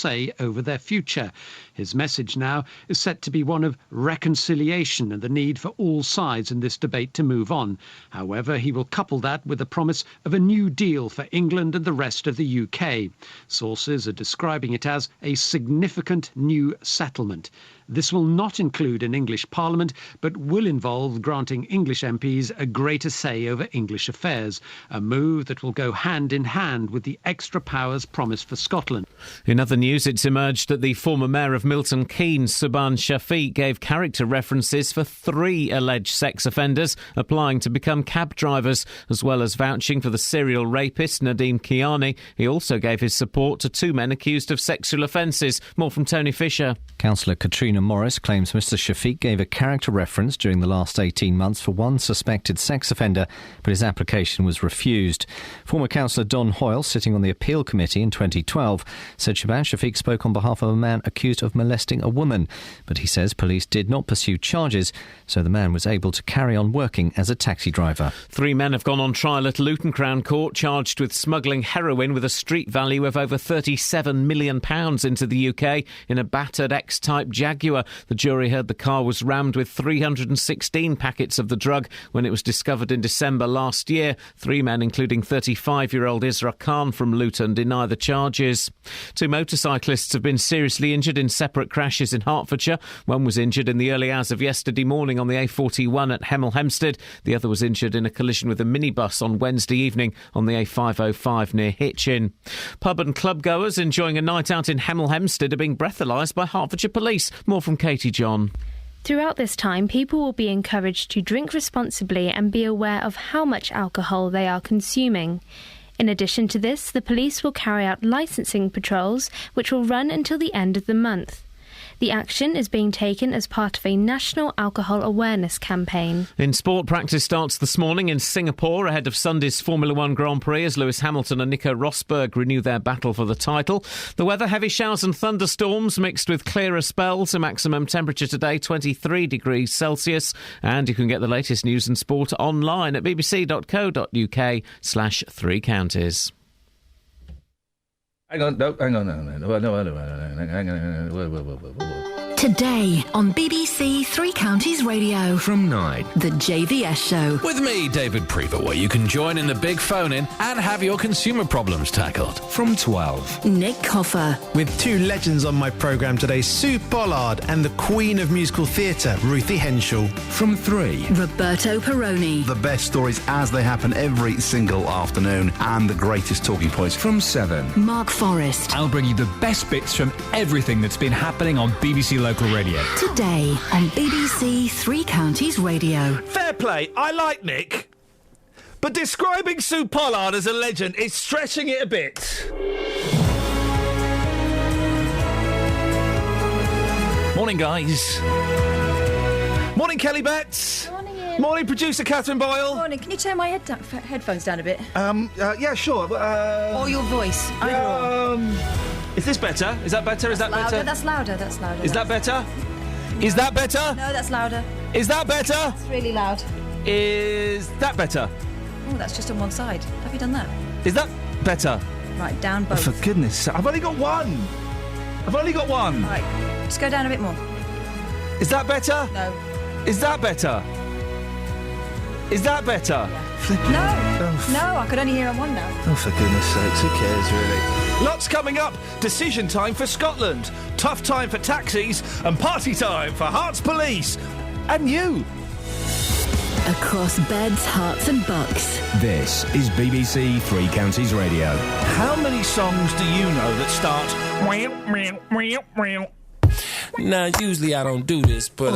say over their future. His message now is set to be one of reconciliation and the need for all sides in this debate to move on. However, he will couple that with the promise of a new deal for England and the rest of the UK. Sources are describing it as a significant new settlement. This will not include an English Parliament, but will involve granting English MPs a greater say over English affairs, a move that will go hand in hand with the extra powers promised for Scotland. In other news, it's emerged that the former mayor of Milton Keynes, Subhan Shafiq, gave character references for 3 alleged sex offenders applying to become cab drivers, as well as vouching for the serial rapist Nadeem Kiani. He also gave his support to 2 men accused of sexual offences. More from Tony Fisher. Councillor Katrina Morris claims Mr Shafiq gave a character reference during the last 18 months for one suspected sex offender, but his application was refused. Former councillor Don Hoyle, sitting on the appeal committee in 2012, said Subhan Shafiq spoke on behalf of a man accused of molesting a woman, but he says police did not pursue charges, so the man was able to carry on working as a taxi driver. 3 men have gone on trial at Luton Crown Court, charged with smuggling heroin with a street value of over £37 million into the UK in a battered X-type Jaguar. The jury heard the car was rammed with 316 packets of the drug when it was discovered in December last year. 3 men, including 35-year-old Isra Khan from Luton, deny the charges. 2 motorcyclists have been seriously injured in separate crashes in Hertfordshire. One was injured in the early hours of yesterday morning on the A41 at Hemel Hempstead. The other was injured in a collision with a minibus on Wednesday evening on the A505 near Hitchin. Pub and club goers enjoying a night out in Hemel Hempstead are being breathalyzed by Hertfordshire Police. More from Katie John. Throughout this time, people will be encouraged to drink responsibly and be aware of how much alcohol they are consuming. In addition to this, the police will carry out licensing patrols, which will run until the end of the month. The action is being taken as part of a national alcohol awareness campaign. In sport, practice starts this morning in Singapore ahead of Sunday's Formula 1 Grand Prix as Lewis Hamilton and Nico Rosberg renew their battle for the title. The weather, heavy showers and thunderstorms mixed with clearer spells. A maximum temperature today, 23 degrees Celsius. And you can get the latest news and sport online at bbc.co.uk/3 counties. Hang on. Today on BBC Three Counties Radio. From 9. The JVS Show. With me, David Prever, where you can join in the big phone-in and have your consumer problems tackled. From 12. Nick Coffer. With 2 legends on my programme today, Sue Pollard and the Queen of Musical Theatre, Ruthie Henschel. From 3. Roberto Perroni. The best stories as they happen every single afternoon and the greatest talking points. From 7. Mark Forrest. I'll bring you the best bits from everything that's been happening on BBC Local Radio. Today on BBC Three Counties Radio. Fair play, I like Nick. But describing Sue Pollard as a legend is stretching it a bit. Morning, guys. Morning, Kelly Betts. Morning, Iain. Morning, producer Catherine Boyle. Morning. Can you turn my headphones down a bit? Yeah, sure. Or your voice. Is this better? Is that better? Is that better? That's louder. That's louder. Is that better? Is that better? No, that's louder. Is that better? It's really loud. Is that better? Oh, that's just on one side. Have you done that? Is that better? Right, down both. Oh, for goodness sake. I've only got one. All right, just go down a bit more. Is that better? No. Is that better? Is that better? Yeah. No, I could only hear on one now. Oh, for goodness sakes, who cares, really? Lots coming up. Decision time for Scotland. Tough time for taxis. And party time for Hearts Police. And you. Across beds, hearts and bucks. This is BBC Three Counties Radio. How many songs do you know that start... Now, usually I don't do this, but,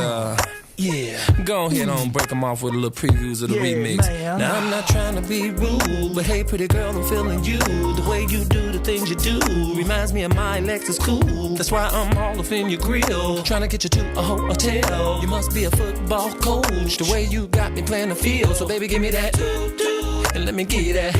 yeah. Go ahead on, break them off with a little previews of the remix. Man. Now, I'm not trying to be rude, but hey, pretty girl, I'm feeling you. The way you do the things you do reminds me of my Lexus cool. That's why I'm all up in your grill, trying to get you to a hotel. You must be a football coach, the way you got me playing the field. So, baby, give me that and let me give you that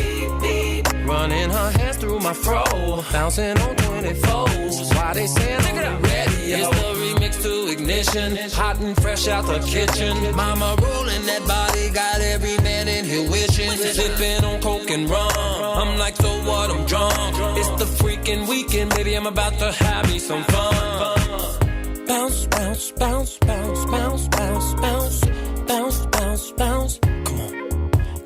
running her hands through my fro, bouncing on 24s. Why they say I'm ready? It's the remix to Ignition. ignition. Hot and fresh out the kitchen. Mama rolling that body, got every man in here wishing. Sipping on coke and rum. I'm like, so what? I'm drunk. It's the freaking weekend, baby. I'm about to have me some fun. Bounce, bounce, bounce, bounce, bounce, bounce, bounce, bounce, bounce, bounce. Come on.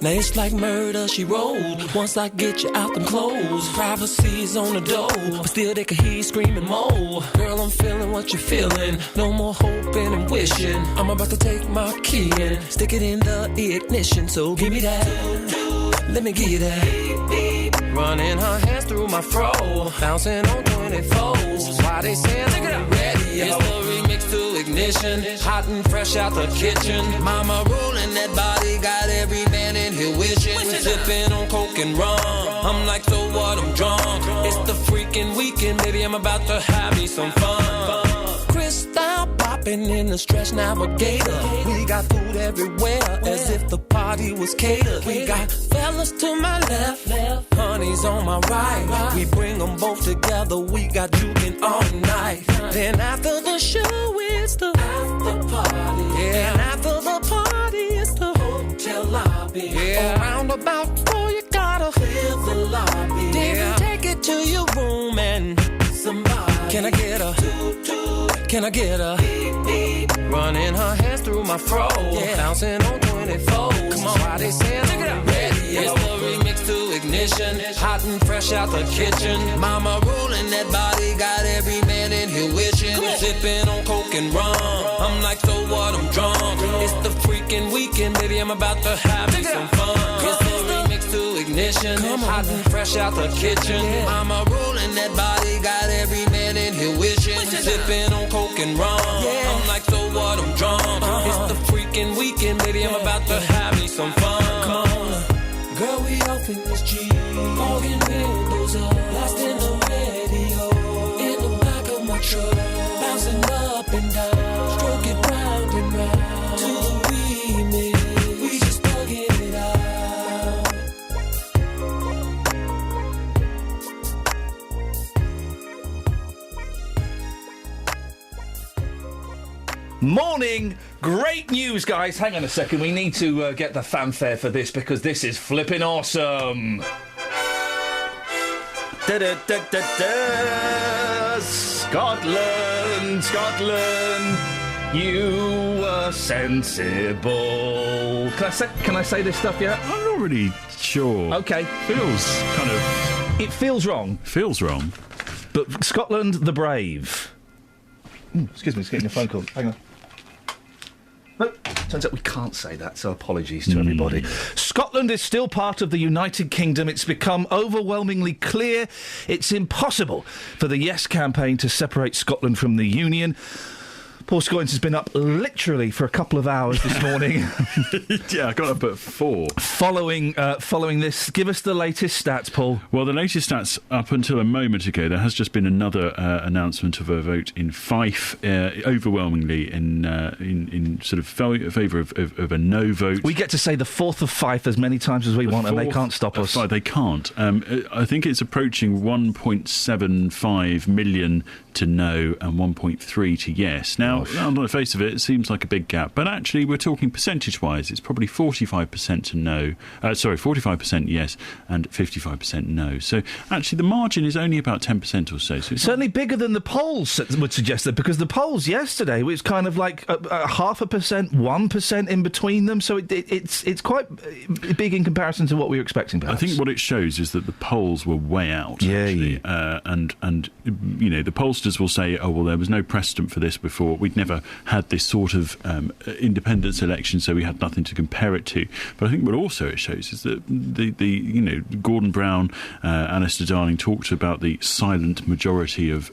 Now it's like murder, she rolled. Once I get you out them clothes, privacy's on the door, but still they can hear you screaming more. Girl, I'm feeling what you're feeling. No more hoping and wishing. I'm about to take my key and stick it in the ignition. So give me that. Let me give you that. Running her hands through my fro, bouncing on 24s. Why they saying look at ready? It's the remix to ignition. Hot and fresh out the kitchen. Mama rolling that body, got every man in here wishing. Sipping on coke and rum. I'm like, so what? I'm drunk. It's the freaking weekend, baby. I'm about to have me some fun. Crystal popping in the Stretch Navigator. We got food everywhere, as if the party was catered. We got fellas to my left, honeys on my right. We bring them both together. We got juking all night. Then after the show, it's the after party. Yeah. And after the party, it's the hotel lobby. Yeah. Around about 4, you gotta fill the lobby. Then take it to your room and somebody. Can I get a Can I get a running her hands through my fro, bouncing on 24. Come on, why they saying look at that ready? It's the remix to ignition. Hot and fresh out the kitchen. Mama rolling that body, got every man in here wishing. Sipping on coke and rum. I'm like, so what? I'm drunk. It's the freaking weekend, baby. I'm about to have me some fun. It's the remix to ignition. Hot and fresh out the kitchen. Mama rolling that body, got every man in here wishing. Sipping on coke and rum. I'm like, so what? I'm drunk. It's the freaking weekend, baby. I'm about to have me some fun. Come on, girl, we off in this Jeep. Fogging windows up, lost in the radio. In the back of my truck, bouncing up and down, stroke it round and round. To the remix, we just thugging it out. Morning. Great news, guys. Hang on a second. We need to get the fanfare for this because this is flipping awesome. Scotland, Scotland, you were sensible. Can I say this stuff yet? I'm not really sure. Okay. Feels kind of... It feels wrong. Feels wrong. But Scotland the brave. Excuse me, it's getting a phone call. Hang on. No, turns out we can't say that, so apologies to everybody. Scotland is still part of the United Kingdom. It's become overwhelmingly clear it's impossible for the Yes campaign to separate Scotland from the Union. Paul Scoins has been up literally for a couple of hours this morning. Yeah, I got up at 4. Following this, give us the latest stats, Paul. Well, the latest stats up until a moment ago, there has just been another announcement of a vote in Fife, overwhelmingly in sort of favour of a no vote. We get to say the 4th of Fife as many times as we want, and they can't stop us. They can't. I think it's approaching 1.75 million to no and 1.3 to yes. Now, on the face of it, it seems like a big gap, but actually we're talking percentage-wise. It's probably 45% to no, 45% yes and 55% no. So actually the margin is only about 10% or so. So it's certainly bigger than the polls would suggest that, because the polls yesterday was kind of like 0.5%, 1% in between them. So it's quite big in comparison to what we were expecting, perhaps. I think what it shows is that the polls were way out, actually. And you know, the pollsters will say, oh, well, there was no precedent for this before. We'd never had this sort of independence election, so we had nothing to compare it to. But I think what also it shows is that the you know, Gordon Brown, Alistair Darling talked about the silent majority of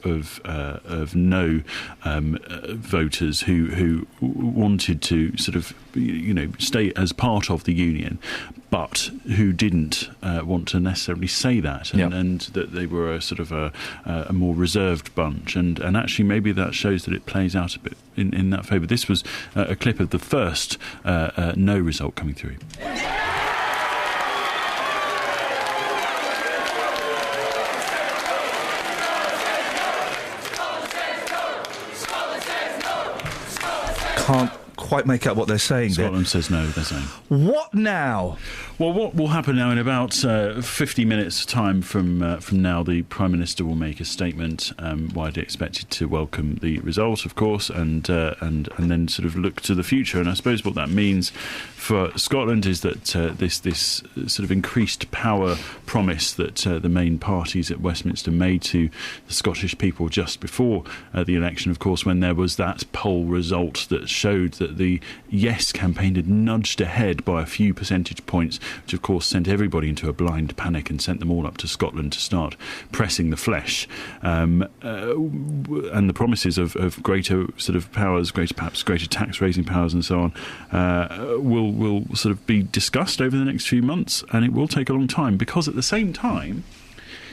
no voters who wanted to sort of, you know, stay as part of the union, but who didn't want to necessarily say that, and that they were a sort of a more reserved bunch, and actually maybe that shows that it plays out a bit in that favour. This was a clip of the first no result coming through. can't quite make out what they're saying. Scotland says no, they're saying. What now? Well, what will happen now in about 50 minutes' time from now, the Prime Minister will make a statement, widely expected to welcome the result, of course, and then sort of look to the future. And I suppose what that means for Scotland is that this sort of increased power promise that the main parties at Westminster made to the Scottish people just before the election, of course, when there was that poll result that showed that the Yes campaign had nudged ahead by a few percentage points, which of course sent everybody into a blind panic and sent them all up to Scotland to start pressing the flesh. And the promises of greater sort of powers, perhaps greater tax raising powers and so on, will sort of be discussed over the next few months, and it will take a long time, because at the same time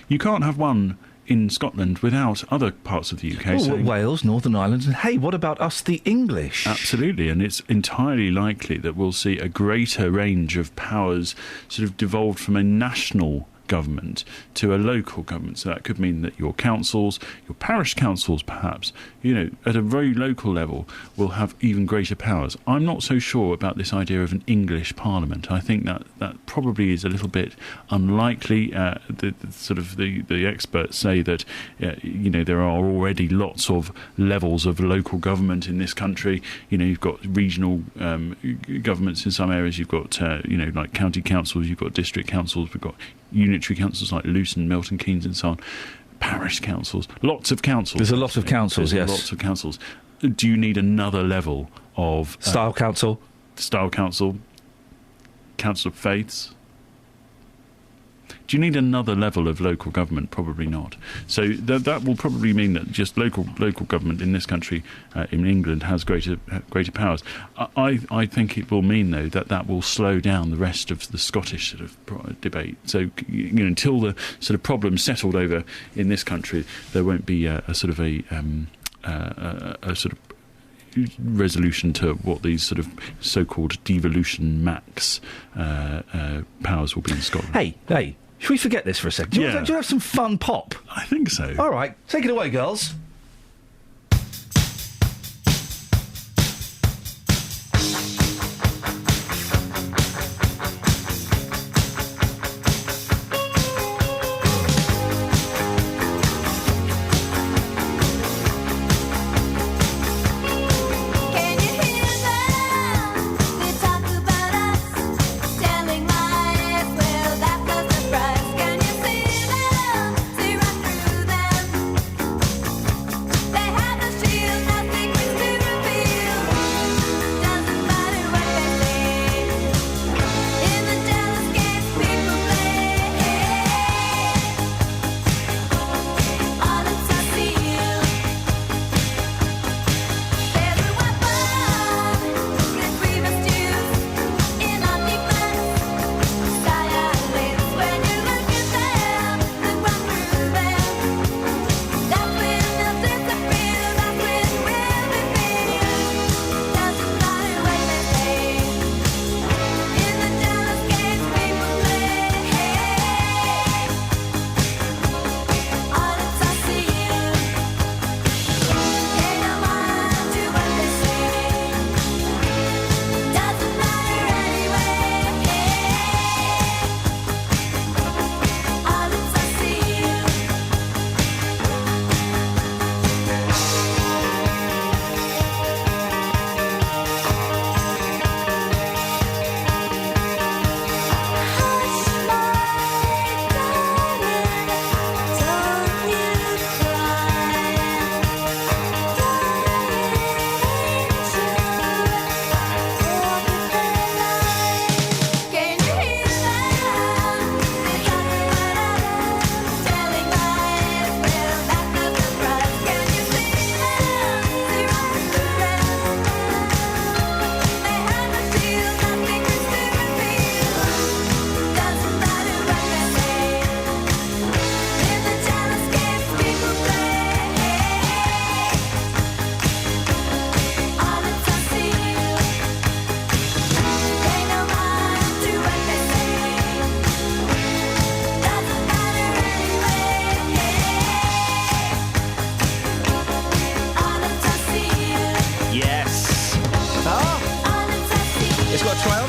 you can't have one in Scotland without other parts of the UK. Wales, Northern Ireland, and hey, what about us, the English? Absolutely, and it's entirely likely that we'll see a greater range of powers sort of devolved from a national government to a local government. So that could mean that your councils, your parish councils perhaps, at a very local level, will have even greater powers. I'm not so sure about this idea of an English Parliament. I think that probably is a little bit unlikely. The experts say that there are already lots of levels of local government in this country. You've got regional governments in some areas. You've got like county councils. You've got district councils. We've got unitary councils like Luton, Milton Keynes and so on. Parish councils, lots of councils. There's a lot of councils, yes. Lots of councils. Do you need another level of... Style council? Style council. Council of Faiths. Do you need another level of local government? Probably not. So that will probably mean that just local government in this country, in England, has greater powers. I think it will mean, though, that will slow down the rest of the Scottish sort of debate. So until the sort of problems settled over in this country, there won't be a sort of resolution to what these sort of so-called devolution max powers will be in Scotland. Hey. Should we forget this for a second? Do you have some fun pop? I think so. All right, take it away, girls.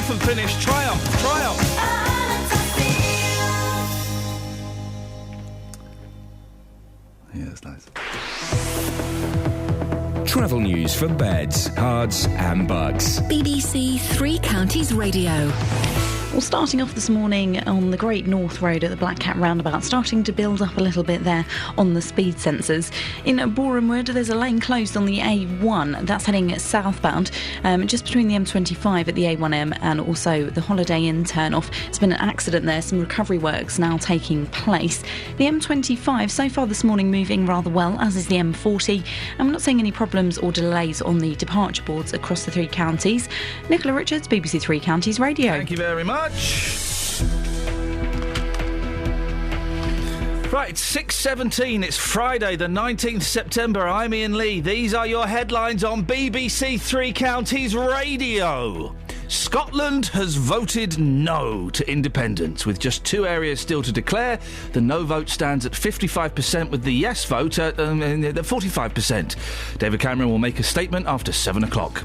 triumphant finish. Triumph. Yeah, that's nice. Travel news for beds, cards and bugs. BBC Three Counties Radio. Well, starting off this morning on the Great North Road at the Black Cat roundabout, starting to build up a little bit there on the speed sensors. In Borehamwood, there's a lane closed on the A1. That's heading southbound, just between the M25 at the A1M and also the Holiday Inn turn-off. It's been an accident there. Some recovery works now taking place. The M25 so far this morning moving rather well, as is the M40. And we're not seeing any problems or delays on the departure boards across the three counties. Nicola Richards, BBC Three Counties Radio. Thank you very much. Right, it's 6:17. It's Friday, the 19th September. I'm Iain Lee. These are your headlines on BBC Three Counties Radio. Scotland has voted no to independence, with just 2 areas still to declare. The no vote stands at 55%, with the yes vote at 45%. David Cameron will make a statement after 7 o'clock.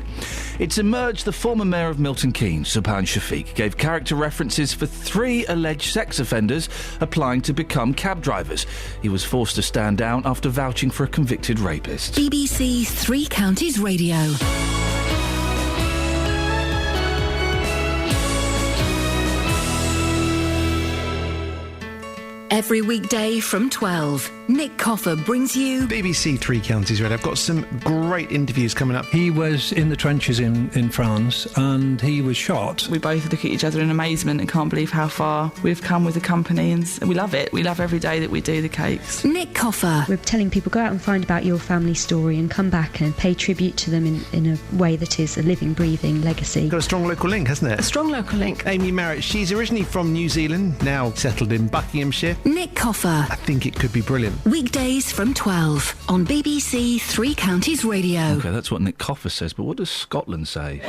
It's emerged the former mayor of Milton Keynes, Subhan Shafiq, gave character references for 3 alleged sex offenders applying to become cab drivers. He was forced to stand down after vouching for a convicted rapist. BBC Three Counties Radio. Every weekday from 12, Nick Coffer brings you BBC Three Counties Radio. I've got some great interviews coming up. He was in the trenches in France and he was shot. We both look at each other in amazement and can't believe how far we've come with the company, and we love it. We love every day that we do the cakes. Nick Coffer. We're telling people, go out and find about your family story and come back and pay tribute to them in a way that is a living, breathing legacy. Got a strong local link, hasn't it? A strong local link. Amy Merritt, she's originally from New Zealand, now settled in Buckinghamshire. Nick Coffer. I think it could be brilliant. Weekdays from 12 on BBC Three Counties Radio. OK, that's what Nick Coffer says, but what does Scotland say?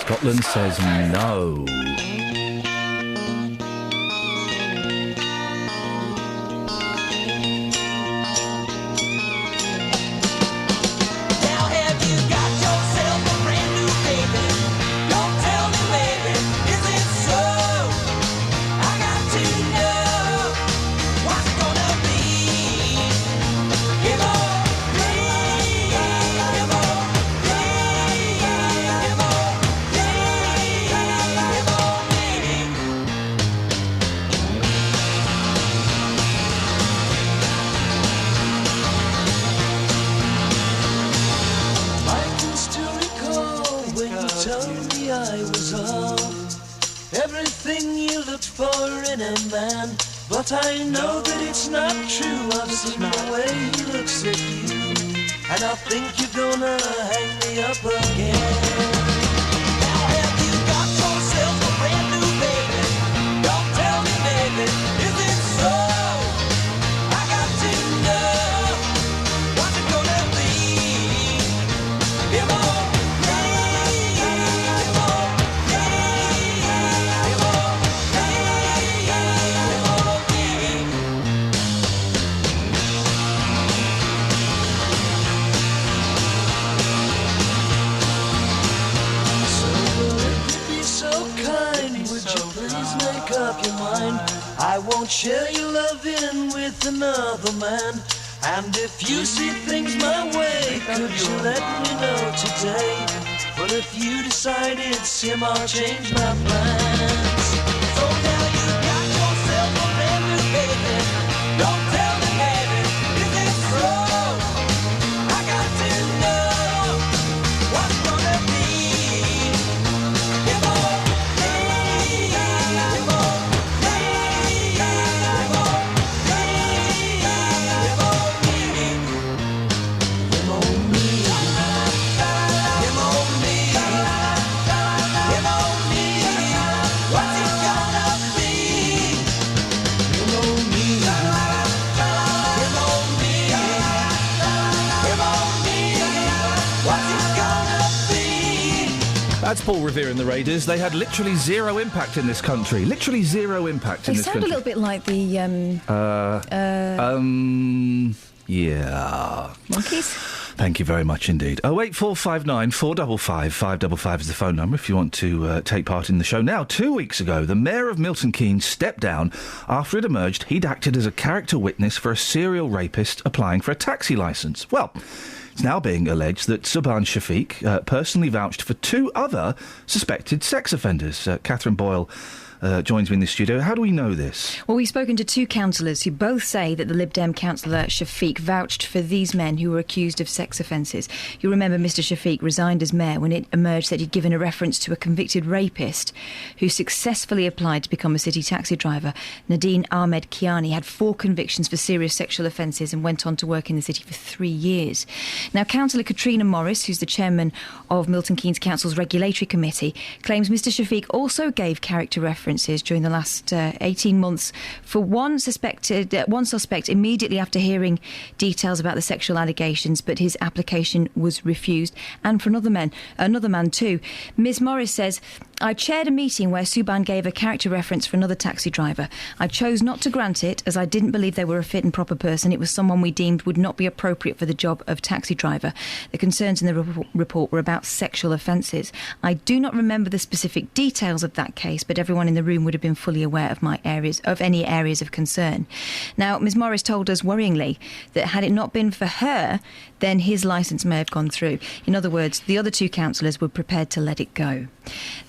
Scotland says no. But I know that it's not true. I've seen the way he looks at you, and I think you're gonna hang me up again. Now have you got yourself a brand new baby? Don't tell me, baby, is it so? I got to know what's it gonna be. Come on, come on, come on. I won't share your loving with another man. And if you see things my way, could you let me know today? But if you decide it's him, I'll change my plans. So now you got yourself a brand new baby. Don't tell me, baby, is it so? I got to know what's gonna be. Come on, come on. What's That's Paul Revere and the Raiders. They had literally zero impact in this country. Literally zero impact in They this sound country. a little bit like the yeah. Monkeys. Thank you very much indeed. 08459 455 555 is the phone number if you want to take part in the show. Now, 2 weeks ago, the Mayor of Milton Keynes stepped down after it emerged he'd acted as a character witness for a serial rapist applying for a taxi licence. Well, it's now being alleged that Subhan Shafiq personally vouched for two other suspected sex offenders. Catherine Boyle joins me in the studio. How do we know this? Well, we've spoken to two councillors who both say that the Lib Dem councillor Shafiq vouched for these men who were accused of sex offences. You remember Mr Shafiq resigned as mayor when it emerged that he'd given a reference to a convicted rapist who successfully applied to become a city taxi driver. Nadine Ahmed Kiani had 4 convictions for serious sexual offences and went on to work in the city for 3 years. Now, Councillor Katrina Morris, who's the chairman of Milton Keynes Council's Regulatory Committee, claims Mr Shafiq also gave character references during the last 18 months for one suspect immediately after hearing details about the sexual allegations, but his application was refused, and for another man too. Ms Morris says, I chaired a meeting where Subhan gave a character reference for another taxi driver. I chose not to grant it as I didn't believe they were a fit and proper person. It was someone we deemed would not be appropriate for the job of taxi driver. The concerns in the report were about sexual offences. I do not remember the specific details of that case, but everyone in the room would have been fully aware of any areas of concern. Now, Ms Morris told us worryingly that had it not been for her, then his licence may have gone through. In other words, the other two councillors were prepared to let it go.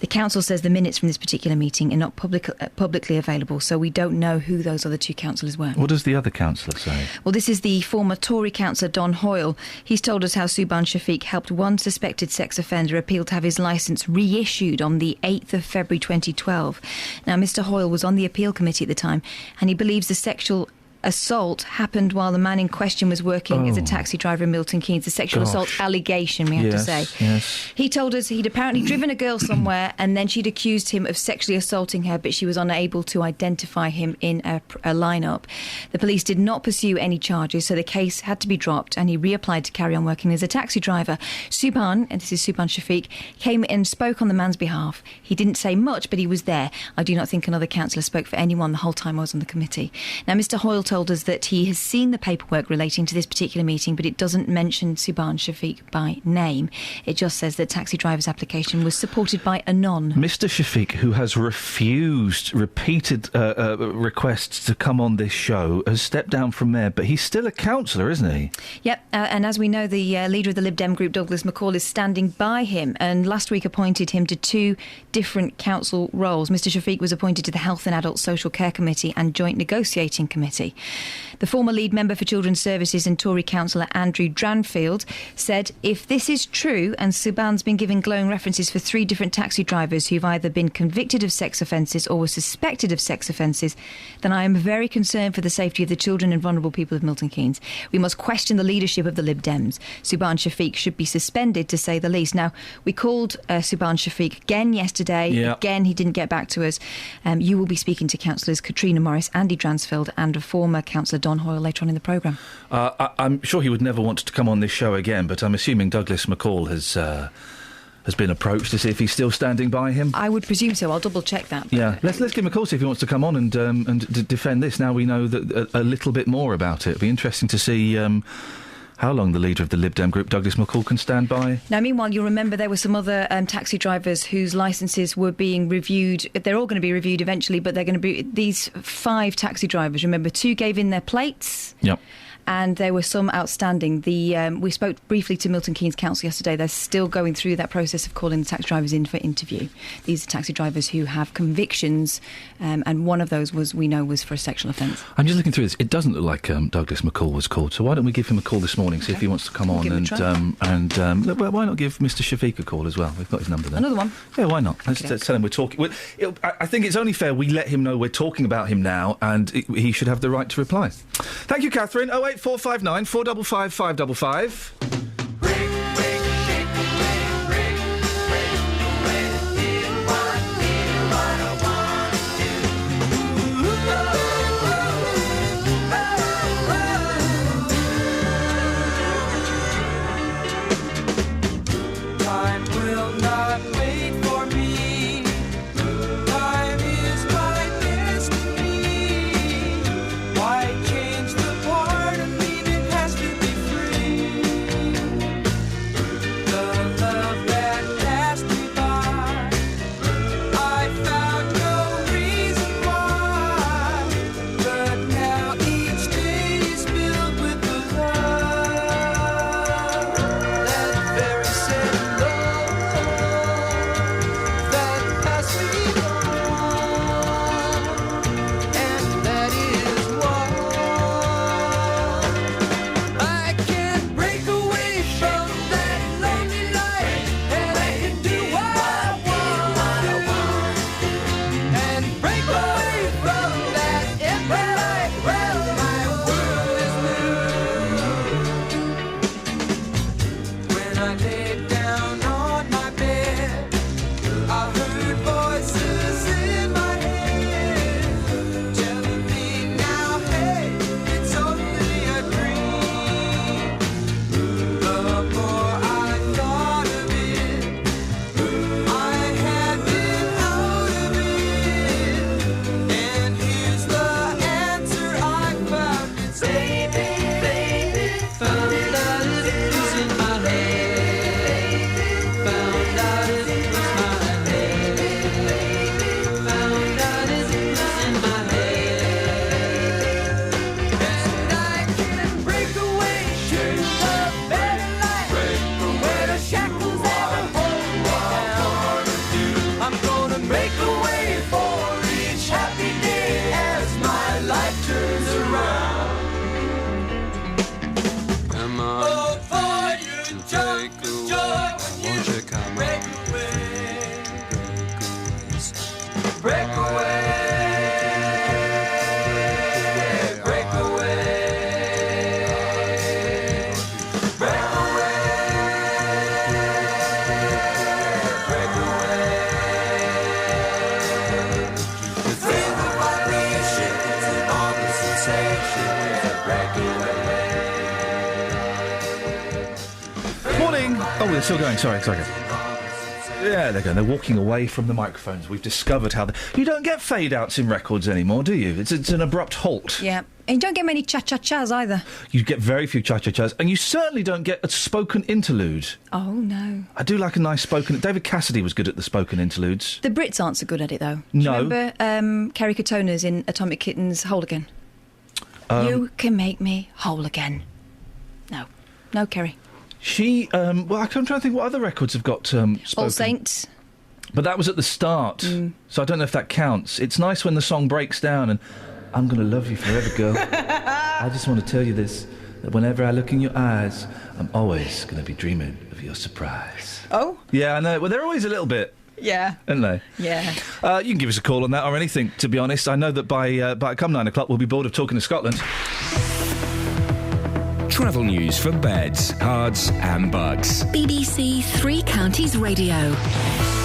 The council says the minutes from this particular meeting are not publicly available, so we don't know who those other two councillors were. What does the other councillor say? Well, this is the former Tory councillor Don Hoyle. He's told us how Subhan Shafiq helped one suspected sex offender appeal to have his licence reissued on the 8th of February 2012. Now, Mr Hoyle was on the appeal committee at the time, and he believes the sexual assault happened while the man in question was working as a taxi driver in Milton Keynes. The sexual assault allegation, we have to say. Yes. He told us he'd apparently driven a girl somewhere and then she'd accused him of sexually assaulting her, but she was unable to identify him in a lineup. The police did not pursue any charges, so the case had to be dropped, and he reapplied to carry on working as a taxi driver. Subhan, and this is Subhan Shafiq, came and spoke on the man's behalf. He didn't say much, but he was there. I do not think another councillor spoke for anyone the whole time I was on the committee. Now, Mr Hoyle told us that he has seen the paperwork relating to this particular meeting, but it doesn't mention Subhan Shafiq by name. It just says that taxi driver's application was supported by a non. Mr Shafiq, who has refused repeated requests to come on this show, has stepped down from mayor, but he's still a councillor, isn't he? Yep, and as we know, the leader of the Lib Dem group, Douglas McCall, is standing by him, and last week appointed him to 2 different council roles. Mr Shafiq was appointed to the Health and Adult Social Care Committee and Joint Negotiating Committee. The former lead member for Children's Services and Tory councillor Andrew Dranfield said, if this is true and Subhan's been giving glowing references for 3 different taxi drivers who've either been convicted of sex offences or were suspected of sex offences, then I am very concerned for the safety of the children and vulnerable people of Milton Keynes. We must question the leadership of the Lib Dems. Subhan Shafiq should be suspended, to say the least. Now, we called Subhan Shafiq again yesterday. Yep. Again, he didn't get back to us. You will be speaking to councillors Katrina Morris, Andy Dransfield and a former councillor Don Hoyle later on in the programme. I'm sure he would never want to come on this show again, but I'm assuming Douglas McCall has been approached to see if he's still standing by him. I would presume so. I'll double check that. Yeah, let's give him a call, see if he wants to come on and defend this. Now we know that a little bit more about it. It'll be interesting to see how long the leader of the Lib Dem group, Douglas McCall, can stand by. Now, meanwhile, you'll remember there were some other taxi drivers whose licences were being reviewed. They're all going to be reviewed eventually, but they're going to be... These 5 taxi drivers, remember, 2 gave in their plates. Yep. And there were some outstanding. We spoke briefly to Milton Keynes Council yesterday. They're still going through that process of calling the taxi drivers in for interview. These are taxi drivers who have convictions, and one of those was for a sexual offence. I'm just looking through this. It doesn't look like Douglas McCall was called, so why don't we give him a call this morning, see if he wants to come on, well, why not give Mr Shafiq a call as well? We've got his number there. Another one? Yeah, why not? Let's tell him we're talking. I think it's only fair we let him know we're talking about him now, and he should have the right to reply. Thank you, Catherine. 08459 455 555. Time will not wait. break away. Oh, they're still going. Sorry. Yeah, they're going. They're walking away from the microphones. We've discovered how you don't get fade-outs in records anymore, do you? It's an abrupt halt. Yeah. And you don't get many cha-cha-chas either. You get very few cha-cha-chas, and you certainly don't get a spoken interlude. Oh, no. I do like a nice spoken... David Cassidy was good at the spoken interludes. The Brits aren't so good at it, though. No. Do you remember Kerry Katona's in Atomic Kitten's Whole Again? You can make me whole again. No, Kerry. She, I'm trying to think what other records have got spoken. All Saints. But that was at the start, so I don't know if that counts. It's nice when the song breaks down and I'm going to love you forever, girl. I just want to tell you this, that whenever I look in your eyes, I'm always going to be dreaming of your surprise. Oh? Yeah, I know. Well, they're always a little bit... Yeah. Aren't they? Yeah. You can give us a call on that or anything, to be honest. I know that by come 9 o'clock we'll be bored of talking to Scotland. Travel news for beds, cards and bugs. BBC Three Counties Radio.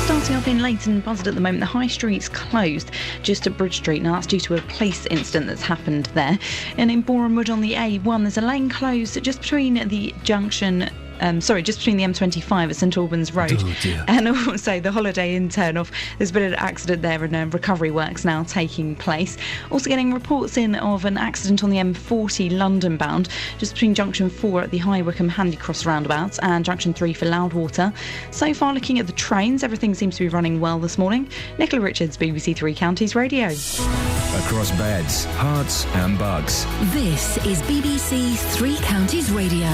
Starting off in Leighton Buzzard at the moment, the High Street's closed just at Bridge Street. Now that's due to a police incident that's happened there. And in Boreham Wood on the A1, there's a lane closed just between the junction... just between the M25 at St Albans Road and also the Holiday Inn turn-off. There's been an accident there and recovery works now taking place. Also getting reports in of an accident on the M40 London bound, just between Junction 4 at the High Wycombe Handycross roundabouts and Junction 3 for Loudwater. So far, looking at the trains, everything seems to be running well this morning. Nicola Richards, BBC Three Counties Radio. Across beds, hearts and bugs. This is BBC Three Counties Radio.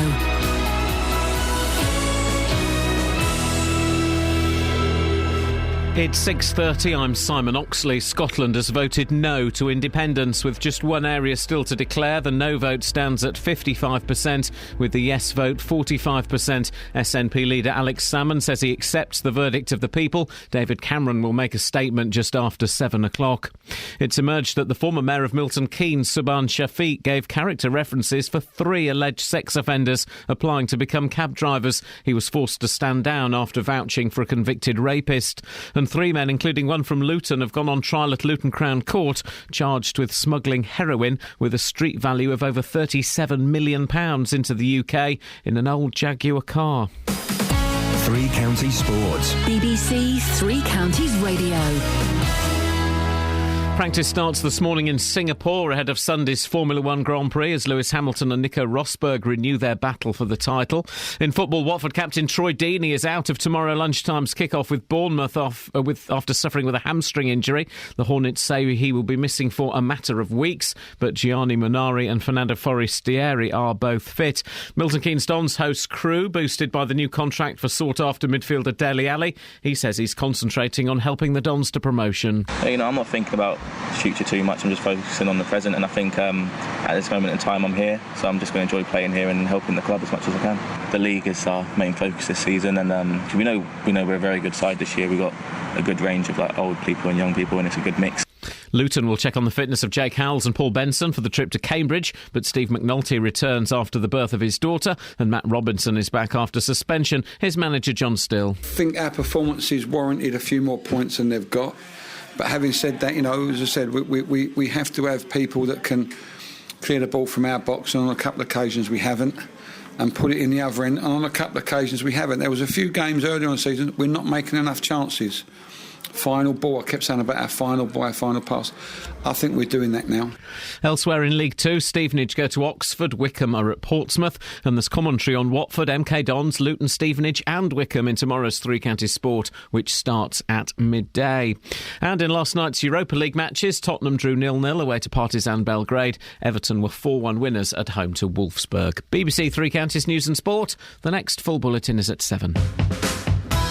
It's 6:30, I'm Simon Oxley. Scotland has voted no to independence, with just one area still to declare. The no vote stands at 55%, with the yes vote 45%. SNP leader Alex Salmond says he accepts the verdict of the people. David Cameron will make a statement just after 7 o'clock. It's emerged that the former mayor of Milton Keynes, Subhan Shafiq, gave character references for 3 alleged sex offenders applying to become cab drivers. He was forced to stand down after vouching for a convicted rapist. And 3 men, including one from Luton, have gone on trial at Luton Crown Court, charged with smuggling heroin with a street value of over £37 million into the UK in an old Jaguar car. Three Counties Sports. BBC Three Counties Radio. Practice starts this morning in Singapore ahead of Sunday's Formula One Grand Prix as Lewis Hamilton and Nico Rosberg renew their battle for the title. In football, Watford captain Troy Deeney is out of tomorrow lunchtime's kick-off with Bournemouth after suffering with a hamstring injury. The Hornets say he will be missing for a matter of weeks, but Gianni Munari and Fernando Forestieri are both fit. Milton Keynes Dons host Crewe, boosted by the new contract for sought-after midfielder Dele Alli. He says he's concentrating on helping the Dons to promotion. I'm not thinking about future too much. I'm just focusing on the present, and I think at this moment in time I'm here, so I'm just going to enjoy playing here and helping the club as much as I can. The league is our main focus this season, and we know we're a very good side this year. We've got a good range of old people and young people, and it's a good mix. Luton will check on the fitness of Jake Howells and Paul Benson for the trip to Cambridge, but Steve McNulty returns after the birth of his daughter, and Matt Robinson is back after suspension. Here's manager John Still. I think our performances warranted a few more points than they've got. But having said that, as I said, we have to have people that can clear the ball from our box, and on a couple of occasions we haven't, and put it in the other end, and on a couple of occasions we haven't. There was a few games earlier on the season we're not making enough chances. Final ball, I kept saying about our final ball, our final pass. I think we're doing that now. Elsewhere in League Two, Stevenage go to Oxford, Wycombe are at Portsmouth, and there's commentary on Watford, MK Dons, Luton, Stevenage and Wycombe in tomorrow's Three Counties Sport, which starts at midday. And in last night's Europa League matches, Tottenham drew 0-0 away to Partizan Belgrade. Everton were 4-1 winners at home to Wolfsburg. BBC Three Counties News and Sport. The next full bulletin is at 7.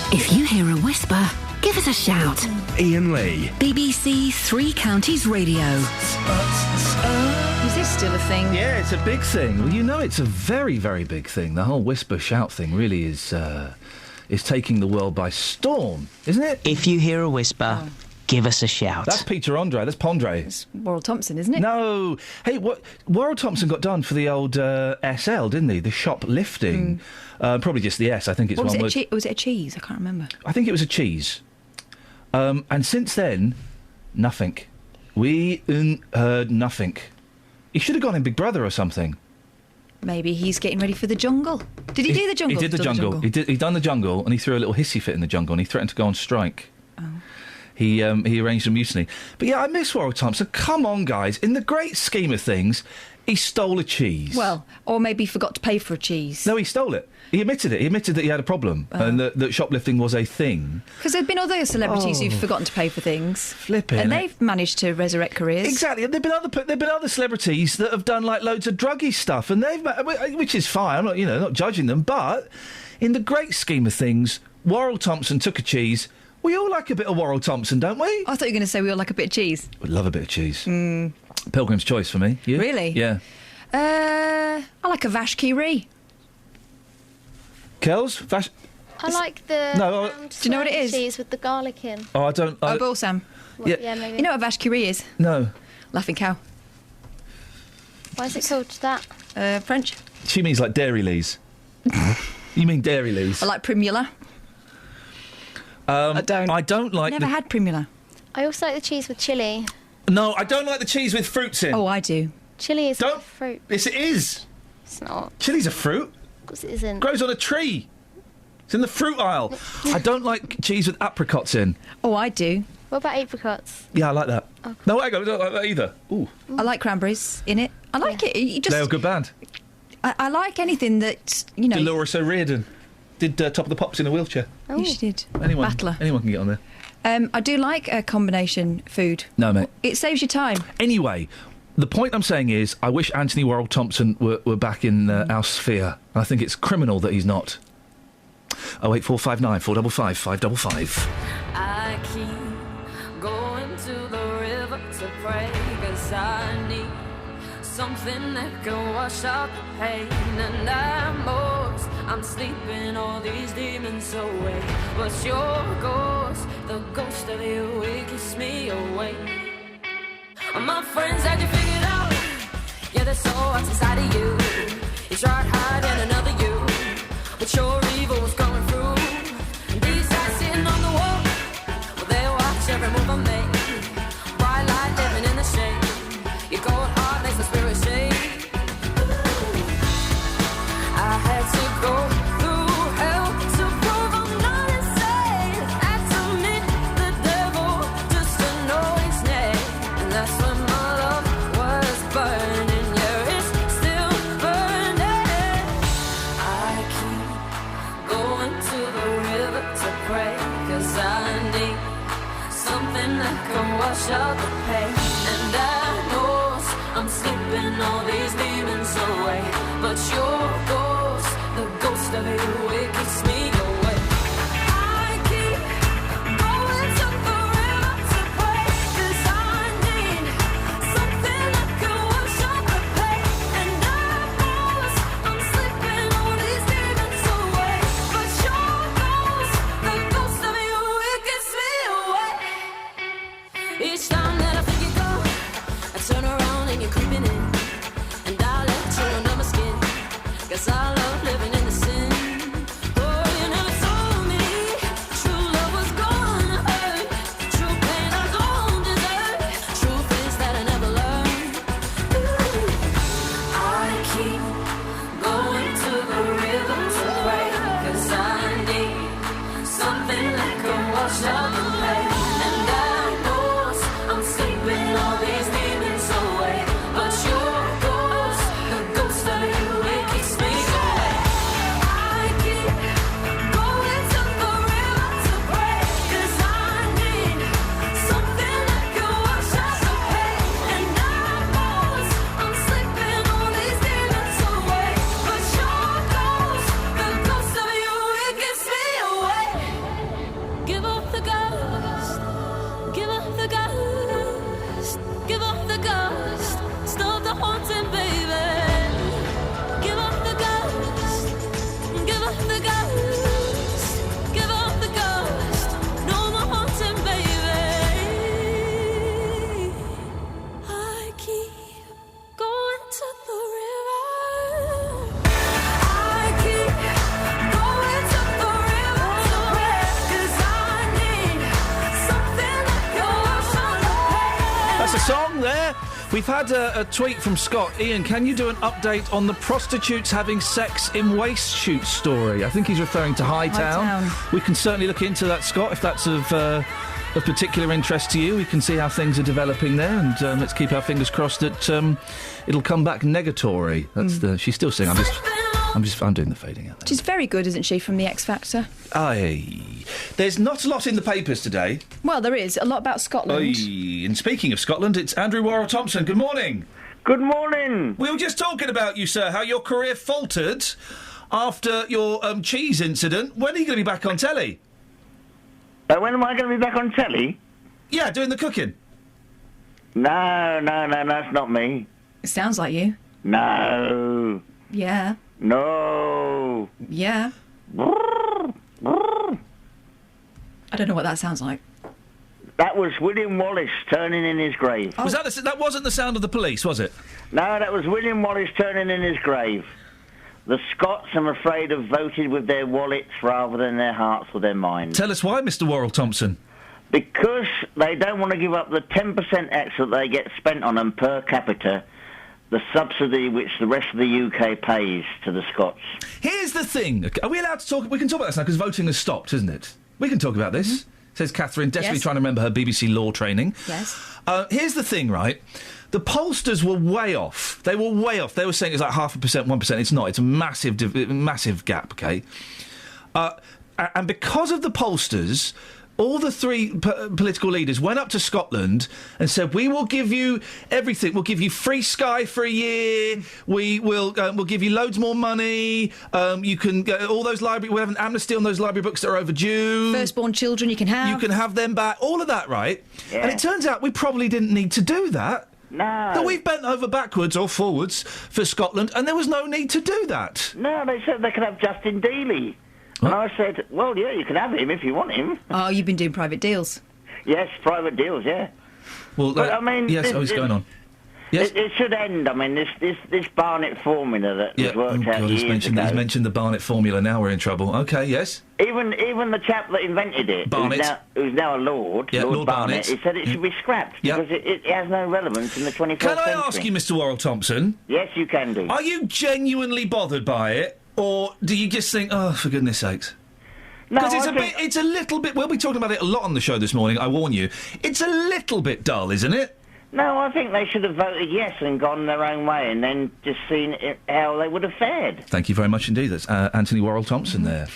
If you hear a whisper, give us a shout. Iain Lee. BBC Three Counties Radio. Is this still a thing? Yeah, it's a big thing. Well, it's a very, very big thing. The whole whisper shout thing really is taking the world by storm, isn't it? If you hear a whisper, give us a shout. That's Peter Andre. That's Pondre. It's Worrell Thompson, isn't it? No. Hey, what Worrell Thompson got done for the old SL, didn't he? The shoplifting. Probably just the S. I think it's was one it word. was it a cheese? I can't remember. I think it was a cheese. And since then, nothing. We heard nothing. He should have gone in Big Brother or something. Maybe he's getting ready for the jungle. Did he do the jungle? He did the jungle. He done the jungle, and he threw a little hissy fit in the jungle, and he threatened to go on strike. Oh. He arranged a mutiny. But yeah, I miss Worrell Thompson. Come on, guys. In the great scheme of things, he stole a cheese. Well, or maybe he forgot to pay for a cheese. No, he stole it. He admitted it. He admitted that he had a problem and that shoplifting was a thing. Because there have been other celebrities who've forgotten to pay for things. Flipping. And they've managed to resurrect careers. Exactly. And there've been other celebrities that have done like loads of druggy stuff, and which is fine. I'm not not judging them, but in the great scheme of things, Worrell Thompson took a cheese. We all like a bit of Worrell Thompson, don't we? I thought you were going to say we all like a bit of cheese. We love a bit of cheese. Pilgrim's Choice for me. You? Really? Yeah. I like a vache qui ris. Kells? Vache... I like the do you know what it is? cheese with the garlic in. Oh, I don't... balsam. Yeah, maybe. You know what a vache qui ris is? No. Laughing cow. Why is it called that? French. She means like Dairy Lees. You mean Dairy Lees? I like Primula. I don't like... Never had Primula. I also like the cheese with chilli. No, I don't like the cheese with fruits in. Oh, I do. Chilli is a fruit. Yes, it is. It's not. Chili's a fruit. Of course it isn't. Grows on a tree. It's in the fruit aisle. I don't like cheese with apricots in. Oh, I do. What about apricots? Yeah, I like that. Oh. No, I don't like that either. Ooh. I like cranberries in it. I like it. You just, They're a good band. I like anything that's, Dolores O'Riordan did Top of the Pops in a wheelchair. Oh. She did. Anyone can get on there. I do like a combination food. No, mate. It saves you time. Anyway, the point I'm saying is I wish Anthony Worrell Thompson were back in our sphere. I think it's criminal that he's not. 08459 455 555. I keep going to the river to pray, 'cause I need something that can wash out the pain. And I'm sleeping all these demons away, but your ghost, the ghost of you, it keeps me awake. My friends had you figured out, yeah, there's so much inside of you. You tried hiding another you, but your evil was coming through. These eyes sitting on the wall, well, they watch every move I make. Bright light living in the shade, your cold heart makes the spirit shake. I had to go through hell to prove I'm not insane. Had to meet the devil just to know his name. And that's when my love was burning. Yeah, it's still burning. I keep going to the river to pray, 'cause I need something that can wash out the pain. And I know I'm sleeping all these demons away, but your ghost, the ghost of you, it keeps me away. I keep going to the river to pray, 'cause I need something that can wash out the pain. And I know I'm sleeping all these demons away, but your ghost, the ghost of you, it keeps me away. Each time that I think you go, I turn around and you're creeping in, and I let you under my skin, 'cause I love living in the sin. Oh, you never told me true love was gonna hurt, true pain I don't deserve, truth is that I never learned. Ooh. I keep going to the river to pray, 'cause I need something that can wash out the pain. And I know I'm sleeping all these demons away, but you That's a song there. We've had a tweet from Scott. Iain, can you do an update on the prostitutes having sex in waste chute story? I think he's referring to Hightown. We can certainly look into that, Scott, if that's of particular interest to you. We can see how things are developing there, and let's keep our fingers crossed that it'll come back negatory. That's she's still singing. I'm doing the fading out there. She's very good, isn't she, from the X Factor? Aye. There's not a lot in the papers today. Well, there is. A lot about Scotland. Aye. And speaking of Scotland, it's Andrew Worrell-Thompson. Good morning. Good morning. We were just talking about you, sir, how your career faltered after your cheese incident. When are you going to be back on telly? When am I going to be back on telly? Yeah, doing the cooking. No, that's not me. It sounds like you. No. Yeah. No. Yeah. I don't know what that sounds like. That was William Wallace turning in his grave. Oh. Was that wasn't the sound of the police, was it? No, that was William Wallace turning in his grave. The Scots, I'm afraid, have voted with their wallets rather than their hearts or their minds. Tell us why, Mr. Worrell-Thompson. Because they don't want to give up the 10% extra they get spent on them per capita, the subsidy which the rest of the UK pays to the Scots. Here's the thing. Are we allowed to talk? We can talk about this now because voting has stopped, isn't it? We can talk about this, says Catherine, desperately trying to remember her BBC law training. Yes. Here's the thing, right? The pollsters were way off. They were way off. They were saying it's like 0.5%, 1%. It's not. It's a massive gap, OK? And because of the pollsters, all the three political leaders went up to Scotland and said, we will give you everything. We'll give you free Sky for a year. We'll give you loads more money. You can get all those library. We'll have an amnesty on those library books that are overdue. Firstborn children you can have. You can have them back. All of that, right? Yeah. And it turns out we probably didn't need to do that. No. That we've bent over backwards or forwards for Scotland, and there was no need to do that. No, they said they could have Justin Dealey. And I said, well, yeah, you can have him if you want him. Oh, you've been doing private deals. Yes, private deals, yeah. Well, but, I mean... Yes, it's going on. Yes? It should end. I mean, this Barnett formula that was worked out years ago. He's mentioned the Barnett formula, now we're in trouble. OK, yes? Even the chap that invented it, who's now a Lord, Lord Barnett, he said it should be scrapped because it has no relevance in the 21st century. Can I ask you, Mr. Worrell-Thompson? Yes, you can do. Are you genuinely bothered by it, or do you just think, oh, for goodness sakes? No, because it's a little bit... We'll be talking about it a lot on the show this morning, I warn you. It's a little bit dull, isn't it? No, I think they should have voted yes and gone their own way and then just seen how they would have fared. Thank you very much indeed. That's Anthony Worrell-Thompson there,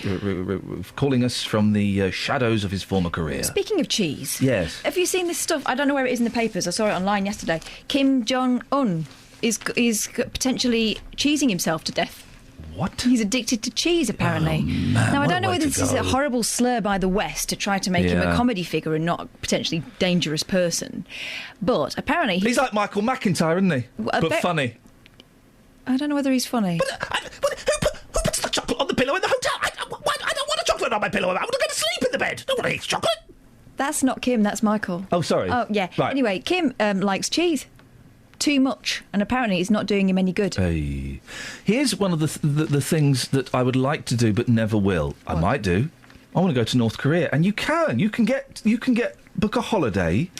calling us from the shadows of his former career. Speaking of cheese... Yes. Have you seen this stuff? I don't know where it is in the papers. I saw it online yesterday. Kim Jong-un is potentially cheesing himself to death. What? He's addicted to cheese, apparently. Oh, man, now, I don't know whether this is a horrible slur by the West to try to make him a comedy figure and not a potentially dangerous person, but apparently... He's like Michael McIntyre, isn't he? But funny. I don't know whether he's funny. Who puts the chocolate on the pillow in the hotel? I don't want a chocolate on my pillow. I want to go to sleep in the bed. I don't want to eat chocolate. That's not Kim, that's Michael. Oh, sorry. Oh, yeah. Right. Anyway, Kim likes cheese. Too much, and apparently it's not doing him any good. Hey. Here's one of the things that I would like to do but never will. I might do. I want to go to North Korea, and you can book a holiday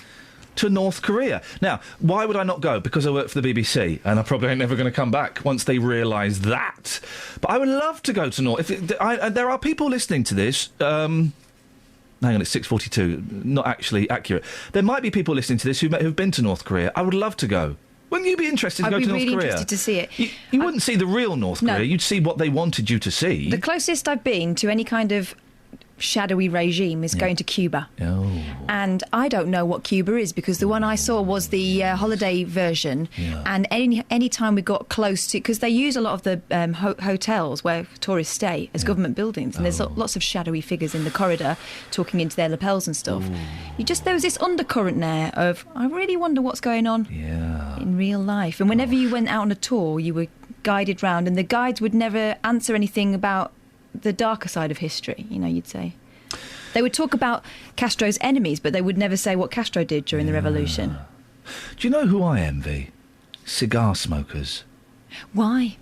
to North Korea. Now, why would I not go? Because I work for the BBC, and I probably ain't never going to come back once they realise that. But I would love to go to North. There are people listening to this. Hang on, it's 6:42. Not actually accurate. There might be people listening to this who've been to North Korea. I would love to go. Wouldn't you be interested to go to North Korea? I'd be really interested to see it. You wouldn't see the real North Korea. No. You'd see what they wanted you to see. The closest I've been to any kind of shadowy regime is going to Cuba. Oh. And I don't know what Cuba is because the one I saw was the holiday version. Yeah. And any time we got close to... Because they use a lot of the hotels where tourists stay as government buildings. And there's lots of shadowy figures in the corridor talking into their lapels and stuff. There was this undercurrent there of, I really wonder what's going on in real life. And whenever you went out on a tour, you were guided round, and the guides would never answer anything about the darker side of history, you'd say. They would talk about Castro's enemies, but they would never say what Castro did during the revolution. Do you know who I envy? Cigar smokers. Why?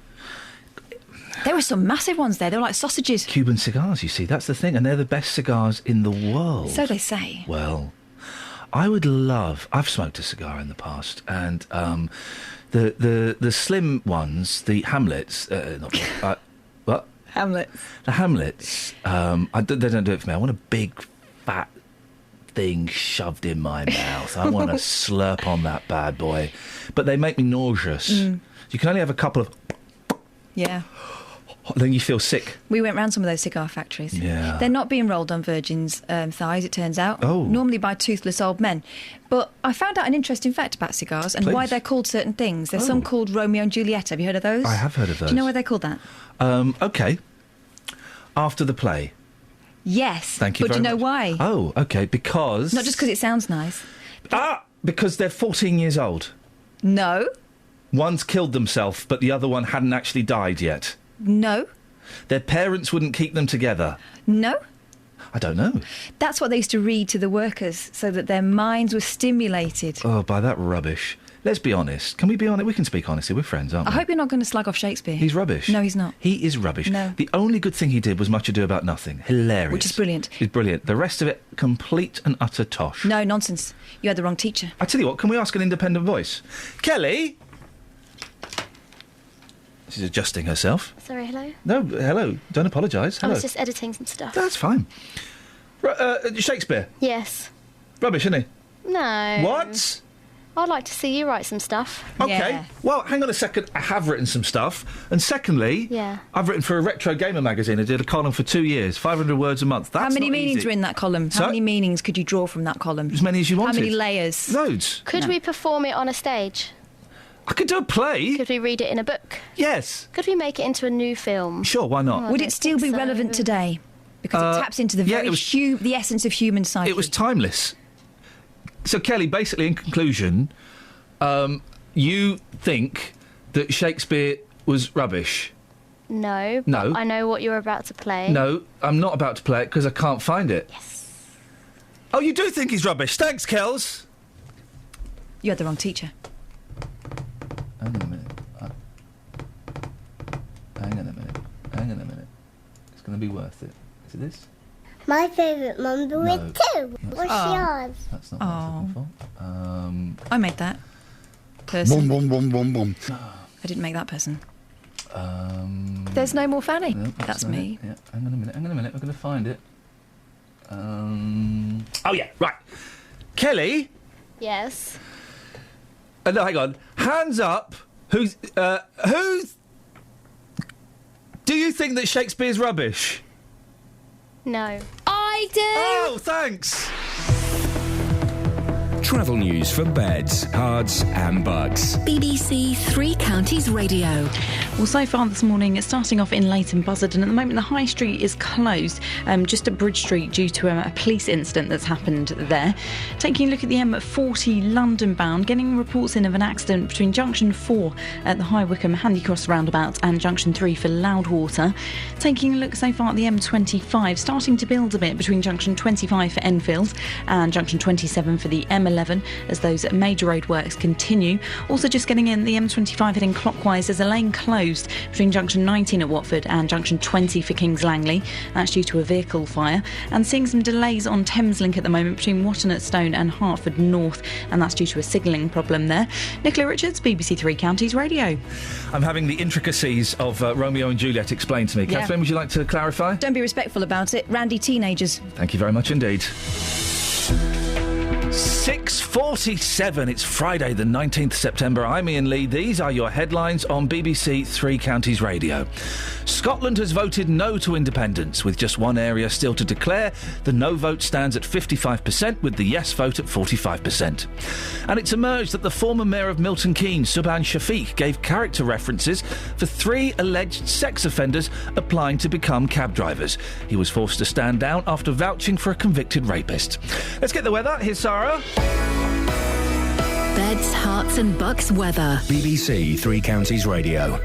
There were some massive ones there. They were like sausages. Cuban cigars, you see, that's the thing, and they're the best cigars in the world. So they say. Well, I would love... I've smoked a cigar in the past, and the slim ones, the Hamlets... what? Hamlets. The Hamlets, they don't do it for me. I want a big, fat thing shoved in my mouth. I want to slurp on that bad boy. But they make me nauseous. You can only have a couple of... Yeah. Then you feel sick. We went round some of those cigar factories. Yeah. They're not being rolled on virgins' thighs, it turns out. Oh. Normally by toothless old men. But I found out an interesting fact about cigars and why they're called certain things. There's some called Romeo and Juliet. Have you heard of those? I have heard of those. Do you know why they're called that? OK. After the play. Yes. Thank you But very do you know much. why? Oh, OK, because... Not just because it sounds nice. Because they're 14 years old. No. One's killed themselves, but the other one hadn't actually died yet. No. Their parents wouldn't keep them together. No. I don't know. That's what they used to read to the workers so that their minds were stimulated. Oh, by that rubbish. Let's be honest. Can we be honest? We can speak honestly. We're friends, aren't I we? hope you're not going to slag off Shakespeare. He's rubbish. No, he's not. He is rubbish. No. The only good thing he did was Much Ado About Nothing. Hilarious. Which is brilliant. He's brilliant. The rest of it, complete and utter tosh. No, nonsense. You had the wrong teacher. I tell you what, can we ask an independent voice? Kelly? She's adjusting herself. Sorry, hello? No, hello. Don't apologise. I Hello. was just editing some stuff. That's fine. Shakespeare? Yes. Rubbish, isn't he? No. What? I'd like to see you write some stuff. OK. Yeah. Well, hang on a second. I have written some stuff. And secondly, Yeah. I've written for a retro gamer magazine. I did a column for 2 years, 500 words a month. That's How many not meanings easy. were in that column? So- How many meanings could you draw from that column? As many as you wanted. How many layers? Loads. Could we perform it on a stage? I could do a play. Could we read it in a book? Yes. Could we make it into a new film? Sure, why not? Oh, Would I it don't still be think so. relevant today? Because it taps into the yeah, very it was- the essence of human psyche. It was timeless. So, Kelly, basically, in conclusion, you think that Shakespeare was rubbish? No. No. But I know what you're about to play. No, I'm not about to play it because I can't find it. Yes. Oh, you do think he's rubbish? Thanks, Kels. You had the wrong teacher. Hang on a minute. Hang on a minute. Hang on a minute. It's going to be worth it. Is it this? My favourite mum's with too. What's yours? That's not what I was looking for. I made that person. Boom. I didn't make that person. There's no more Fanny. No, That's not me. it. Yeah, hang on a minute. We're going to find it. Oh, yeah, right. Kelly? Yes. No, hang on. Hands up. Who's... Do you think that Shakespeare's rubbish? No. I do. Oh, thanks. Travel news for beds, cards, and bugs. BBC Three Counties Radio. Well, so far this morning, it's starting off in Leighton Buzzard, and at the moment the High Street is closed, just at Bridge Street due to a police incident that's happened there. Taking a look at the M40 London bound, getting reports in of an accident between Junction 4 at the High Wycombe Handy Cross roundabout and Junction 3 for Loudwater. Taking a look so far at the M25, starting to build a bit between Junction 25 for Enfield and Junction 27 for the M11 as those major road works continue. Also just getting in the M25 heading clockwise, there's a lane closed between Junction 19 at Watford and Junction 20 for Kings Langley. That's due to a vehicle fire. And seeing some delays on Thameslink at the moment between Watton at Stone and Hertford North, and that's due to a signalling problem there. Nicola Richards, BBC Three Counties Radio. I'm having the intricacies of Romeo and Juliet explained to me. Yeah. Catherine, would you like to clarify? Don't be respectful about it. Randy teenagers. Thank you very much indeed. 6:47. It's Friday, the 19th September. I'm Iain Lee. These are your headlines on BBC Three Counties Radio. Scotland has voted no to independence, with just one area still to declare. The no vote stands at 55%, with the yes vote at 45%. And it's emerged that the former mayor of Milton Keynes, Subhan Shafiq, gave character references for 3 alleged sex offenders applying to become cab drivers. He was forced to stand down after vouching for a convicted rapist. Let's get the weather. Here's Sarah. Beds, hearts and bucks weather. BBC Three Counties Radio.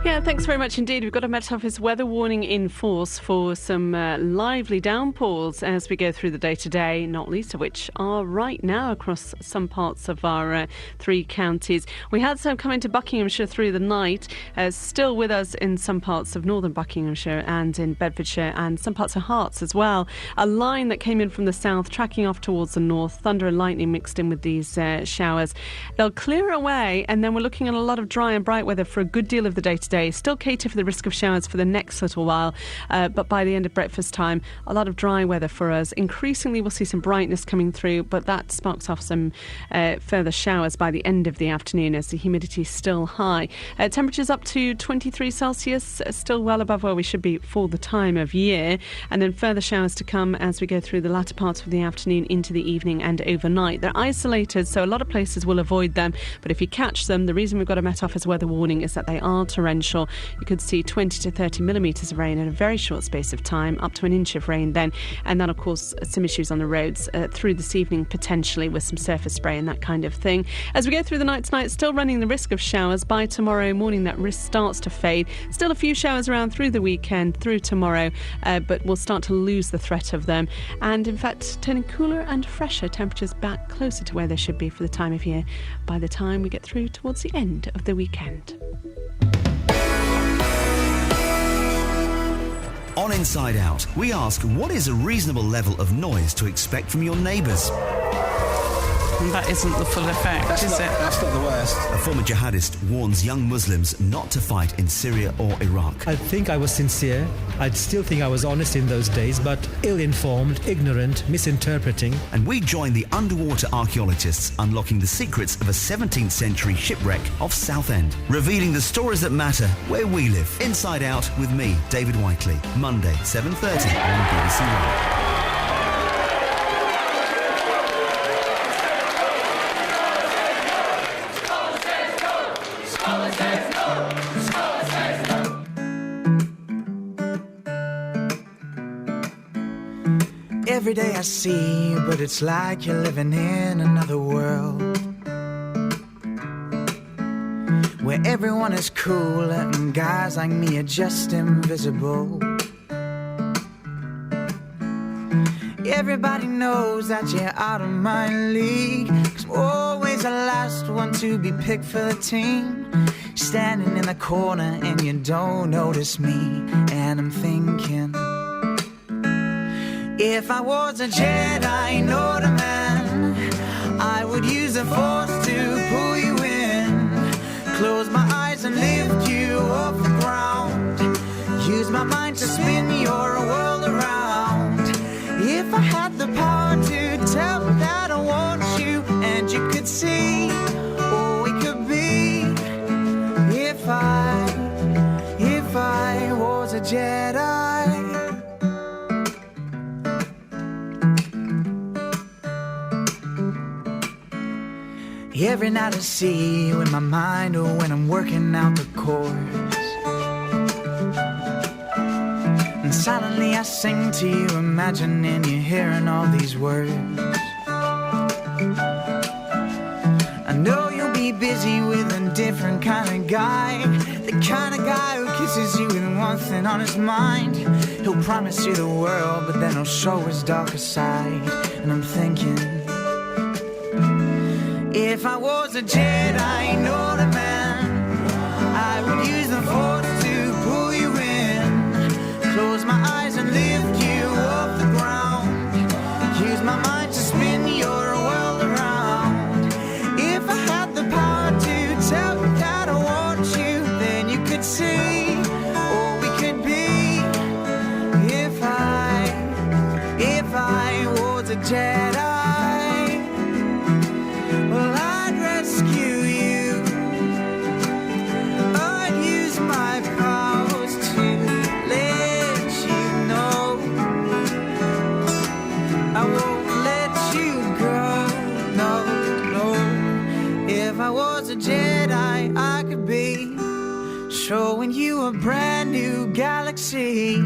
Yeah, thanks very much indeed. We've got a Met Office weather warning in force for some lively downpours as we go through the day today, not least of which are right now across some parts of our 3 counties. We had some come into Buckinghamshire through the night, still with us in some parts of northern Buckinghamshire and in Bedfordshire and some parts of Herts as well. A line that came in from the south, tracking off towards the north, thunder and lightning mixed in with these showers. They'll clear away, and then we're looking at a lot of dry and bright weather for a good deal of the day today. Still cater for the risk of showers for the next little while, but by the end of breakfast time, a lot of dry weather for us. Increasingly, we'll see some brightness coming through, but that sparks off some further showers by the end of the afternoon as the humidity is still high. Temperatures up to 23 Celsius, still well above where we should be for the time of year, and then further showers to come as we go through the latter parts of the afternoon into the evening and overnight. They're isolated, so a lot of places will avoid them, but if you catch them, the reason we've got a Met Office weather warning is that they are torrential. You could see 20 to 30 millimetres of rain in a very short space of time, up to an inch of rain then, and then of course some issues on the roads through this evening potentially with some surface spray and that kind of thing. As we go through the night tonight, still running the risk of showers. By tomorrow morning that risk starts to fade. Still a few showers around through the weekend, through tomorrow, but we'll start to lose the threat of them, and in fact turning cooler and fresher, temperatures back closer to where they should be for the time of year by the time we get through towards the end of the weekend. On Inside Out, we ask, what is a reasonable level of noise to expect from your neighbours? That isn't the full effect, is it? That's not the worst. A former jihadist warns young Muslims not to fight in Syria or Iraq. I think I was sincere. I'd still think I was honest in those days, but ill-informed, ignorant, misinterpreting. And we join the underwater archaeologists unlocking the secrets of a 17th century shipwreck off Southend, revealing the stories that matter where we live. Inside Out with me, David Whiteley. Monday, 7:30 on BBC One. Every day I see you, but it's like you're living in another world, where everyone is cool and guys like me are just invisible. Everybody knows that you're out of my league, 'cause I'm always the last one to be picked for the team. Standing in the corner and you don't notice me, and I'm thinking, if I was a Jedi, not a man, I would use the Force to pull you in, close my eyes and lift you off the ground, use my mind to spin your world around. If I had the power to tell me that I want you, and you could see all we could be, if I was a Jedi. Every night I see you in my mind, or when I'm working out the chords, and silently I sing to you, imagining you hearing all these words. I know you'll be busy with a different kind of guy, the kind of guy who kisses you with one thing on his mind. He'll promise you the world, but then he'll show his darker side. And I'm thinking, if I was a Jedi, not a man, I would use the Force to pull you in, close my eyes and lift you off the ground, use my mind to spin your world around. If I had the power to tell you that I want you, then you could see all we could be. If I was a Jedi, well, I'd rescue you. I'd use my powers to let you know I won't let you go. No, no. If I was a Jedi, I could be showing you a brand new galaxy.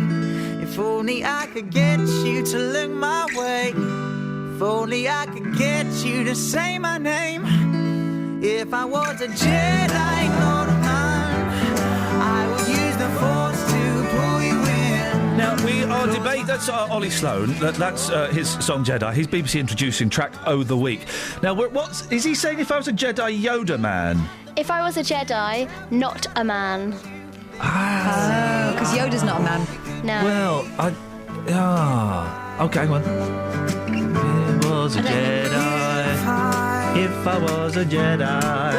If only I could get you to look my way. If only I could get you to say my name. If I was a Jedi, not a man, Now, we are debating... That's Ollie Sloan. That's his song Jedi. His BBC introducing track of the week. Now, is he saying if I was a Jedi Yoda man? If I was a Jedi, not a man. Because Yoda's not a man. No. Well, OK, go on. If I was a Jedi. If I was a Jedi.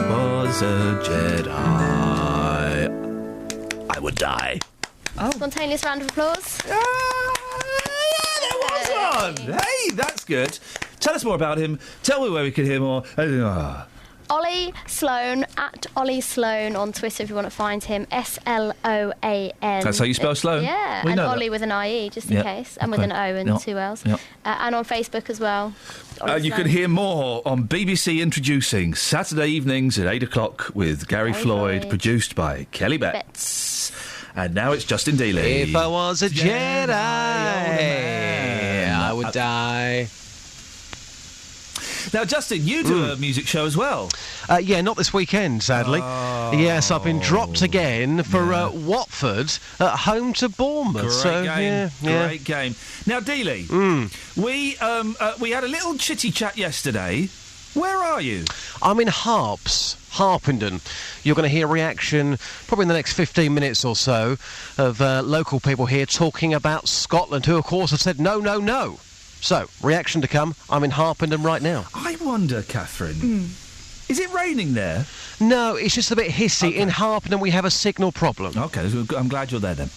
Was a Jedi. I would die. Oh. Spontaneous round of applause. There was one! Hey, that's good. Tell us more about him. Tell me where we can hear more. Ollie Sloan, at Ollie Sloan on Twitter if you want to find him. Sloan. That's how you spell Sloan? Yeah, and Ollie with an IE, just in case, and with an O and 2 L's. Yep. And on Facebook as well. You can hear more on BBC Introducing, Saturday evenings at 8 o'clock with Gary Floyd, produced by Kelly Betts. And now it's Justin Dealey. If I was a Jedi, I would die. Now, Justin, you do a music show as well. Yeah, not this weekend, sadly. Yes, I've been dropped again for Watford at home to Bournemouth. Great game. Great game. Now, Dealey, we had a little chitty chat yesterday. Where are you? I'm in Harpenden. You're going to hear reaction probably in the next 15 minutes or so of local people here talking about Scotland, who, of course, have said no, no, no. So, reaction to come. I'm in Harpenden right now. I wonder, Catherine, is it raining there? No, it's just a bit hissy. Okay. In Harpenden, we have a signal problem. OK, I'm glad you're there then.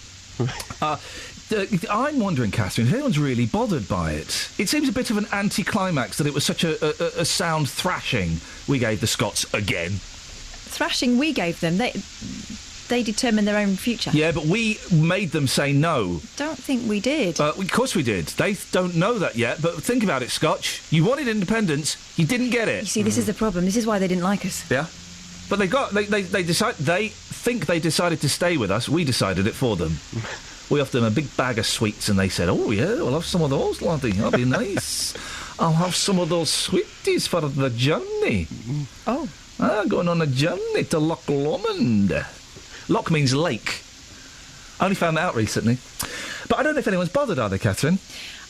I'm wondering, Catherine, if anyone's really bothered by it. It seems a bit of an anticlimax that it was such a sound thrashing we gave the Scots again. Thrashing we gave them? They determine their own future. Yeah, but we made them say no. Don't think we did. Of course we did. They don't know that yet, but think about it, Scotch. You wanted independence, you didn't get it. You see, this is the problem. This is why they didn't like us. Yeah? But they think they decided to stay with us. We decided it for them. We offered them a big bag of sweets and they said, oh, yeah, we'll have some of those, laddie. That'll be nice. I'll have some of those sweeties for the journey. Oh. Going on a journey to Loch Lomond. Loch means lake. I only found that out recently. But I don't know if anyone's bothered, are they, Catherine?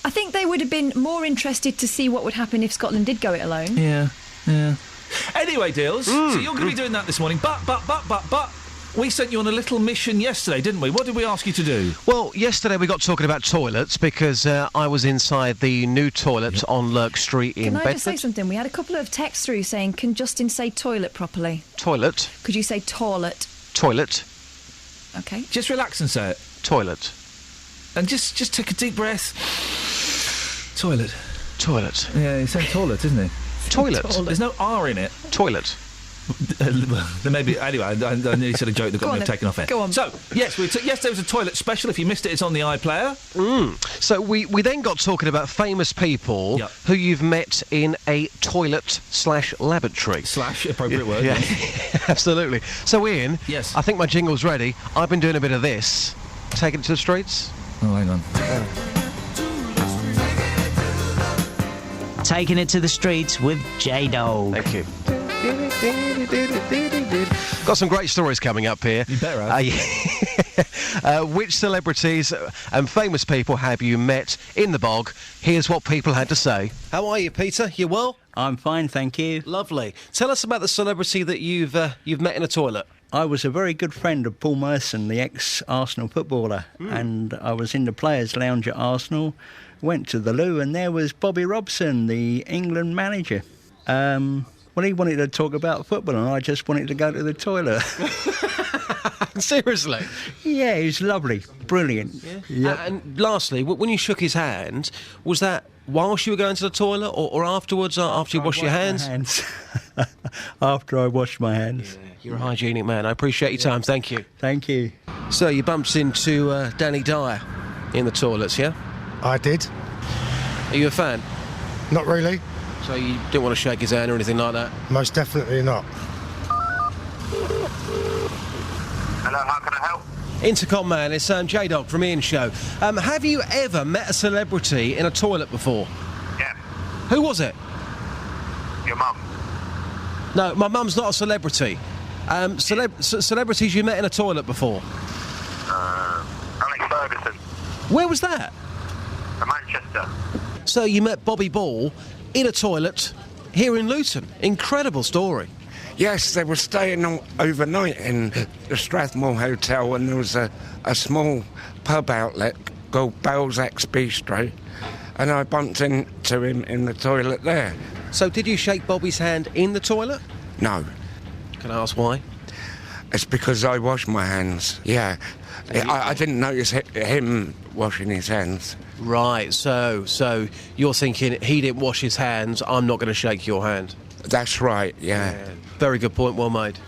I think they would have been more interested to see what would happen if Scotland did go it alone. Yeah. Anyway, Deals, so you're going to be doing that this morning. But, we sent you on a little mission yesterday, didn't we? What did we ask you to do? Well, yesterday we got talking about toilets because I was inside the new toilets on Lurk Street in Bedford. Can I just say something? We had a couple of texts through saying, can Justin say toilet properly? Toilet. Could you say toilet? Toilet. OK. Just relax and say it. Toilet. And just take a deep breath. Toilet. Toilet. Yeah, he's saying toilet, isn't he? Toilet. There's no R in it. Toilet. There may be... Anyway, I nearly said a joke that got me taken off air. Go on. So, yes, yesterday was a toilet special. If you missed it, it's on the iPlayer. So we then got talking about famous people who you've met in a toilet/laboratory. / appropriate word. Yeah, absolutely. So, Ian, yes. I think my jingle's ready. I've been doing a bit of this. Taking it to the streets. Oh, hang on. Taking it to the streets with J-Dog. Thank you. Got some great stories coming up here. You better have. Which celebrities and famous people have you met in the bog? Here's what people had to say. How are you, Peter? You well? I'm fine, thank you. Lovely. Tell us about the celebrity that you've met in a toilet. I was a very good friend of Paul Merson, the ex-Arsenal footballer, and I was in the Players' Lounge at Arsenal, went to the loo, and there was Bobby Robson, the England manager. Well, he wanted to talk about football, and I just wanted to go to the toilet. Seriously? Yeah, he was lovely. Brilliant. Yeah. Yep. And lastly, when you shook his hand, was that whilst you were going to the toilet or afterwards, after you washed your hands? After I washed my hands. Yeah, you're a hygienic man. I appreciate your time. Thank you. Thank you. So you bumped into Danny Dyer in the toilets, yeah? I did. Are you a fan? Not really. So you didn't want to shake his hand or anything like that? Most definitely not. Hello, how can I help? Intercom man, it's J-Dog from Iain Show. Have you ever met a celebrity in a toilet before? Yeah. Who was it? Your mum. No, my mum's not a celebrity. Celebrities you met in a toilet before? I Where was that? Manchester. So you met Bobby Ball in a toilet here in Luton. Incredible story. Yes, they were staying overnight in the Strathmore Hotel, and there was a small pub outlet called Bell's Ex Bistro, and I bumped into him in the toilet there. So did you shake Bobby's hand in the toilet? No. Can I ask why? It's because I wash my hands, yeah. I didn't notice him washing his hands. Right, so you're thinking he didn't wash his hands, I'm not going to shake your hand. That's right, yeah. Very good point, well made.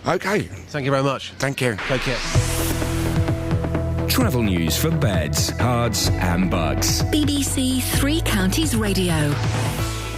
OK. Thank you very much. Thank you. Take care. Travel news for beds, cards and bugs. BBC Three Counties Radio.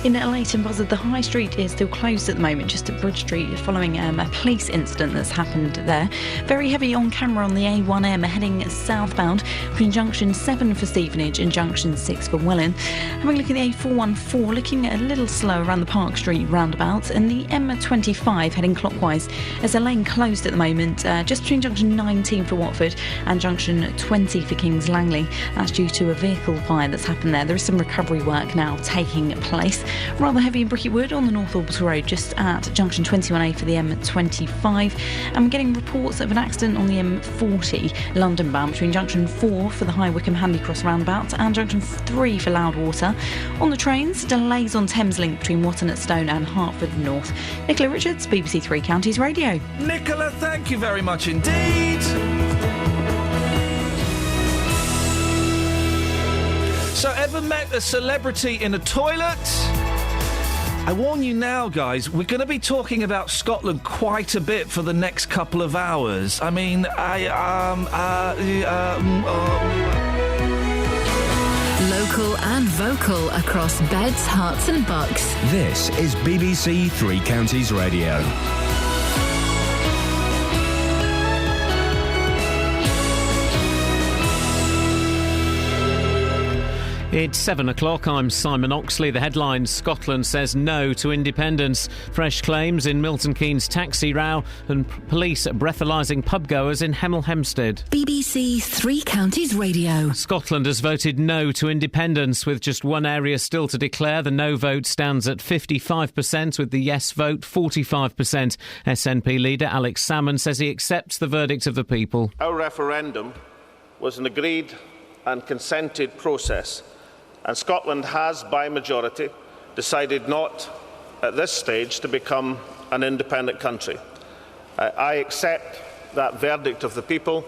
In Leighton Buzzard, the High Street is still closed at the moment, just at Bridge Street, following a police incident that's happened there. Very heavy on camera on the A1M heading southbound between Junction 7 for Stevenage and Junction 6 for Welwyn. Having a look at the A414, looking a little slow around the Park Street roundabout, and the M25 heading clockwise. There's a lane closed at the moment, just between Junction 19 for Watford and Junction 20 for Kings Langley. That's due to a vehicle fire that's happened there. There is some recovery work now taking place. Rather heavy in Bricketwood on the North Orbital Road, just at Junction 21A for the M25. And we're getting reports of an accident on the M40 London bound between Junction 4 for the High Wycombe Hanley Cross roundabout and Junction 3 for Loudwater. On the trains, delays on Thameslink between Watton at Stone and Hertford North. Nicola Richards, BBC Three Counties Radio. Nicola, thank you very much indeed. So, ever met a celebrity in a toilet? I warn you now, guys, we're going to be talking about Scotland quite a bit for the next couple of hours. I mean, Local and vocal across beds, hearts and bucks. This is BBC Three Counties Radio. It's 7 o'clock. I'm Simon Oxley. The headline: Scotland says no to independence. Fresh claims in Milton Keynes taxi row, and police breathalyzing pubgoers in Hemel Hempstead. BBC Three Counties Radio. Scotland has voted no to independence, with just one area still to declare. The no vote stands at 55%, with the yes vote 45%. SNP leader Alex Salmond says he accepts the verdict of the people. Our referendum was an agreed and consented process, and Scotland has, by majority, decided not, at this stage, to become an independent country. I accept that verdict of the people,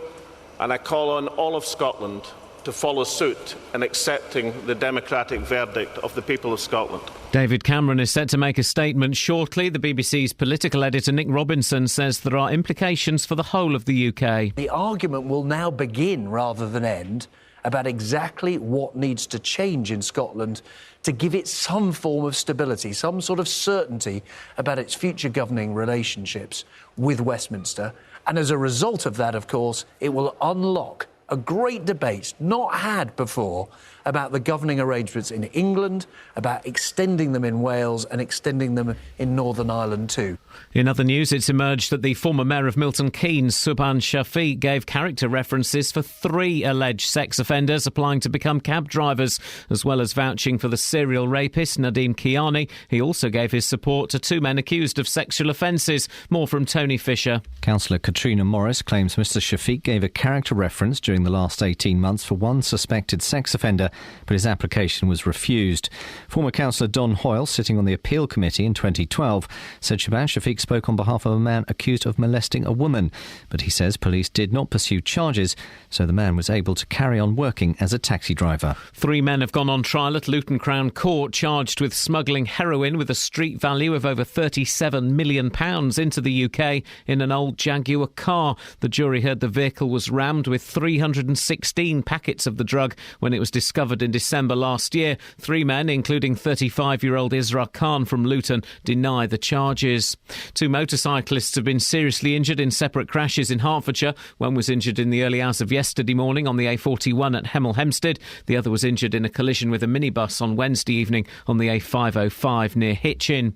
and I call on all of Scotland to follow suit in accepting the democratic verdict of the people of Scotland. David Cameron is set to make a statement shortly. The BBC's political editor Nick Robinson says there are implications for the whole of the UK. The argument will now begin, rather than end, about exactly what needs to change in Scotland to give it some form of stability, some sort of certainty about its future governing relationships with Westminster. And as a result of that, of course, it will unlock a great debate not had before about the governing arrangements in England, about extending them in Wales and extending them in Northern Ireland too. In other news, it's emerged that the former mayor of Milton Keynes, Subhan Shafiq, gave character references for 3 alleged sex offenders applying to become cab drivers, as well as vouching for the serial rapist Nadeem Kiani. He also gave his support to 2 men accused of sexual offences. More from Tony Fisher. Councillor Katrina Morris claims Mr Shafiq gave a character reference during the last 18 months for one suspected sex offender, but his application was refused. Former councillor Don Hoyle, sitting on the appeal committee in 2012, said Subhan Shafiq spoke on behalf of a man accused of molesting a woman, but he says police did not pursue charges, so the man was able to carry on working as a taxi driver. 3 men have gone on trial at Luton Crown Court, charged with smuggling heroin with a street value of over £37 million into the UK in an old Jaguar car. The jury heard the vehicle was rammed with 316 packets of the drug when it was discovered in December last year. 3 men, including 35-year-old Isra Khan from Luton, deny the charges. 2 motorcyclists have been seriously injured in separate crashes in Hertfordshire. One was injured in the early hours of yesterday morning on the A41 at Hemel Hempstead. The other was injured in a collision with a minibus on Wednesday evening on the A505 near Hitchin.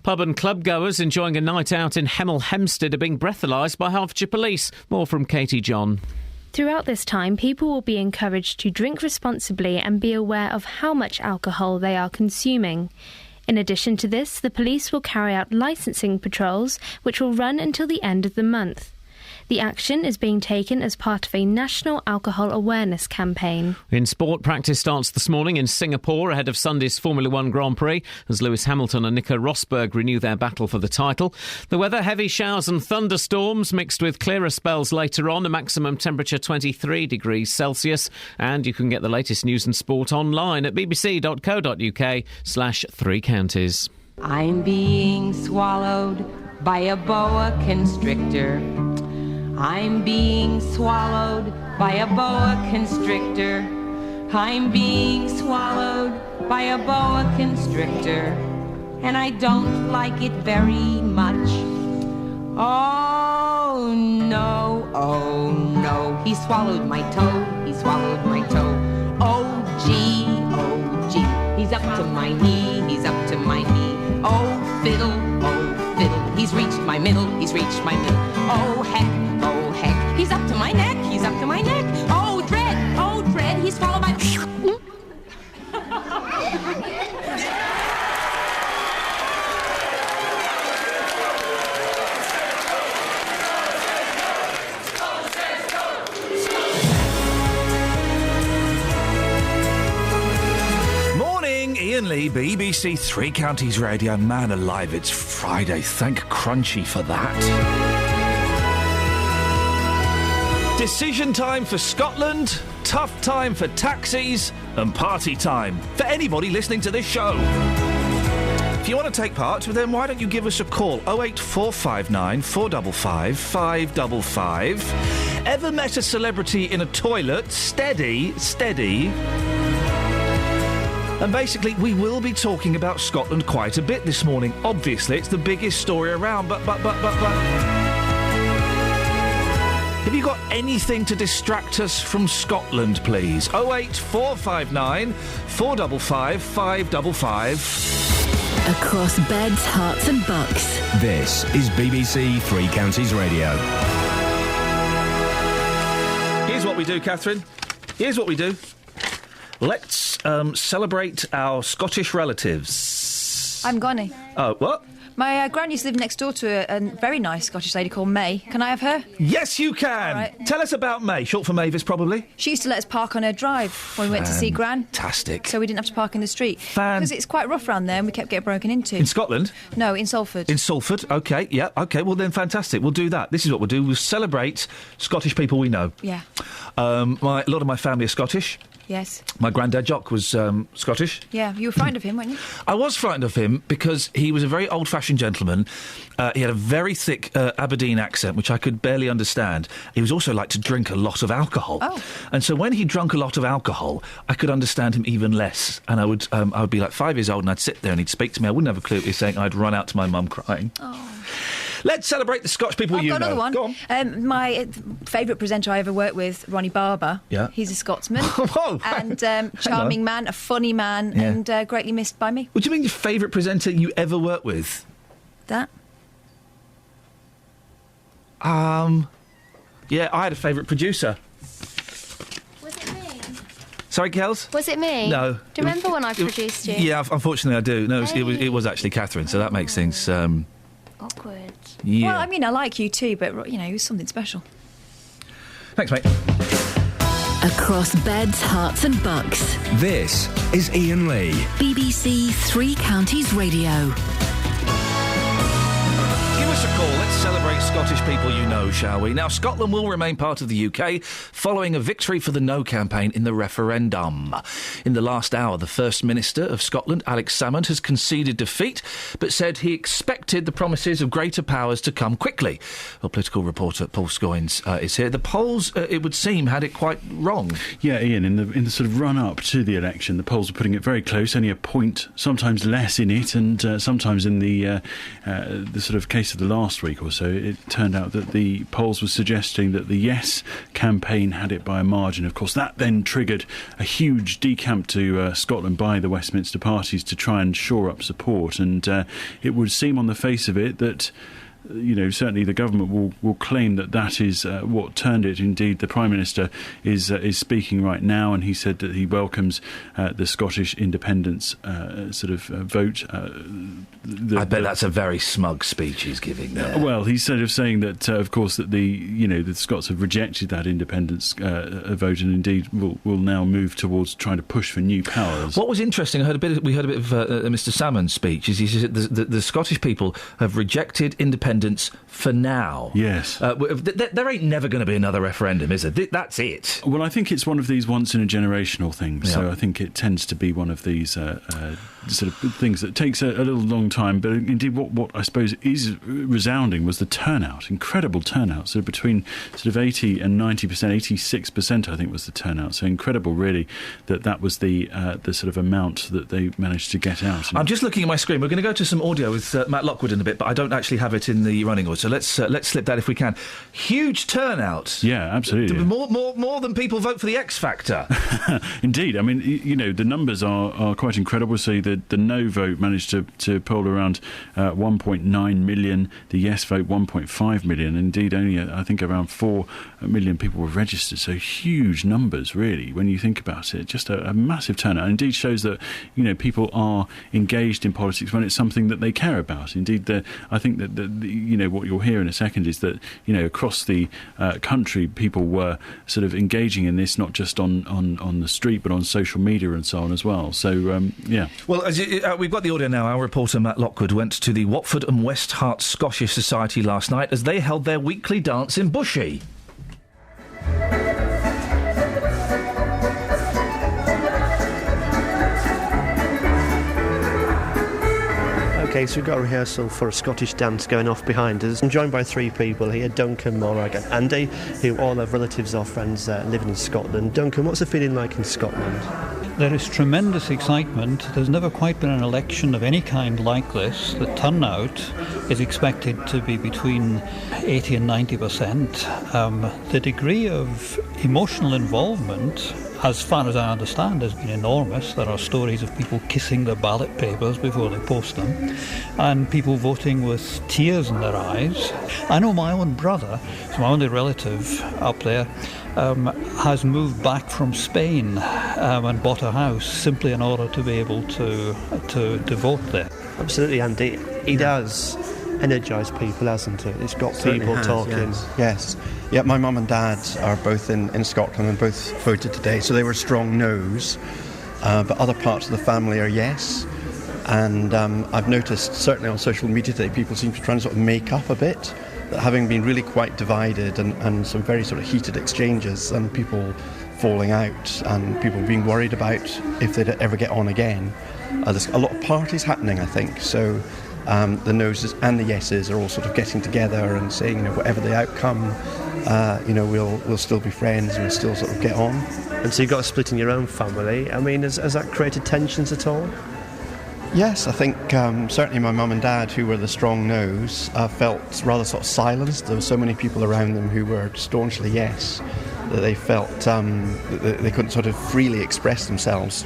Pub and club goers enjoying a night out in Hemel Hempstead are being breathalyzed by Hertfordshire Police. More from Katie John. Throughout this time, people will be encouraged to drink responsibly and be aware of how much alcohol they are consuming. In addition to this, the police will carry out licensing patrols, which will run until the end of the month. The action is being taken as part of a national alcohol awareness campaign. In sport, practice starts this morning in Singapore ahead of Sunday's Formula One Grand Prix as Lewis Hamilton and Nico Rosberg renew their battle for the title. The weather, heavy showers and thunderstorms mixed with clearer spells later on, a maximum temperature 23 degrees Celsius. And you can get the latest news and sport online at bbc.co.uk/3 counties. I'm being swallowed by a boa constrictor. I'm being swallowed by a boa constrictor. I'm being swallowed by a boa constrictor. And I don't like it very much. Oh no, he swallowed my toe, he swallowed my toe. Oh gee, he's up to my knee, he's up to my knee. Oh fiddle, he's reached my middle, he's reached my middle. Oh heck, he's up to my neck, he's up to my neck. Oh dread, he's swallowed by... Iain Lee, BBC Three Counties Radio. Man alive, it's Friday. Thank Crunchy for that. Decision time for Scotland, tough time for taxis, and party time for anybody listening to this show. If you want to take part, then why don't you give us a call? 08459 455 555. Ever met a celebrity in a toilet? Steady. And basically, we will be talking about Scotland quite a bit this morning. Obviously, it's the biggest story around, but... Have you got anything to distract us from Scotland, please? 08459 455 555. Across beds, hearts and bucks. This is BBC Three Counties Radio. Here's what we do, Catherine. Here's what we do. Let's celebrate our Scottish relatives. I'm Gonny. Oh, what? My gran used to live next door to a very nice Scottish lady called May. Can I have her? Yes, you can. Right. Tell us about May. Short for Mavis, probably. She used to let us park on her drive when we went to see Gran. Fantastic. So we didn't have to park in the street. Because it's quite rough round there and we kept getting broken into. In Scotland? No, in Salford. In Salford, OK, yeah, OK, well then fantastic. We'll do that. This is what we'll do. We'll celebrate Scottish people we know. Yeah. A lot of my family are Scottish. Yes. My granddad Jock was Scottish. Yeah, you were frightened of him, weren't you? I was frightened of him because he was a very old-fashioned gentleman. He had a very thick Aberdeen accent, which I could barely understand. He was also like to drink a lot of alcohol. Oh. And so when he drank a lot of alcohol, I could understand him even less. And I would be like 5 years old and I'd sit there and he'd speak to me. I wouldn't have a clue what he was saying. I'd run out to my mum crying. Oh. Let's celebrate the Scottish people you know. I've got another one. Go on. My favourite presenter I ever worked with, Ronnie Barber. Yeah. He's a Scotsman. Whoa. And charming man, a funny man, Yeah. and greatly missed by me. What do you mean your favourite presenter you ever worked with? That? Yeah, I had a favourite producer. Was it me? Sorry, Kels? Was it me? No. Do you remember when I produced you? Yeah, unfortunately I do. No, it was actually Catherine, so that makes things... Awkward. Yeah. Well, I mean, I like you too, but, you know, it was something special. Thanks, mate. Across beds, hearts and bucks. This is Iain Lee. BBC Three Counties Radio. Give us a call. Let's celebrate Scottish people you know, shall we? Now, Scotland will remain part of the UK following a victory for the No campaign in the referendum. In the last hour, the First Minister of Scotland, Alex Salmond, has conceded defeat, but said he expected the promises of greater powers to come quickly. Well, political reporter Paul Scoynes is here. The polls, it would seem, had it quite wrong. Yeah, Ian, in the sort of run-up to the election, the polls are putting it very close, only a point, sometimes less in it, and sometimes in the sort of case of the last week or so, it turned out that the polls were suggesting that the Yes campaign had it by a margin. Of course, that then triggered a huge decamp to Scotland by the Westminster parties to try and shore up support, and it would seem on the face of it that certainly the government will claim that is what turned it. Indeed, the Prime Minister is speaking right now, and he said that he welcomes the Scottish independence vote. I bet that's a very smug speech he's giving there. Well, he's sort of saying that, of course, that the Scots have rejected that independence vote, and indeed will now move towards trying to push for new powers. What was interesting, we heard a bit of Mr. Salmon's speech. Is he said the Scottish people have rejected independence for now. Yes, there ain't never going to be another referendum, is there? That's it. Well, I think it's one of these once in a generational things. Yeah. So I think it tends to be one of these sort of things that takes a little long time. But indeed, what I suppose is resounding was the turnout, incredible turnout. So between sort of 80 and 90%, 86%, I think was the turnout. So incredible, really, that was the sort of amount that they managed to get out. I'm just looking at my screen. We're going to go to some audio with Matt Lockwood in a bit, but I don't actually have it in the running order. So let's slip that if we can. Huge turnout. Yeah, absolutely. More than people vote for the X Factor. Indeed. I mean, the numbers are quite incredible. So the no vote managed to poll around 1.9 million. The yes vote 1.5 million. Indeed, only I think around 4 million people were registered. So huge numbers, really, when you think about it. Just a massive turnout. And indeed shows that people are engaged in politics when it's something that they care about. Indeed, I think that what you'll hear in a second is that across the country, people were sort of engaging in this, not just on the street, but on social media and so on as well. So yeah. Well, we've got the audio now. Our reporter Matt Lockwood went to the Watford and West Hart Scottish Society last night as they held their weekly dance in Bushey. OK, so we've got a rehearsal for a Scottish dance going off behind us. I'm joined by 3 people here, Duncan, Morag and Andy, who all have relatives or friends living in Scotland. Duncan, what's the feeling like in Scotland? There is tremendous excitement. There's never quite been an election of any kind like this. The turnout is expected to be between 80 and 90%. The degree of emotional involvement, as far as I understand, has been enormous. There are stories of people kissing their ballot papers before they post them, and people voting with tears in their eyes. I know my own brother, so my only relative up there, has moved back from Spain and bought a house simply in order to be able to vote there. Absolutely, Andy. It has energised people, hasn't it? It's got people talking. Yes. Yeah, my mum and dad are both in Scotland and both voted today, so they were strong no's. But other parts of the family are yes. And I've noticed, certainly on social media today, people seem to try and sort of make up a bit, that having been really quite divided and some very sort of heated exchanges and people falling out and people being worried about if they'd ever get on again. There's a lot of parties happening, I think. So the no's and the yeses are all sort of getting together and saying, whatever the outcome, we'll still be friends and we'll still sort of get on. And so you've got a split in your own family. I mean, has that created tensions at all? Yes, I think certainly my mum and dad, who were the strong no's, felt rather sort of silenced. There were so many people around them who were staunchly yes, that they felt that they couldn't sort of freely express themselves.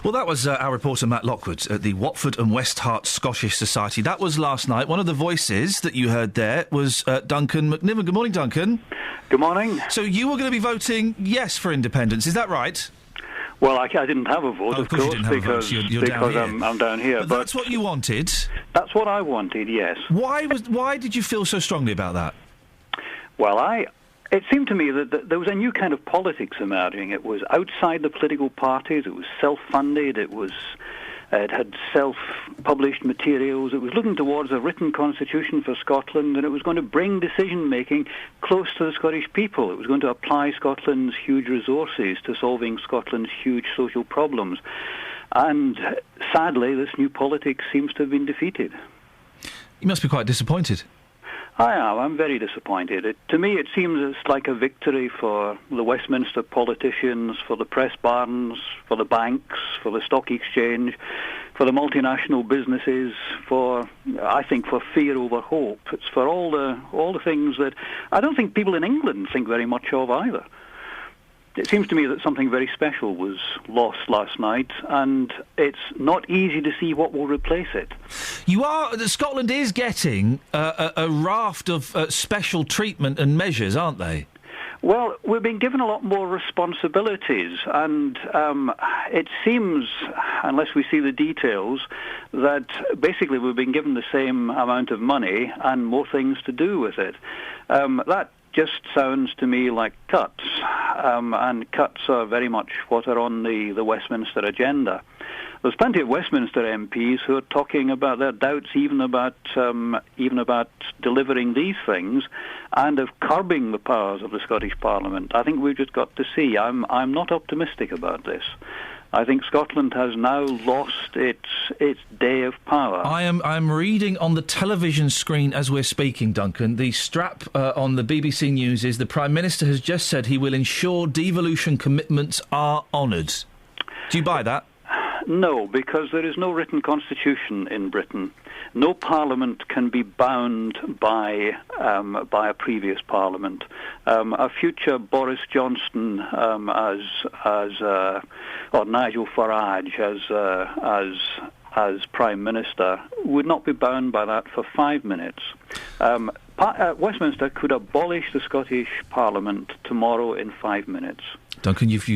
Well, that was our reporter Matt Lockwood at the Watford and West Hart Scottish Society. That was last night. One of the voices that you heard there was Duncan McNiven. Good morning, Duncan. Good morning. So you were going to be voting yes for independence, is that right? Well, I didn't have a vote, of course, because you're down here. I'm down here. But that's what you wanted? That's what I wanted, yes. Why did you feel so strongly about that? Well, it seemed to me that there was a new kind of politics emerging. It was outside the political parties. It was self-funded. It had self-published materials. It was looking towards a written constitution for Scotland, and it was going to bring decision-making close to the Scottish people. It was going to apply Scotland's huge resources to solving Scotland's huge social problems. And sadly, this new politics seems to have been defeated. You must be quite disappointed. I am. I'm very disappointed. To me, it seems it's like a victory for the Westminster politicians, for the press barons, for the banks, for the stock exchange, for the multinational businesses, I think for fear over hope. It's for all the things that I don't think people in England think very much of either. It seems to me that something very special was lost last night, and it's not easy to see what will replace it. Scotland is getting a raft of special treatment and measures, aren't they? Well, we're being given a lot more responsibilities, and it seems, unless we see the details, that basically we're being given the same amount of money and more things to do with it. That just sounds to me like cuts, and cuts are very much what are on the Westminster agenda. There's plenty of Westminster MPs who are talking about their doubts even about delivering these things and of curbing the powers of the Scottish Parliament. I think we've just got to see. I'm not optimistic about this. I think Scotland has now lost its day of power. I'm reading on the television screen as we're speaking, Duncan. The strap on the BBC News is the Prime Minister has just said he will ensure devolution commitments are honoured. Do you buy that? No, because there is no written constitution in Britain. No parliament can be bound by a previous parliament. A future Boris Johnson or Nigel Farage as Prime Minister would not be bound by that for 5 minutes. Westminster could abolish the Scottish Parliament tomorrow in 5 minutes. Duncan, you've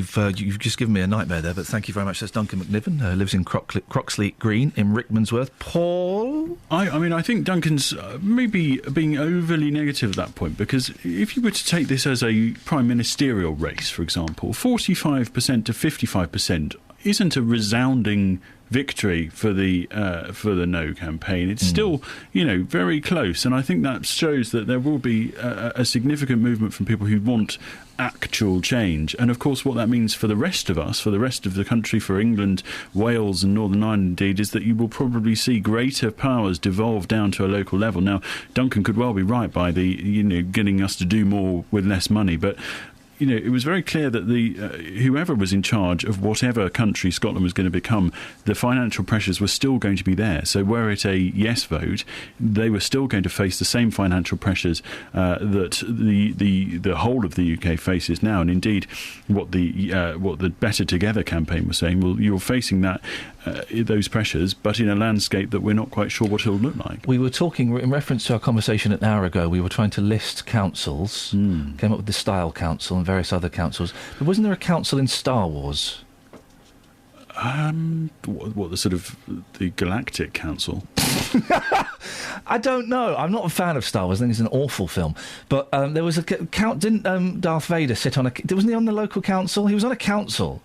just given me a nightmare there, but thank you very much. That's Duncan McNiven, lives in Croxley Green in Rickmansworth. Paul? I think Duncan's maybe being overly negative at that point, because if you were to take this as a prime ministerial race, for example, 45% to 55% isn't a resounding victory for the No campaign. It's still, very close, and I think that shows that there will be a significant movement from people who want actual change. And of course what that means for the rest of us, for the rest of the country, for England, Wales and Northern Ireland indeed, is that you will probably see greater powers devolve down to a local level. Now, Duncan could well be right by the getting us to do more with less money, but it was very clear that whoever was in charge of whatever country Scotland was going to become, the financial pressures were still going to be there. So were it a yes vote, they were still going to face the same financial pressures that the whole of the UK faces now. And indeed, what the Better Together campaign was saying, well, you're facing those pressures, but in a landscape that we're not quite sure what it'll look like. We were talking, in reference to our conversation an hour ago, we were trying to list councils, came up with the Style Council and various other councils. But wasn't there a council in Star Wars? What the Galactic Council? I don't know. I'm not a fan of Star Wars. I think it's an awful film. But there was didn't Darth Vader sit on wasn't he on the local council? He was on a council.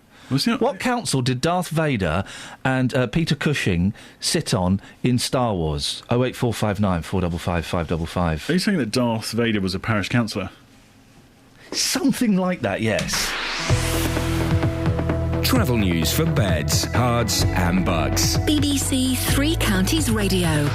What council did Darth Vader and Peter Cushing sit on in Star Wars? 08459 455 555. Are you saying that Darth Vader was a parish councillor? Something like that, yes. Travel news for beds, cards and bugs. BBC Three Counties Radio.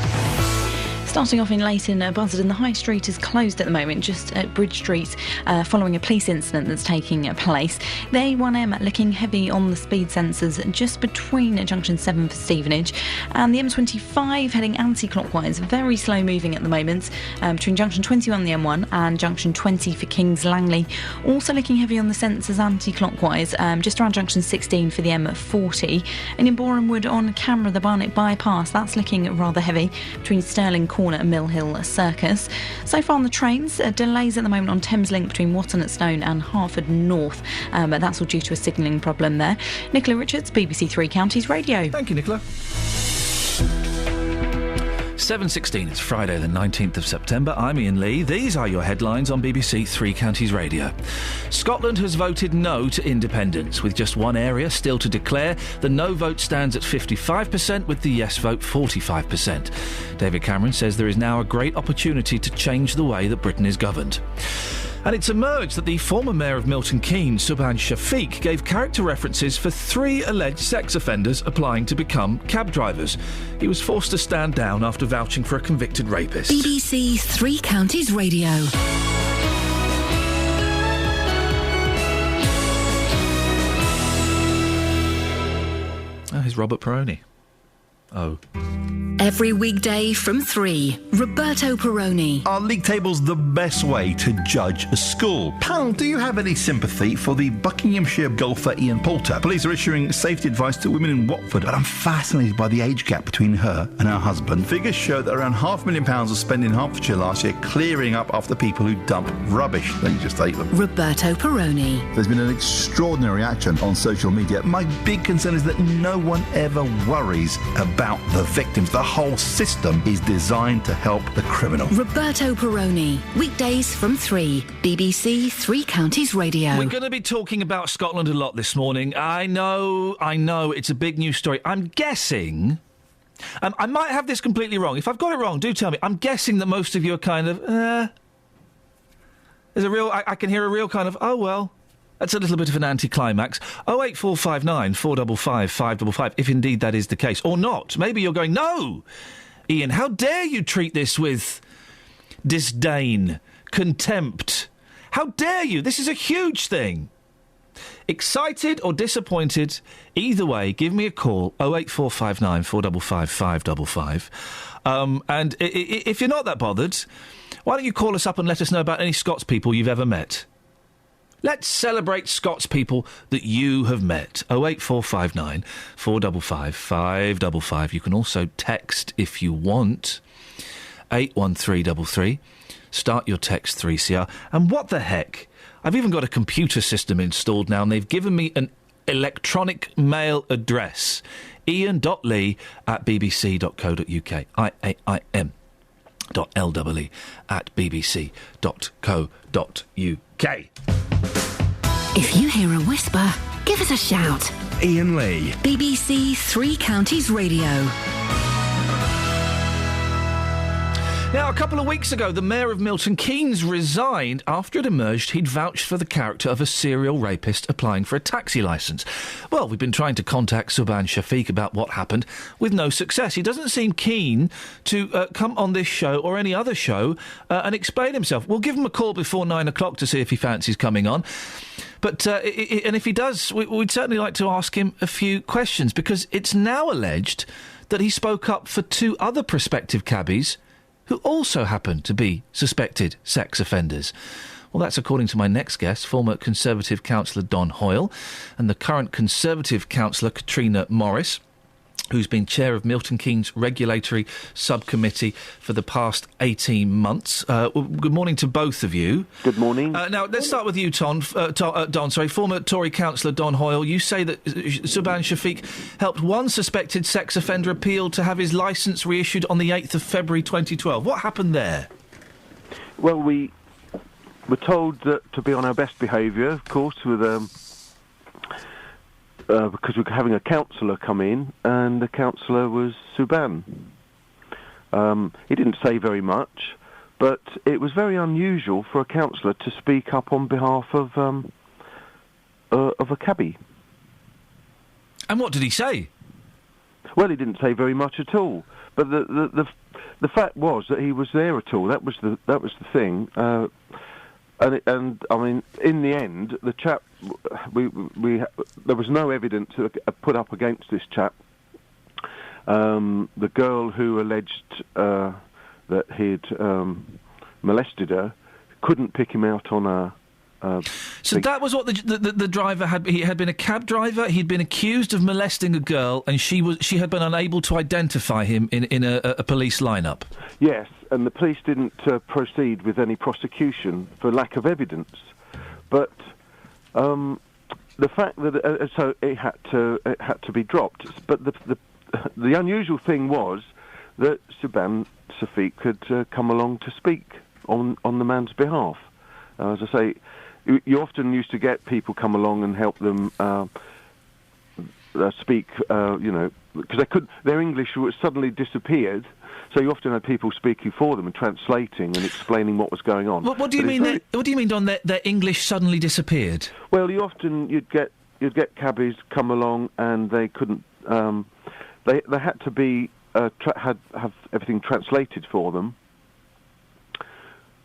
Starting off in Leighton, Buzzard, the High Street is closed at the moment, just at Bridge Street, following a police incident that's taking place. The A1M looking heavy on the speed sensors just between Junction 7 for Stevenage, and the M25 heading anti-clockwise, very slow moving at the moment, between Junction 20 on the M1 and Junction 20 for Kings Langley. Also looking heavy on the sensors anti-clockwise, just around Junction 16 for the M40, and in Boreham Wood on camera, the Barnet bypass, that's looking rather heavy between Stirling Corner and Mill Hill Circus. So far on the trains, delays at the moment on Thameslink between Watton at Stone and Hertford North, but that's all due to a signalling problem there. Nicola Richards, BBC Three Counties Radio. Thank you, Nicola. 7:16, it's Friday the 19th of September. I'm Iain Lee. These are your headlines on BBC Three Counties Radio. Scotland has voted no to independence, with just one area still to declare. The no vote stands at 55%, with the yes vote 45%. David Cameron says there is now a great opportunity to change the way that Britain is governed. And it's emerged that the former mayor of Milton Keynes, Subhan Shafiq, gave character references for 3 alleged sex offenders applying to become cab drivers. He was forced to stand down after vouching for a convicted rapist. BBC Three Counties Radio. Oh, here's Robert Perroni. Oh. Every weekday from 3, Roberto Perrone. Are league tables the best way to judge a school? Pal, do you have any sympathy for the Buckinghamshire golfer Iain Poulter? Police are issuing safety advice to women in Watford, but I'm fascinated by the age gap between her and her husband. Figures show that around £500,000 was spent in Hertfordshire last year clearing up after people who dump rubbish. Then you just ate them. Roberto Perrone. There's been an extraordinary reaction on social media. My big concern is that no one ever worries about the victims. The whole system is designed to help the criminal. Roberto Perrone. Weekdays from 3, BBC Three Counties Radio. We're going to be talking about Scotland a lot this morning. I know, it's a big news story. I'm guessing... I might have this completely wrong. If I've got it wrong, do tell me. I'm guessing that most of you are kind of... There's a real... I can hear a real kind of, oh, well... That's a little bit of an anticlimax. 08459 455 555, if indeed that is the case. Or not. Maybe you're going, no! Iain, how dare you treat this with disdain, contempt? How dare you? This is a huge thing. Excited or disappointed, either way, give me a call, 08459 455 555. And if you're not that bothered, why don't you call us up and let us know about any Scots people you've ever met? Let's celebrate Scots people that you have met. 08459 455 555. You can also text if you want. 81333. Start your text 3CR. And what the heck? I've even got a computer system installed now, and they've given me an electronic mail address. ian.lee@bbc.co.uk. ian.lee@bbc.co.uk. If you hear a whisper, give us a shout. Iain Lee. BBC Three Counties Radio. Now, a couple of weeks ago, the Mayor of Milton Keynes resigned after it emerged he'd vouched for the character of a serial rapist applying for a taxi licence. Well, we've been trying to contact Subhan Shafiq about what happened, with no success. He doesn't seem keen to come on this show or any other show and explain himself. We'll give him a call before 9 o'clock to see if he fancies coming on. But, and if he does, we'd certainly like to ask him a few questions, because it's now alleged that he spoke up for 2 other prospective cabbies who also happen to be suspected sex offenders. Well, that's according to my next guest, former Conservative councillor Don Hoyle, and the current Conservative councillor Katrina Morris, who's been chair of Milton Keynes Regulatory Subcommittee for the past 18 months. Good morning to both of you. Good morning. Now, let's start with you, Don. Former Tory councillor Don Hoyle. You say that Subhan Shafiq helped one suspected sex offender appeal to have his licence reissued on the 8th of February 2012. What happened there? Well, we were told that to be on our best behaviour, of course, with... because we're having a councillor come in, and the councillor was Subhan. He didn't say very much, but it was very unusual for a councillor to speak up on behalf of a cabbie. And what did he say? Well, he didn't say very much at all. But the fact was that he was there at all. That was the thing. And I mean, in the end, the chap, there was no evidence put up against this chap. The girl who alleged that he'd molested her couldn't pick him out on a. So that was what the driver had. He had been a cab driver. He'd been accused of molesting a girl, and she had been unable to identify him in a police lineup. Yes, and the police didn't proceed with any prosecution for lack of evidence. But the fact that so it had to be dropped. But the unusual thing was that Subhan Shafiq had come along to speak on the man's behalf. As I say, you often used to get people come along and help them speak, because their English suddenly disappeared. So you often had people speaking for them and translating and explaining what was going on. What do you mean? What do you mean, Don? Their English suddenly disappeared? Well, you'd get cabbies come along and they couldn't. They had to be have everything translated for them,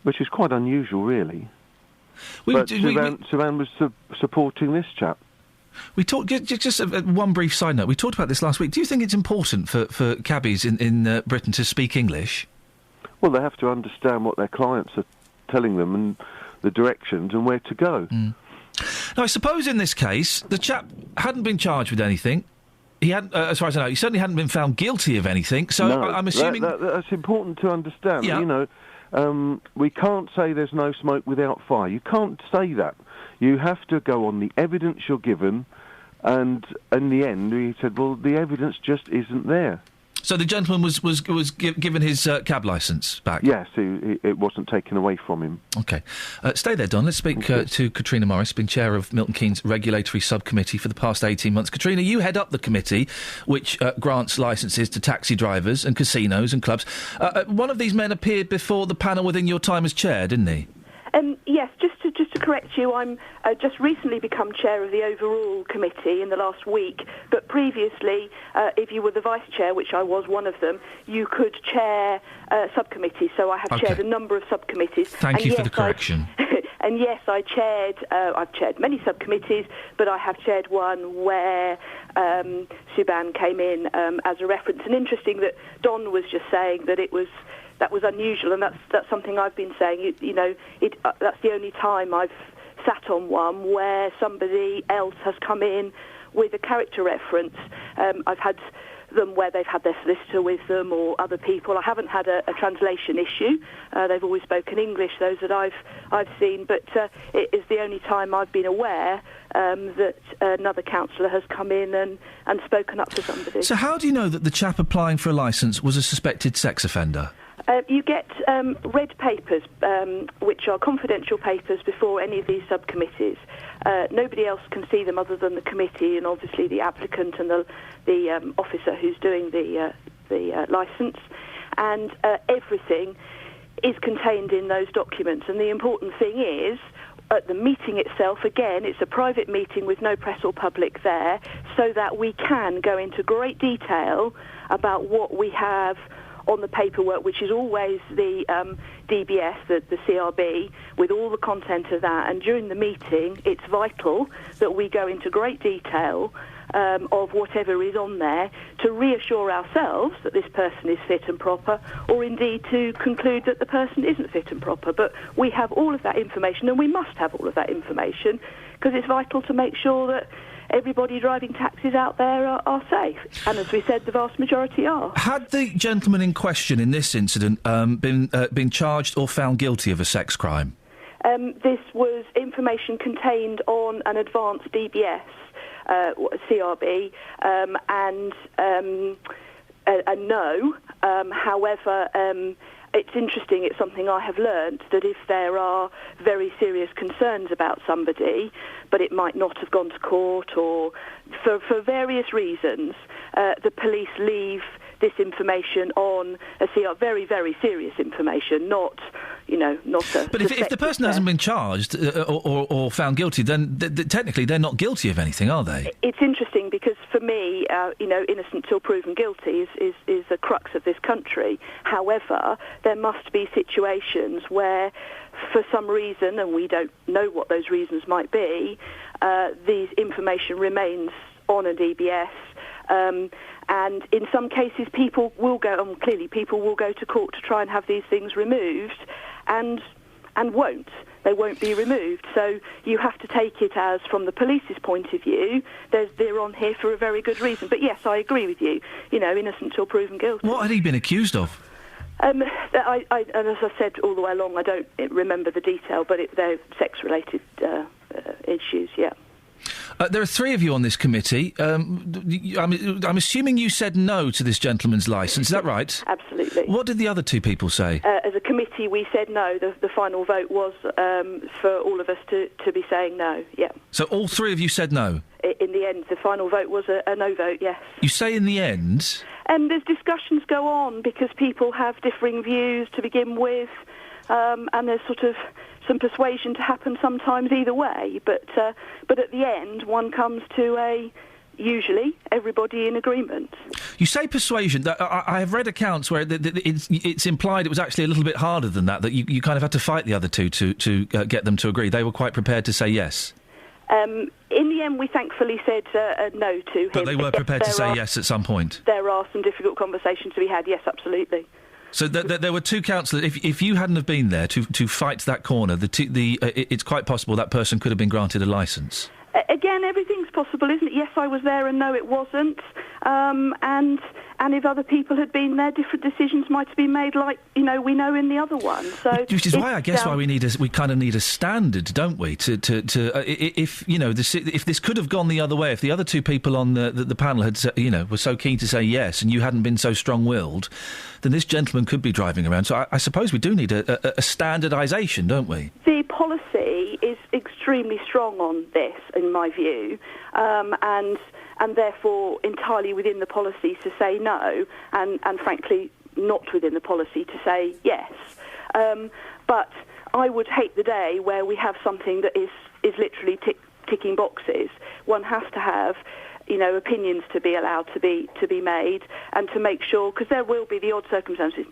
which is quite unusual, really. But Subhan was supporting this chap. We talked just one brief side note. We talked about this last week. Do you think it's important for cabbies in Britain to speak English? Well, they have to understand what their clients are telling them and the directions and where to go. Now, I suppose in this case, the chap hadn't been charged with anything. He hadn't, as far as I know, he certainly hadn't been found guilty of anything. So no, I'm assuming that's important to understand. Yeah. You know, we can't say there's no smoke without fire. You can't say that. You have to go on the evidence you're given, and in the end, he said, "Well, the evidence just isn't there." So the gentleman was given his cab licence back? Yes, it wasn't taken away from him. OK. Stay there, Don. Let's speak to Katrina Morris, been chair of Milton Keynes Regulatory Subcommittee for the past 18 months. Katrina, you head up the committee which grants licences to taxi drivers and casinos and clubs. One of these men appeared before the panel within your time as chair, didn't he? Yes, just to correct you, I'm just recently become chair of the overall committee in the last week, but previously, if you were the vice chair, which I was one of them, you could chair subcommittees, so I have chaired a number of subcommittees. Thank you for the correction. And yes, I've chaired many subcommittees, but I have chaired one where Subhan came in as a reference. And interesting that Don was just saying that that was unusual, and that's something I've been saying. That's the only time I've sat on one where somebody else has come in with a character reference. I've had them where they've had their solicitor with them or other people. I haven't had a translation issue. They've always spoken English, those that I've seen, but it is the only time I've been aware that another councillor has come in and spoken up for somebody. So how do you know that the chap applying for a licence was a suspected sex offender? You get red papers, which are confidential papers before any of these subcommittees. Nobody else can see them other than the committee and obviously the applicant and the officer who's doing the licence. And everything is contained in those documents. And the important thing is, at the meeting itself, again, it's a private meeting with no press or public there, so that we can go into great detail about what we have on the paperwork, which is always the DBS, the CRB, with all the content of that. And during the meeting, it's vital that we go into great detail of whatever is on there to reassure ourselves that this person is fit and proper, or indeed to conclude that the person isn't fit and proper. But we have all of that information, and we must have all of that information, because it's vital to make sure that everybody driving taxis out there are safe. And as we said, the vast majority are. Had the gentleman in question in this incident been charged or found guilty of a sex crime? This was information contained on an advanced DBS, CRB, and a no. However, it's interesting, it's something I have learnt, that if there are very serious concerns about somebody, but it might not have gone to court or for various reasons, the police leave this information on a very, very serious information, not a... But if the person hasn't been charged or found guilty, then technically they're not guilty of anything, are they? It's interesting because for me, innocent till proven guilty is the crux of this country. However, there must be situations where, for some reason, and we don't know what those reasons might be, these information remains on a DBS. And in some cases, people will go to court to try and have these things removed, and won't. They won't be removed. So you have to take it as, from the police's point of view, they're on here for a very good reason. But yes, I agree with you. Innocent till proven guilty. What had he been accused of? And as I said all the way along, I don't remember the detail, but they're sex-related issues. Yeah. There are three of you on this committee. I'm assuming you said no to this gentleman's licence. Is that right? Absolutely. What did the other two people say? As a committee, we said no. The final vote was for all of us to be saying no, yeah. So all three of you said no? In the end, the final vote was a no vote, yes. You say in the end? There's discussions go on because people have differing views to begin with, and there's sort of some persuasion to happen sometimes either way. But at the end, one comes to usually everybody in agreement. You say persuasion. I have read accounts where it's implied it was actually a little bit harder than that you kind of had to fight the other two to get them to agree. They were quite prepared to say yes. In the end, we thankfully said no to him. But they were prepared to say yes at some point. There are some difficult conversations to be had, yes, absolutely. So there were two councillors. If you hadn't have been there to fight that corner, it's quite possible that person could have been granted a licence. Again, everything's possible, isn't it? Yes, I was there, and no, it wasn't. And if other people had been there, different decisions might have been made, like we know in the other one. So, which is why I guess why we kind of need a standard, don't we? If this could have gone the other way, if the other two people on the panel had were so keen to say yes, and you hadn't been so strong-willed, then this gentleman could be driving around. So I suppose we do need a standardisation, don't we? The policy is extremely strong on this, in my view, and therefore entirely within the policy to say no, and frankly not within the policy to say yes. But I would hate the day where we have something that is literally ticking boxes. One has to have opinions to be allowed to be made, and to make sure, because there will be the odd circumstances,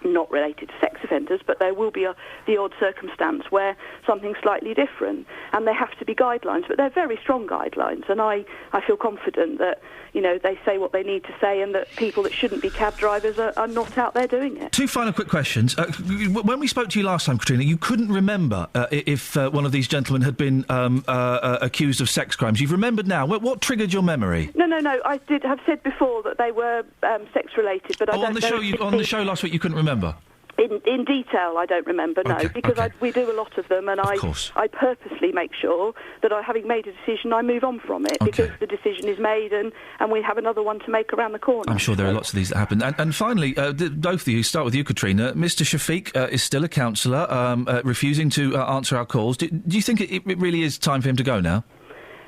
not related to sex offenders, but there will be the odd circumstance where something's slightly different, and there have to be guidelines, but they're very strong guidelines, and I feel confident that they say what they need to say, and that people that shouldn't be cab drivers are not out there doing it. Two final quick questions. When we spoke to you last time, Katrina, you couldn't remember if one of these gentlemen had been accused of sex crimes. You've remembered now. What triggered your memory? No. I did have said before that they were sex-related, but I don't know... On the show last week, you couldn't remember? In detail, I don't remember, no, because we do a lot of them, and I purposely make sure that having made a decision, I move on from it, because the decision is made, and we have another one to make around the corner. I'm sure there are lots of these that happen. And finally, both of you, start with you, Katrina. Mr. Shafiq is still a councillor, refusing to answer our calls. Do you think it really is time for him to go now?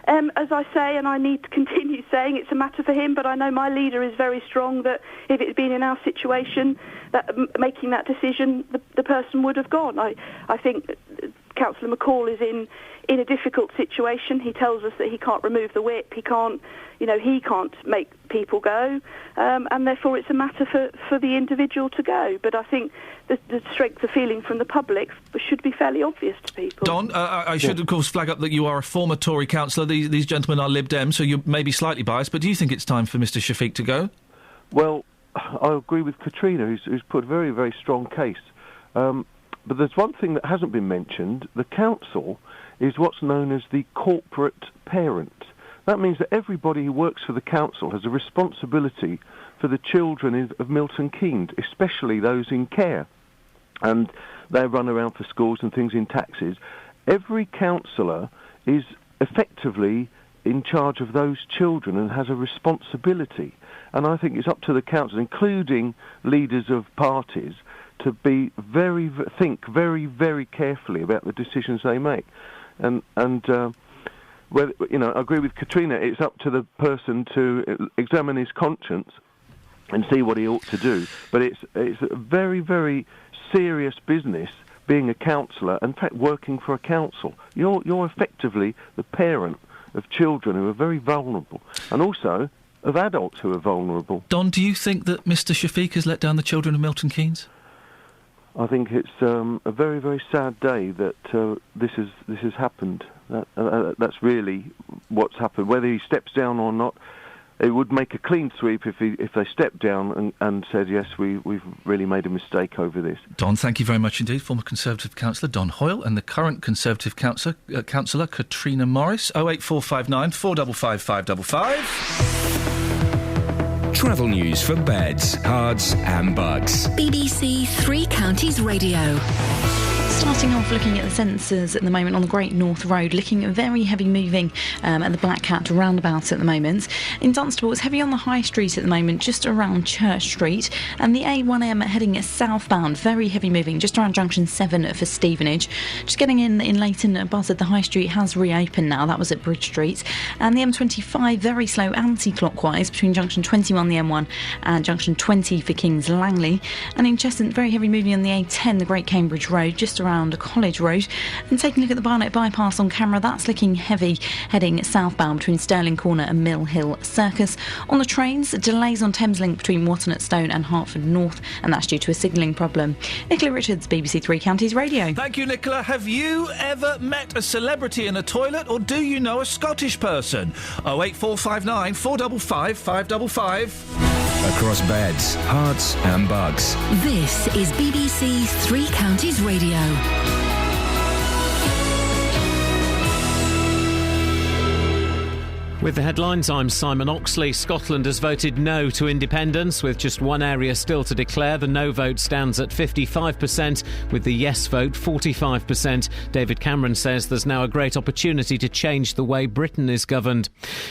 As I say, and I need to continue saying, it's a matter for him, but I know my leader is very strong that if it had been in our situation, that making that decision, the person would have gone. I think Councillor McCall is in a difficult situation. He tells us that he can't remove the whip, he can't make people go, and therefore it's a matter for the individual to go. But I think the strength of feeling from the public should be fairly obvious to people. Don, I should, of course, flag up that you are a former Tory councillor. These gentlemen are Lib Dem, so you may be slightly biased, but do you think it's time for Mr. Shafiq to go? Well, I agree with Katrina, who's put a very, very strong case. But there's one thing that hasn't been mentioned. The council is what's known as the corporate parent. That means that everybody who works for the council has a responsibility for the children of Milton Keynes, especially those in care. And they run around for schools and things in taxis. Every councillor is effectively in charge of those children and has a responsibility. And I think it's up to the council, including leaders of parties, to think very, very carefully about the decisions they make. And whether, I agree with Katrina, it's up to the person to examine his conscience and see what he ought to do. But it's a very, very serious business being a councillor, and in fact working for a council. You're effectively the parent of children who are very vulnerable, and also of adults who are vulnerable. Don, do you think that Mr. Shafiq has let down the children of Milton Keynes? I think it's a very, very sad day that this has happened. That's really what's happened. Whether he steps down or not, it would make a clean sweep if they stepped down and said, yes, we've really made a mistake over this. Don, thank you very much indeed. Former Conservative councillor Don Hoyle and the current Conservative councillor Katrina Morris. 08459 455 555. Travel news for beds, cards and bugs. BBC Three Counties Radio. Starting off looking at the sensors at the moment on the Great North Road, looking very heavy moving at the Black Cat roundabout at the moment. In Dunstable, it's heavy on the High Street at the moment, just around Church Street. And the A1M heading southbound, very heavy moving, just around Junction 7 for Stevenage. Just getting in Leighton Buzzard, the High Street has reopened now, that was at Bridge Street. And the M25, very slow anti-clockwise between Junction 21, the M1, and Junction 20 for Kings Langley. And in Cheshunt, very heavy moving on the A10, the Great Cambridge Road, just just around College Road. And taking a look at the Barnet bypass on camera, that's looking heavy heading southbound between Stirling Corner and Mill Hill Circus. On the trains, delays on Thameslink between Watton Stone and Hertford North, and that's due to a signalling problem. Nicola Richards, BBC Three Counties Radio. Thank you, Nicola. Have you ever met a celebrity in a toilet, or do you know a Scottish person? 08459 455 555. Across beds, hearts and bugs. This is BBC Three Counties Radio. With the headlines, I'm Simon Oxley. Scotland has voted no to independence, with just one area still to declare. The no vote stands at 55%, with the yes vote 45%. David Cameron says there's now a great opportunity to change the way Britain is governed.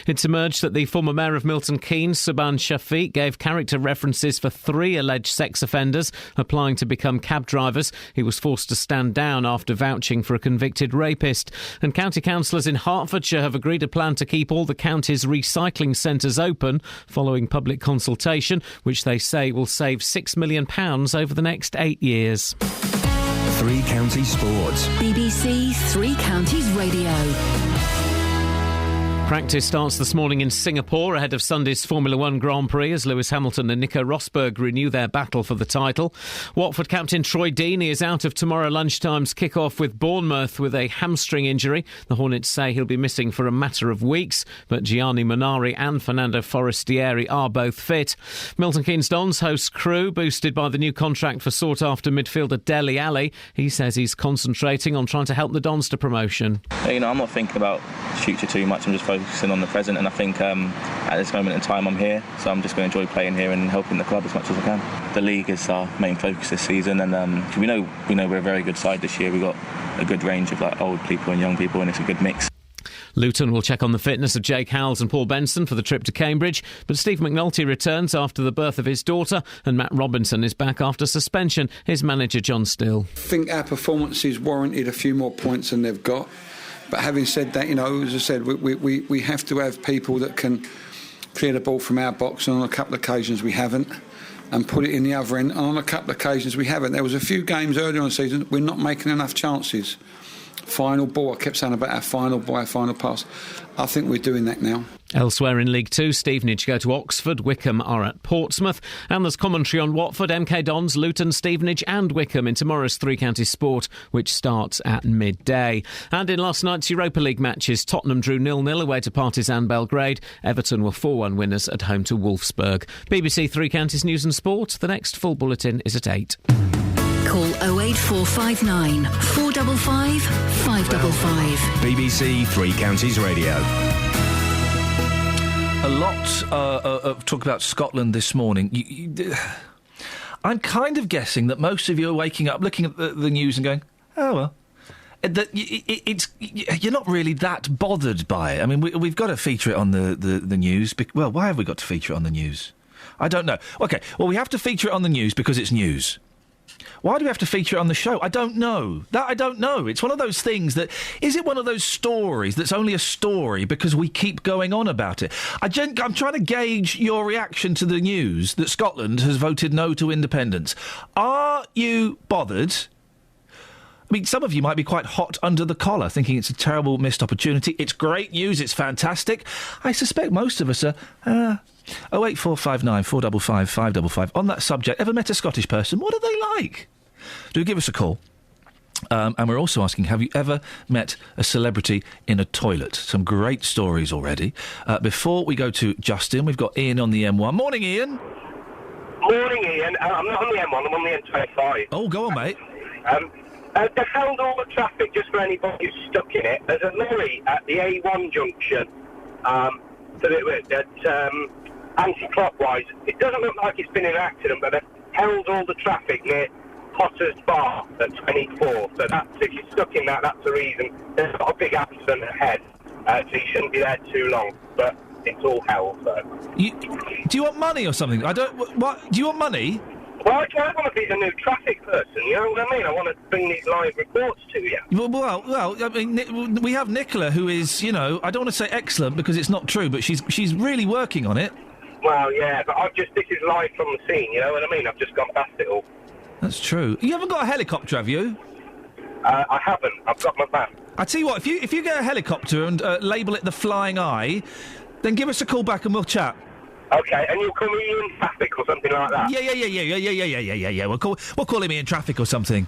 It's emerged that the former mayor of Milton Keynes, Subhan Shafiq, gave character references for 3 alleged sex offenders applying to become cab drivers. He was forced to stand down after vouching for a convicted rapist. And county councillors in Hertfordshire have agreed a plan to keep all the county's recycling centres open following public consultation, which they say will save £6 million over the next 8 years. Three Counties Sports. BBC Three Counties Radio. Practice starts this morning in Singapore ahead of Sunday's Formula One Grand Prix as Lewis Hamilton and Nico Rosberg renew their battle for the title. Watford captain Troy Deeney is out of tomorrow lunchtime's kick-off with Bournemouth with a hamstring injury. The Hornets say he'll be missing for a matter of weeks, but Gianni Munari and Fernando Forestieri are both fit. Milton Keynes Dons host Crewe, boosted by the new contract for sought-after midfielder Dele Alli. He says he's concentrating on trying to help the Dons to promotion. I'm not thinking about the future too much. I'm just focusing on the present, and I think at this moment in time I'm here, so I'm just going to enjoy playing here and helping the club as much as I can. The league is our main focus this season, and we know we're a very good side this year. We've got a good range of old people and young people, and it's a good mix. Luton will check on the fitness of Jake Howells and Paul Benson for the trip to Cambridge, but Steve McNulty returns after the birth of his daughter, and Matt Robinson is back after suspension. His manager John Still. I think our performances warranted a few more points than they've got. But having said that, as I said, we have to have people that can clear the ball from our box, and on a couple of occasions we haven't, and put it in the other end, and on a couple of occasions we haven't. There was a few games earlier on the season we're not making enough chances. Final ball, I kept saying about our final ball, our final pass. I think we're doing that now. Elsewhere in League Two, Stevenage go to Oxford, Wickham are at Portsmouth, and there's commentary on Watford, MK Dons, Luton, Stevenage and Wickham in tomorrow's Three Counties Sport, which starts at midday. And in last night's Europa League matches, Tottenham drew 0-0 away to Partizan Belgrade. Everton were 4-1 winners at home to Wolfsburg. BBC Three Counties News and Sport. The next full bulletin is at 8. Call 08459 455 555. BBC Three Counties Radio. A lot of talk about Scotland this morning. I'm kind of guessing that most of you are waking up, looking at the news and going, oh, well. You're not really that bothered by it. I mean, we've got to feature it on the news. Well, why have we got to feature it on the news? I don't know. OK, well, we have to feature it on the news because it's news. Why do we have to feature it on the show? I don't know. I don't know. It's one of those things that... Is it one of those stories that's only a story because we keep going on about it? I'm trying to gauge your reaction to the news that Scotland has voted no to independence. Are you bothered? I mean, some of you might be quite hot under the collar, thinking it's a terrible missed opportunity. It's great news. It's fantastic. I suspect most of us are... 08459 455 555. On that subject, ever met a Scottish person? What are they like? Do give us a call. And we're also asking, have you ever met a celebrity in a toilet? Some great stories already. Before we go to Justin, we've got Iain on the M1. Morning, Iain. Morning, Iain. I'm not on the M1, I'm on the M25. Oh, go on, mate. They've held all the traffic just for anybody who's stuck in it. There's a lorry at the A1 junction anti-clockwise. It doesn't look like it's been in an accident, but they've held all the traffic near Potter's Bar at 24. So if you're stuck in that's the reason. There's got a big accident ahead, so you shouldn't be there too long. But it's all hell. So. Do you want money or something? What? Do you want money? Well, I want to be the new traffic person, you know what I mean? I want to bring these live reports to you. Well, I mean, we have Nicola, who is, I don't want to say excellent because it's not true, but she's really working on it. Well, yeah, but this is live from the scene, you know what I mean? I've just gone past it all. That's true. You haven't got a helicopter, have you? I haven't. I've got my map. I tell you what, if you get a helicopter and label it the Flying Eye, then give us a call back and we'll chat. Okay, and you'll call me Ian Traffic or something like that? Yeah. We'll call him Ian Traffic or something.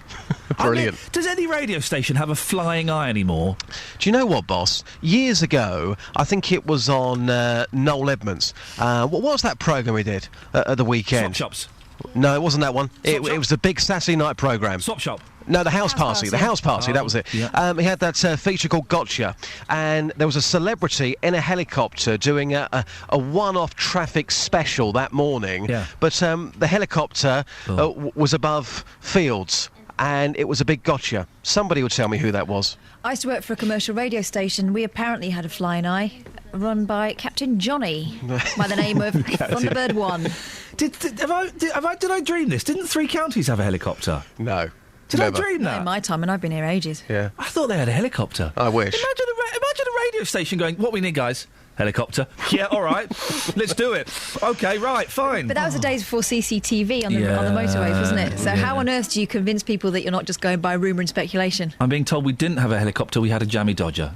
Brilliant. I mean, does any radio station have a Flying Eye anymore? Do you know what, boss? Years ago, I think it was on Noel Edmonds. What was that programme we did at the weekend? Swap Shops. No, it wasn't that one. It was the big Saturday night programme. Swap Shop. No, the House Party. The House Party, that was it. Yeah. He had that feature called Gotcha, and there was a celebrity in a helicopter doing a one-off traffic special that morning. Yeah. But the helicopter was above fields, and it was a big gotcha. Somebody would tell me who that was. I used to work for a commercial radio station. We apparently had a Flying Eye run by Captain Johnny by the name of Thunderbird 1. Did I dream this? Didn't Three Counties have a helicopter? No. Did I dream that? Not in my time, and I've been here ages. Yeah. I thought they had a helicopter. I wish. Imagine a radio station going, what we need, guys? Helicopter. Yeah, all right. Let's do it. OK, right, fine. But that was the days before CCTV on the motorways, wasn't it? So how on earth do you convince people that you're not just going by rumour and speculation? I'm being told we didn't have a helicopter, we had a jammy Dodger.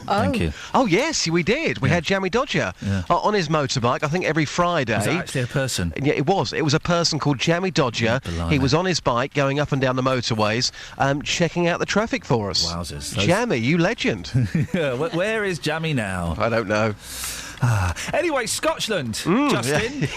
Thank you. Oh, yes, we did. We had Jammy Dodger on his motorbike, I think every Friday. Was that actually a person? Yeah, it was. It was a person called Jammy Dodger. He was on his bike going up and down the motorways, checking out the traffic for us. Wowzers. Jammy, you legend. Where is Jammy now? I don't know. Anyway, Scotland, Justin,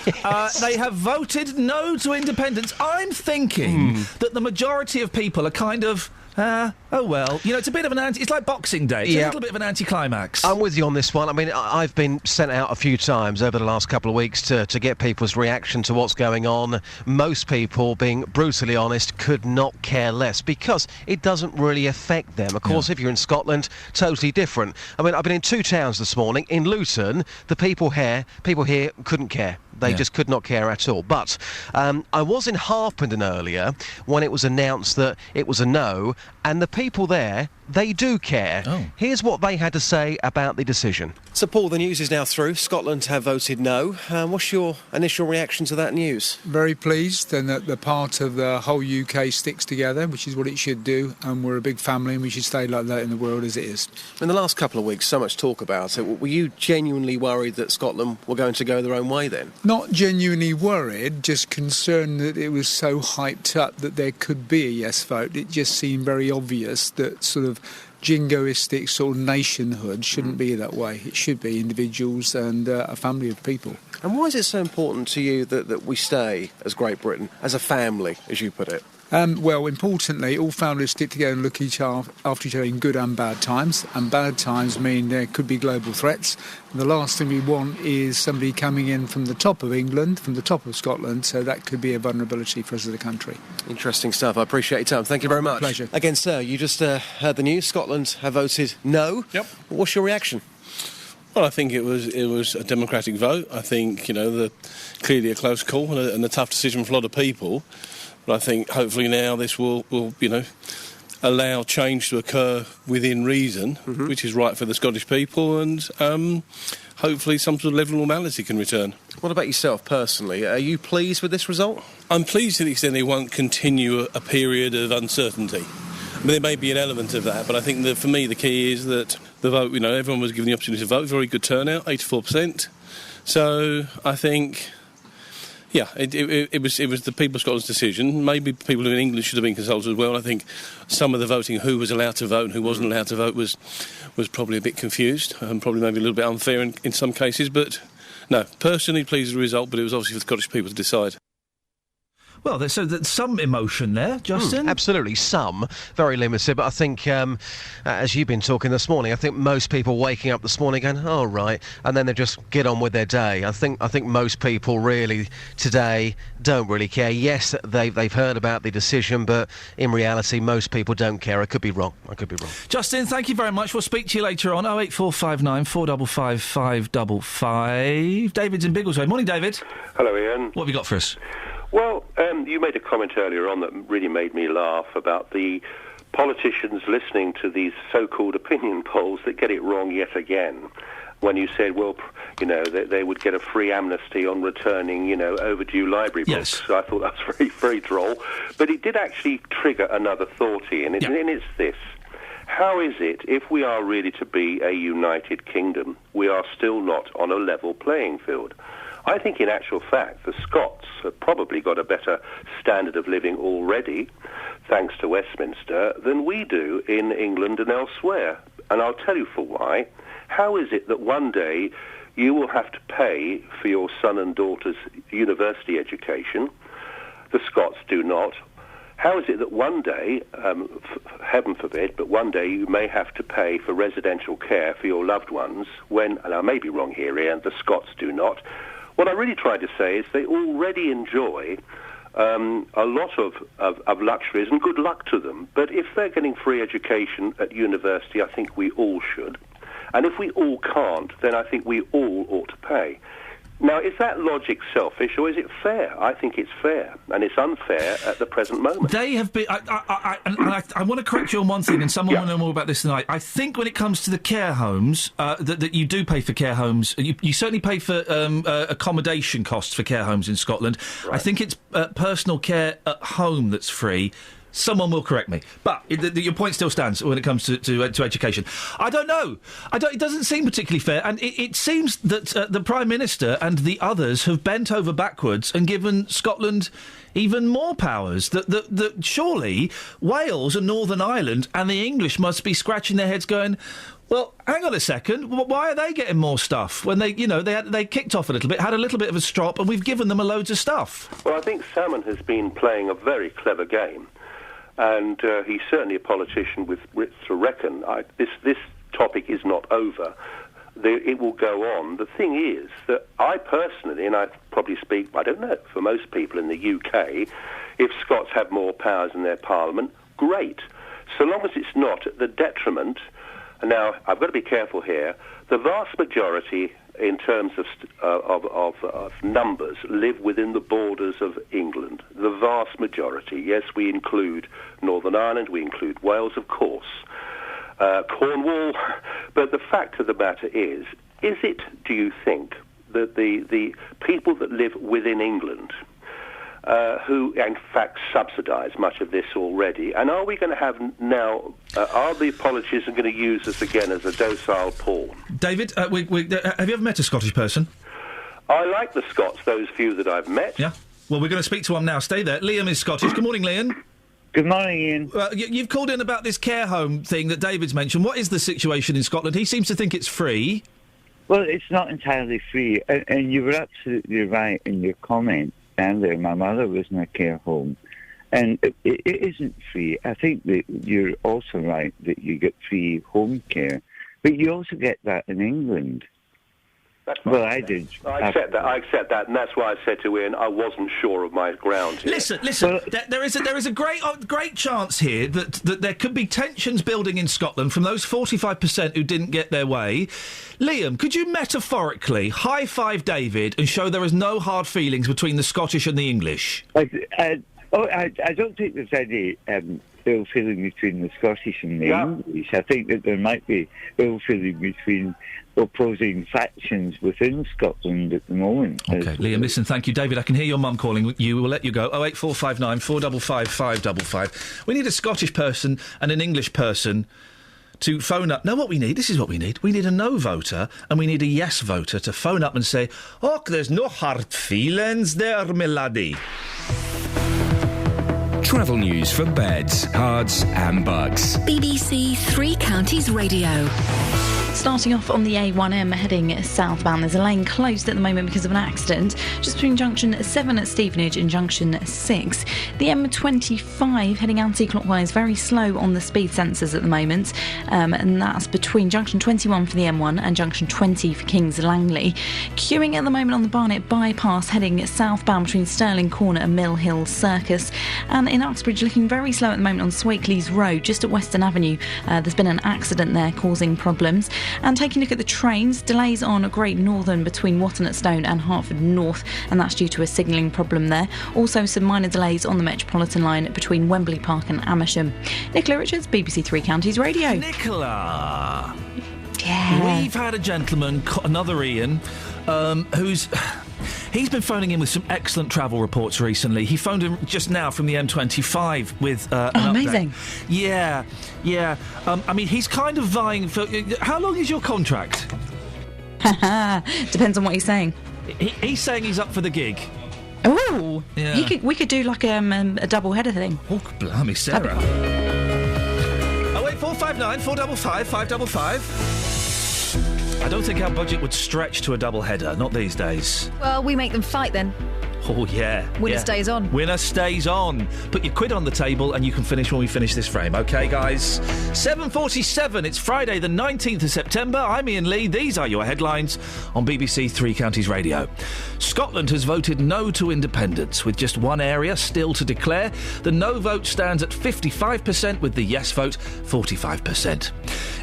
they have voted no to independence. I'm thinking that the majority of people are kind of... oh well, you know, it's a bit of an it's like Boxing Day. It's a little bit of an anticlimax. I'm with you on this one. I mean, I've been sent out a few times over the last couple of weeks to get people's reaction to what's going on. Most people, being brutally honest, could not care less because it doesn't really affect them. Of course, if you're in Scotland, totally different. I mean, I've been in two towns this morning. In Luton, the people here couldn't care. They just could not care at all. But I was in Harpenden earlier when it was announced that it was a no, and the people there, they do care. Here's what they had to say about the decision. So, Paul, the news is now through. Scotland have voted no. What's your initial reaction to that news? Very pleased, and that the part of the whole UK sticks together, which is what it should do, and we're a big family and we should stay like that in the world as it is. In the last couple of weeks, so much talk about it. Were you genuinely worried that Scotland were going to go their own way then? Not genuinely worried, just concerned that it was so hyped up that there could be a yes vote. It just seemed very obvious that sort of jingoistic sort of nationhood shouldn't be that way. It should be individuals and a family of people. And why is it so important to you that we stay as Great Britain, as a family, as you put it? Well, importantly, all families stick together and look after each other in good and bad times. And bad times mean there could be global threats. And the last thing we want is somebody coming in from the top of England, from the top of Scotland, so that could be a vulnerability for us as a country. Interesting stuff. I appreciate your time. Thank you very much. Pleasure. Again, sir, you just heard the news. Scotland have voted no. Yep. What's your reaction? Well, I think it was a democratic vote. I think, clearly a close call and a tough decision for a lot of people. But I think hopefully now this will allow change to occur within reason, which is right for the Scottish people, and hopefully some sort of level of normality can return. What about yourself personally? Are you pleased with this result? I'm pleased to the extent they won't continue a period of uncertainty. I mean, there may be an element of that, but I think that for me the key is that the vote, everyone was given the opportunity to vote, very good turnout, 84%. So I think... Yeah, it was the people of Scotland's decision. Maybe people in England should have been consulted as well. I think some of the voting, who was allowed to vote and who wasn't allowed to vote, was probably a bit confused and probably maybe a little bit unfair in some cases. But no, personally pleased with the result, but it was obviously for the Scottish people to decide. Well, there's some emotion there, Justin. Absolutely, some. Very limited, but I think, as you've been talking this morning, I think most people waking up this morning going, oh, right, and then they just get on with their day. I think most people really today don't really care. Yes, they've heard about the decision, but in reality, most people don't care. I could be wrong. Justin, thank you very much. We'll speak to you later on. 08459 455 555. David's in Biggleswade. Morning, David. Hello, Ian. What have you got for us? Well, you made a comment earlier on that really made me laugh about the politicians listening to these so-called opinion polls that get it wrong yet again. when you said, well, they would get a free amnesty on returning, overdue library books. Yes. So I thought that was very, very droll. But it did actually trigger another thought, Ian, and it's this. How is it, if we are really to be a united kingdom, we are still not on a level playing field? I think, in actual fact, the Scots have probably got a better standard of living already, thanks to Westminster, than we do in England and elsewhere. And I'll tell you for why. How is it that one day you will have to pay for your son and daughter's university education? The Scots do not. How is it that one day, heaven forbid, but one day you may have to pay for residential care for your loved ones when, and I may be wrong here, Iain, the Scots do not? What I really try to say is they already enjoy a lot of luxuries, and good luck to them. But if they're getting free education at university, I think we all should. And if we all can't, then I think we all ought to pay. Now, is that logic selfish, or is it fair? I think it's fair, and it's unfair at the present moment. They have been... I want to correct you on one thing, and someone will know more about this than I. I think when it comes to the care homes, that you do pay for care homes. You certainly pay for accommodation costs for care homes in Scotland. Right. I think it's personal care at home that's free. Someone will correct me. But your point still stands when it comes to education. I don't know. It doesn't seem particularly fair. And it seems that the Prime Minister and the others have bent over backwards and given Scotland even more powers. That surely Wales and Northern Ireland and the English must be scratching their heads going, well, hang on a second. Why are they getting more stuff when they kicked off a little bit, had a little bit of a strop, and we've given them loads of stuff? Well, I think Salmon has been playing a very clever game. And he's certainly a politician with wits to reckon. This topic is not over. It will go on. The thing is that I personally, and I probably speak, I don't know, for most people in the UK, if Scots have more powers in their parliament, great. So long as it's not at the detriment. And now, I've got to be careful here. The vast majority, in terms of numbers, live within the borders of England. The vast majority. Yes, we include Northern Ireland, we include Wales, of course, Cornwall. But the fact of the matter is it, do you think, that the people that live within England, who in fact subsidise much of this already, and are we going to have now, are the politicians going to use this again as a docile pawn? David, have you ever met a Scottish person? I like the Scots, those few that I've met. Yeah. Well, we're going to speak to one now. Stay there. Liam is Scottish. Good morning, Liam. Good morning, Ian. You've called in about this care home thing that David's mentioned. What is the situation in Scotland? He seems to think it's free. Well, it's not entirely free, and you were absolutely right in your comment earlier. My mother was in a care home, and it isn't free. I think that you're also right that you get free home care, but you also get that in England. That's well, I did. I accept that, and that's why I said to Ian, I wasn't sure of my ground here. Listen. Well, there is a great chance here that there could be tensions building in Scotland from those 45% who didn't get their way. Liam, could you metaphorically high-five David and show there is no hard feelings between the Scottish and the English? I don't think there's any ill feeling between the Scottish and the English. I think that there might be ill feeling between opposing factions within Scotland at the moment. OK, Liam, listen, thank you. David, I can hear your mum calling you. We'll let you go. 08459 455 555. We need a Scottish person and an English person to phone up. Now, what we need, this is what we need. We need a no voter and we need a yes voter to phone up and say, oh, there's no hard feelings there, my laddie. Travel news for beds, cards and bugs. BBC Three Counties Radio. Starting off on the A1M heading southbound, there's a lane closed at the moment because of an accident just between junction 7 at Stevenage and junction 6. The M25 heading anti-clockwise, very slow on the speed sensors at the moment, and that's between junction 21 for the M1 and junction 20 for Kings Langley. Queuing at the moment on the Barnet bypass heading southbound between Stirling Corner and Mill Hill Circus, and in Uxbridge looking very slow at the moment on Swakeleys Road just at Western Avenue. There's been an accident there causing problems. And taking a look at the trains, delays on Great Northern between Watton at Stone and Hertford North, and that's due to a signalling problem there. Also some minor delays on the Metropolitan line between Wembley Park and Amersham. Nicola Richards, BBC Three Counties Radio. Nicola! Yeah. We've had a gentleman, another Iain, he's been phoning in with some excellent travel reports recently. He phoned in just now from the M25 with an update. Amazing. Yeah. I mean, he's kind of vying for... How long is your contract? Depends on what he's saying. He's saying he's up for the gig. Oh, yeah. We could do like a double header thing. Oh, blimey, Sarah. 08459 455 555. I don't think our budget would stretch to a double header, not these days. Well, we make them fight then. Oh, yeah. Winner stays on. Winner stays on. Put your quid on the table and you can finish when we finish this frame. OK, guys? 7:47. It's Friday the 19th of September. I'm Iain Lee. These are your headlines on BBC Three Counties Radio. Scotland has voted no to independence, with just one area still to declare. The no vote stands at 55%, with the yes vote 45%.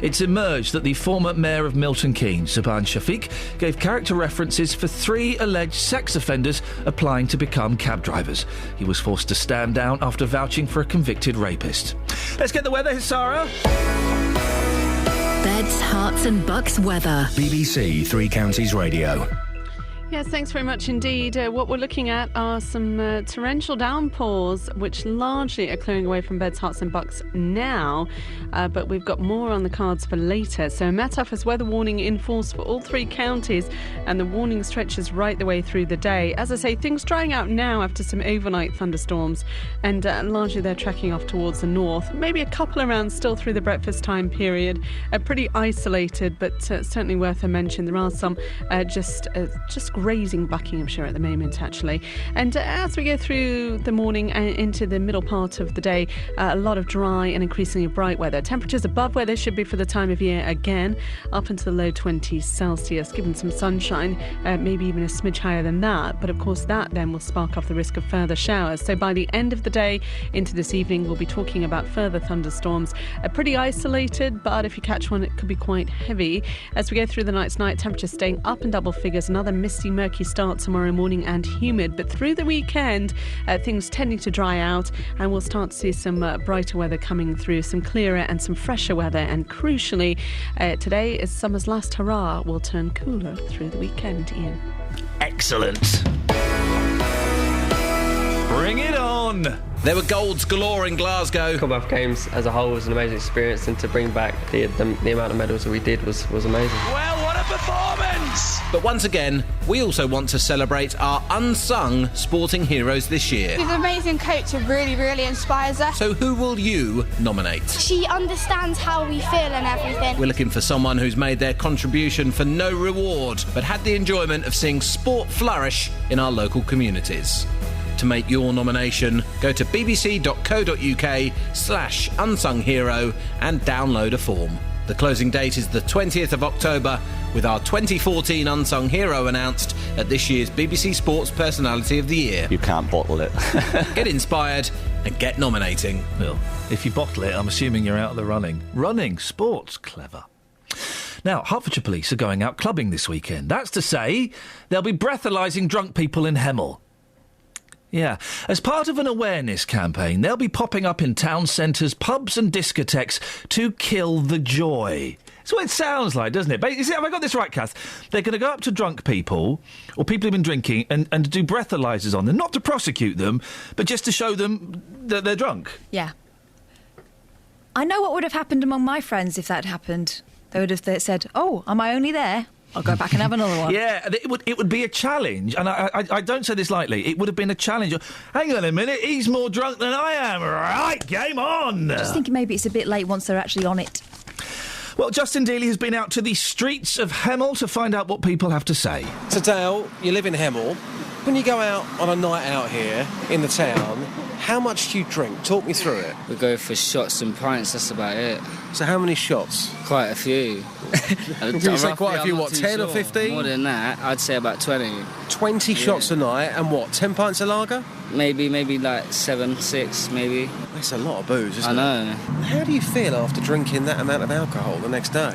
It's emerged that the former mayor of Milton Keynes, Subhan Shafiq, gave character references for 3 alleged sex offenders applying to become cab drivers. He was forced to stand down after vouching for a convicted rapist. Let's get the weather. Here's Sarah. Beds, Hearts and Bucks weather. BBC Three Counties Radio. Yes, thanks very much indeed. What we're looking at are some torrential downpours, which largely are clearing away from Beds, Hearts and Bucks now, but we've got more on the cards for later. So Met Office weather warning in force for all 3 counties, and the warning stretches right the way through the day. As I say, things drying out now after some overnight thunderstorms, and largely they're tracking off towards the north. Maybe a couple around still through the breakfast time period. Pretty isolated, but certainly worth a mention. There are some just grazing Buckinghamshire at the moment, actually. And as we go through the morning and into the middle part of the day, a lot of dry and increasingly bright weather. Temperatures above where they should be for the time of year again, up into the low 20s Celsius, given some sunshine, maybe even a smidge higher than that. But of course that then will spark off the risk of further showers. So by the end of the day into this evening, we'll be talking about further thunderstorms. Pretty isolated, but if you catch one, it could be quite heavy. As we go through the night's night, temperatures staying up in double figures, another misty, murky start tomorrow morning and humid, but through the weekend things tending to dry out, and we'll start to see some brighter weather coming through, some clearer and some fresher weather, and crucially today is summer's last hurrah, will turn cooler through the weekend. Iain. Excellent. Bring it on. There were golds galore in Glasgow. Commonwealth Games as a whole was an amazing experience, and to bring back the amount of medals that we did was amazing. Well, what a performance! But once again, we also want to celebrate our unsung sporting heroes this year. She's an amazing coach who really inspires us. So who will you nominate? She understands how we feel and everything. We're looking for someone who's made their contribution for no reward, but had the enjoyment of seeing sport flourish in our local communities. To make your nomination, go to bbc.co.uk/unsunghero and download a form. The closing date is the 20th of October, with our 2014 Unsung Hero announced at this year's BBC Sports Personality of the Year. You can't bottle it. Get inspired and get nominating. Well, if you bottle it, I'm assuming you're out of the running. Running, sports, clever. Now, Hertfordshire Police are going out clubbing this weekend. That's to say, they'll be breathalyzing drunk people in Hemel. Yeah. As part of an awareness campaign, they'll be popping up in town centres, pubs and discotheques to kill the joy. That's what it sounds like, doesn't it? But, have I got this right, Kath? They're going to go up to drunk people, or people who've been drinking, and do breathalyzers on them, not to prosecute them, but just to show them that they're drunk. Yeah. I know what would have happened among my friends if that happened. They would have said, "Oh, am I only there? I'll go back and have another one." Yeah, it would be a challenge, and I don't say this lightly. It would have been a challenge. Hang on a minute, he's more drunk than I am. Right, game on. Just thinking maybe it's a bit late once they're actually on it. Well, Justin Dealey has been out to the streets of Hemel to find out what people have to say. So, Dale, you live in Hemel. When you go out on a night out here in the town, how much do you drink? Talk me through it. We go for shots and pints, that's about it. So how many shots? Quite a few. Would you say quite a few, what, 10 or 15? More than that, I'd say about 20. 20 shots a night, and what, 10 pints of lager? Maybe like 7, 6, maybe. That's a lot of booze, isn't it? I know. How do you feel after drinking that amount of alcohol the next day?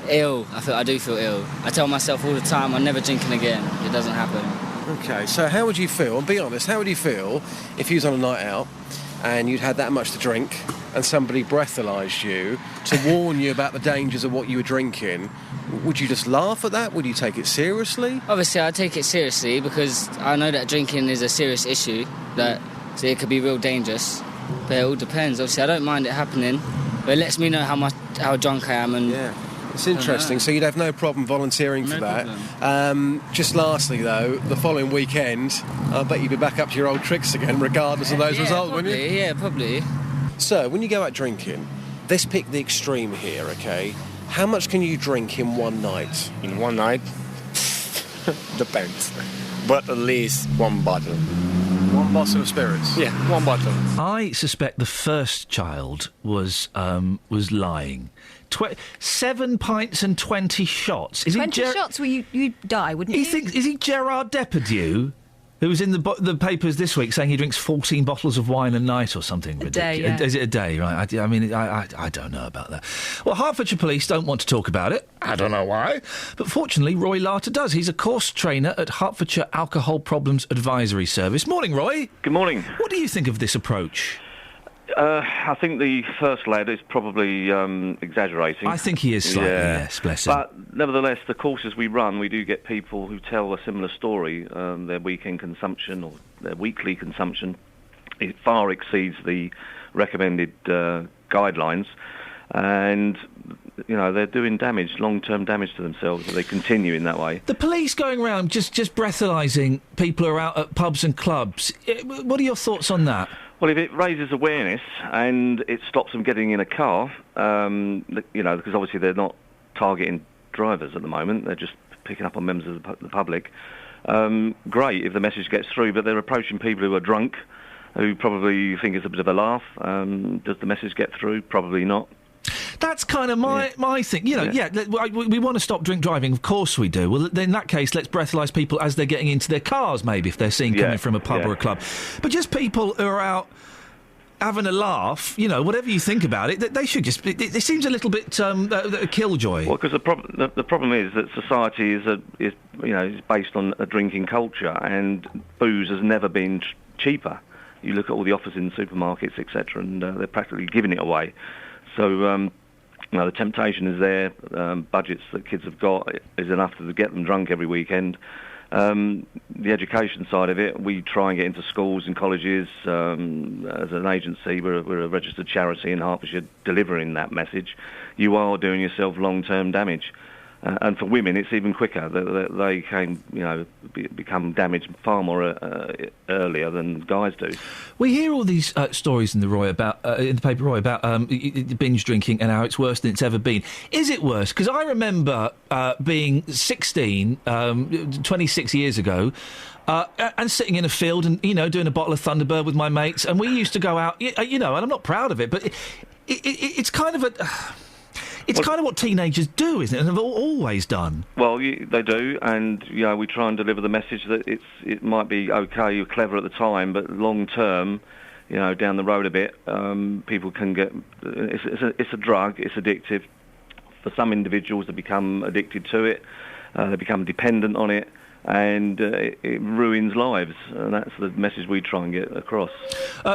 Ill. I do feel ill. I tell myself all the time, I'm never drinking again. It doesn't happen. OK, so how would you feel, and be honest, how would you feel if you was on a night out and you'd had that much to drink and somebody breathalyzed you to warn you about the dangers of what you were drinking, would you just laugh at that? Would you take it seriously? Obviously, I take it seriously because I know that drinking is a serious issue, so it could be real dangerous. But it all depends. Obviously, I don't mind it happening, but it lets me know how drunk I am. And yeah, it's interesting. So you'd have no problem volunteering for that. Just lastly, though, the following weekend, I bet you'd be back up to your old tricks again, regardless of those results, probably, wouldn't you? Yeah, probably. So, when you go out drinking, let's pick the extreme here, okay? How much can you drink in one night? In one night? Depends. But at least one bottle. One bottle of spirits? Yeah, one bottle. I suspect the first child was lying. 7 pints and 20 shots. 20 shots? Well, you'd die, wouldn't you? Is he Gerard Depardieu? Who was in the papers this week saying he drinks 14 bottles of wine a night or something ridiculous. Day, yeah. Is it a day, right? I mean, I don't know about that. Well, Hertfordshire Police don't want to talk about it. I don't know why. But fortunately, Roy Larter does. He's a course trainer at Hertfordshire Alcohol Problems Advisory Service. Morning, Roy. Good morning. What do you think of this approach? I think the first lad is probably exaggerating. I think he is slightly, yes, bless him. But nevertheless, the courses we run, we do get people who tell a similar story. Their weekend consumption or their weekly consumption, it far exceeds the recommended guidelines. And, you know, they're doing damage, long-term damage to themselves if they continue in that way. The police going around just breathalyzing people who are out at pubs and clubs. What are your thoughts on that? Well, if it raises awareness and it stops them getting in a car, you know, because obviously they're not targeting drivers at the moment, they're just picking up on members of the public. Great if the message gets through, but they're approaching people who are drunk, who probably think it's a bit of a laugh. Does the message get through? Probably not. That's kind of my thing. You know, we want to stop drink driving. Of course we do. Well, in that case, let's breathalyse people as they're getting into their cars, maybe, if they're seen coming from a pub or a club. But just people who are out having a laugh, you know, whatever you think about it, they should just... It seems a little bit a killjoy. Well, because the problem is that society is based on a drinking culture, and booze has never been cheaper. You look at all the offers in supermarkets, etc., and they're practically giving it away. So, you know, the temptation is there. Budgets that kids have got is enough to get them drunk every weekend. The education side of it, we try and get into schools and colleges. As an agency, we're a registered charity in Hertfordshire delivering that message. You are doing yourself long-term damage. And for women, it's even quicker. They can, you know, become damaged far more earlier than guys do. We hear all these stories in the paper, Roy, about binge drinking and how it's worse than it's ever been. Is it worse? Because I remember being 16, 26 years ago, and sitting in a field and, you know, doing a bottle of Thunderbird with my mates, and we used to go out, you know, and I'm not proud of it, but it's kind of a... It's kind of what teenagers do, isn't it? And have always done. Well, they do, and you know, we try and deliver the message that it might be okay, you're clever at the time, but long term, you know, down the road a bit, people can get. It's a drug. It's addictive. For some individuals, they become addicted to it. They become dependent on it. And it ruins lives, and that's the message we try and get across.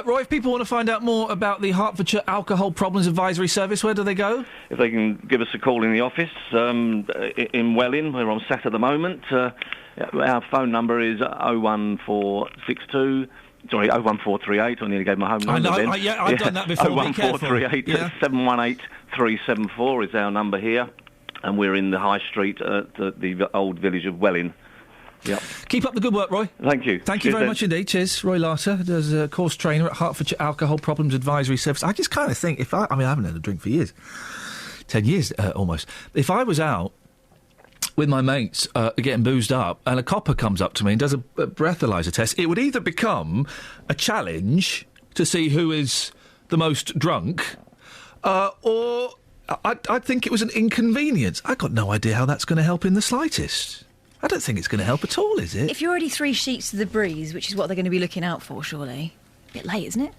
Roy, if people want to find out more about the Hertfordshire Alcohol Problems Advisory Service, where do they go? If they can give us a call in the office in Welling, we're on set at the moment. Our phone number is 01432... Sorry, 01438. I nearly gave my home number then. I've done that before. 01438 718 374 is our number here, and we're in the High Street at the old village of Welling. Yep. Keep up the good work, Roy. Thank you. Thank you very much indeed. Cheers. Roy Larter, does a course trainer at Hertfordshire Alcohol Problems Advisory Service. I just kind of think, I haven't had a drink for years. 10 years, almost. If I was out with my mates getting boozed up and a copper comes up to me and does a breathalyser test, it would either become a challenge to see who is the most drunk, or I'd think it was an inconvenience. I've got no idea how that's going to help in the slightest. I don't think it's going to help at all, is it? If you're already 3 sheets to the breeze, which is what they're going to be looking out for, surely. A bit late, isn't it?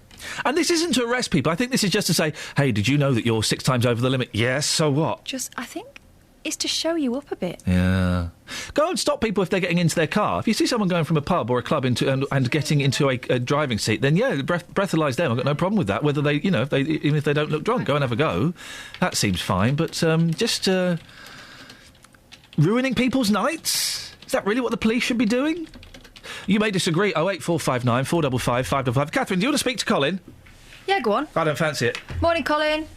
And this isn't to arrest people. I think this is just to say, hey, did you know that you're 6 times over the limit? Yes, so what? I think It's to show you up a bit. Yeah. Go and stop people if they're getting into their car. If you see someone going from a pub or a club into and getting into a driving seat, then breathalyse them. I've got no problem with that. Whether they, even if they don't look drunk, go and have a go. That seems fine. But just ruining people's nights? Is that really what the police should be doing? You may disagree. 08459 455 555. Catherine, do you want to speak to Colin? Yeah, go on. I don't fancy it. Morning, Colin.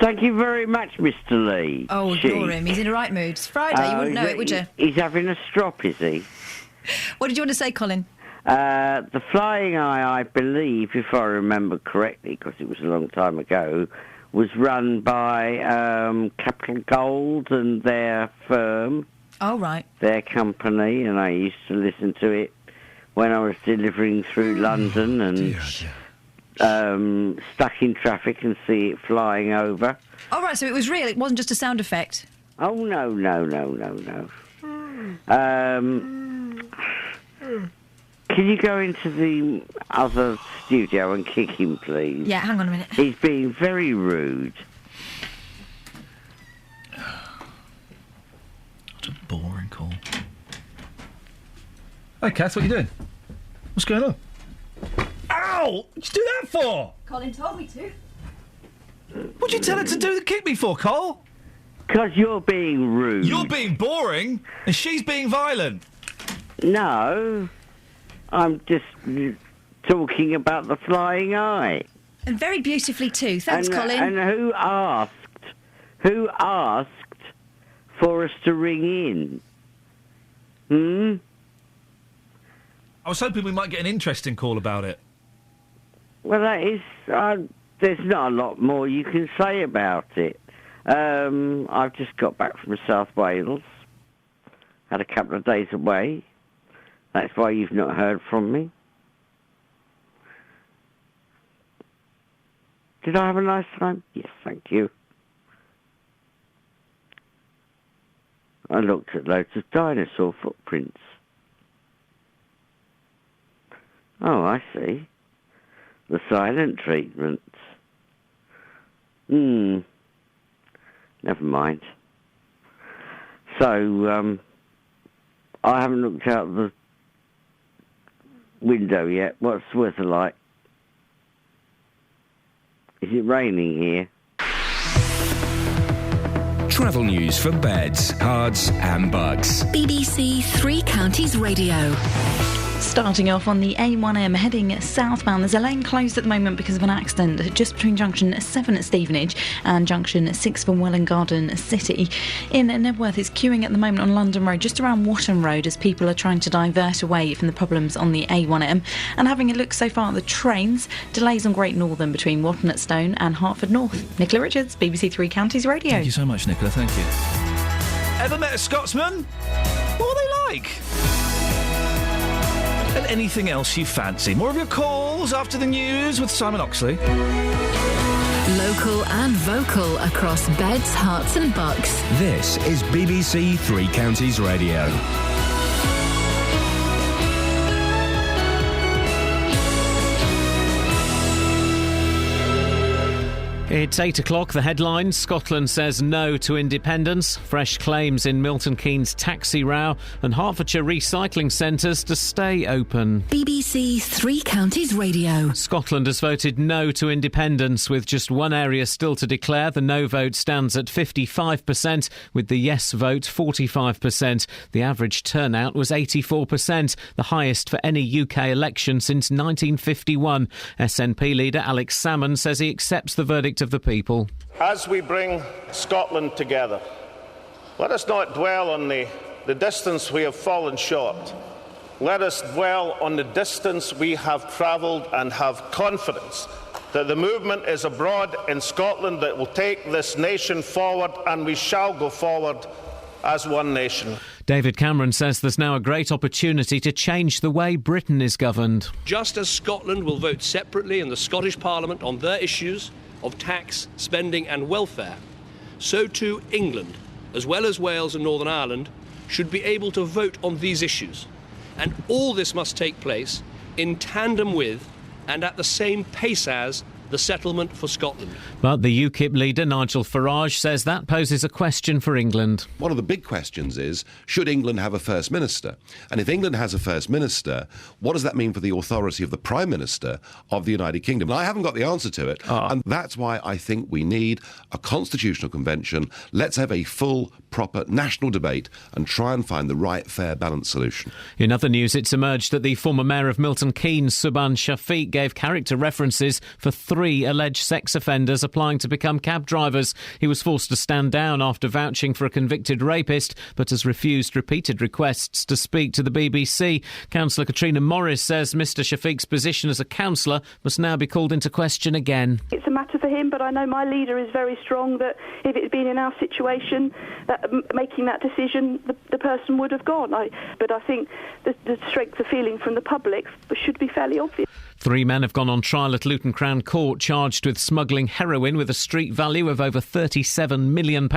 Thank you very much, Mr. Lee. Oh, ignore him. He's in the right mood. It's Friday. You wouldn't know it, would you? He's having a strop, is he? What did you want to say, Colin? The Flying Eye, I believe, if I remember correctly, because it was a long time ago, was run by Capital Gold and their firm. Oh, right. Their company, and I used to listen to it when I was delivering through London and... stuck in traffic and see it flying over. Oh, right, so it was real. It wasn't just a sound effect. Oh, no. Can you go into the other studio and kick him, please? Yeah, hang on a minute. He's being very rude. What a boring call. Hey, Kath, what are you doing? What's going on? Ow! What'd you do that for? Colin told me to. What'd you tell her to do the kick me for, Cole? Because you're being rude. You're being boring, and she's being violent. No. I'm just talking about the Flying Eye. And very beautifully too. Thanks, Colin. And who asked for us to ring in? I was hoping we might get an interesting call about it. Well, that is... there's not a lot more you can say about it. I've just got back from South Wales. Had a couple of days away. That's why you've not heard from me. Did I have a nice time? Yes, thank you. I looked at loads of dinosaur footprints. Oh, I see. The silent treatments. Never mind. So, I haven't looked out the window yet. What's the weather like? Is it raining here? Travel news for beds, cards and bugs. BBC Three Counties Radio. Starting off on the A1M heading southbound, there's a lane closed at the moment because of an accident just between junction 7 at Stevenage and junction 6 for Welwyn Garden City. In Nebworth, it's queuing at the moment on London Road, just around Wotton Road, as people are trying to divert away from the problems on the A1M. And having a look so far at the trains, delays on Great Northern between Watton at Stone and Hertford North. Nicola Richards, BBC Three Counties Radio. Thank you so much, Nicola, thank you. Ever met a Scotsman? What were they like? And anything else you fancy. More of your calls after the news with Simon Oxley. Local and vocal across beds, hearts and bucks. This is BBC Three Counties Radio. It's 8 o'clock, the headlines. Scotland says no to independence, fresh claims in Milton Keynes taxi row, and Hertfordshire recycling centres to stay open. BBC Three Counties Radio. Scotland has voted no to independence, with just one area still to declare. The no vote stands at 55%, with the yes vote 45%. The average turnout was 84%, the highest for any UK election since 1951. SNP leader Alex Salmond says he accepts the verdict of the people. As we bring Scotland together, let us not dwell on the distance we have fallen short. Let us dwell on the distance we have travelled and have confidence that the movement is abroad in Scotland that will take this nation forward, and we shall go forward as one nation. David Cameron says there's now a great opportunity to change the way Britain is governed. Just as Scotland will vote separately in the Scottish Parliament on their issues of tax, spending and welfare, so too England, as well as Wales and Northern Ireland, should be able to vote on these issues. And all this must take place in tandem with and at the same pace as the settlement for Scotland. But the UKIP leader, Nigel Farage, says that poses a question for England. One of the big questions is, should England have a First Minister? And if England has a First Minister, what does that mean for the authority of the Prime Minister of the United Kingdom? And I haven't got the answer to it. And that's why I think we need a constitutional convention. Let's have a full, proper national debate and try and find the right, fair, balanced solution. In other news, it's emerged that the former mayor of Milton Keynes, Subhan Shafiq, gave character references for 3 alleged sex offenders applying to become cab drivers. He was forced to stand down after vouching for a convicted rapist, but has refused repeated requests to speak to the BBC. Councillor Katrina Morris says Mr Shafiq's position as a councillor must now be called into question again. It's a matter for him, but I know my leader is very strong that if it had been in our situation, that making that decision, the person would have gone. But I think the strength of feeling from the public should be fairly obvious. 3 men have gone on trial at Luton Crown Court charged with smuggling heroin with a street value of over £37 million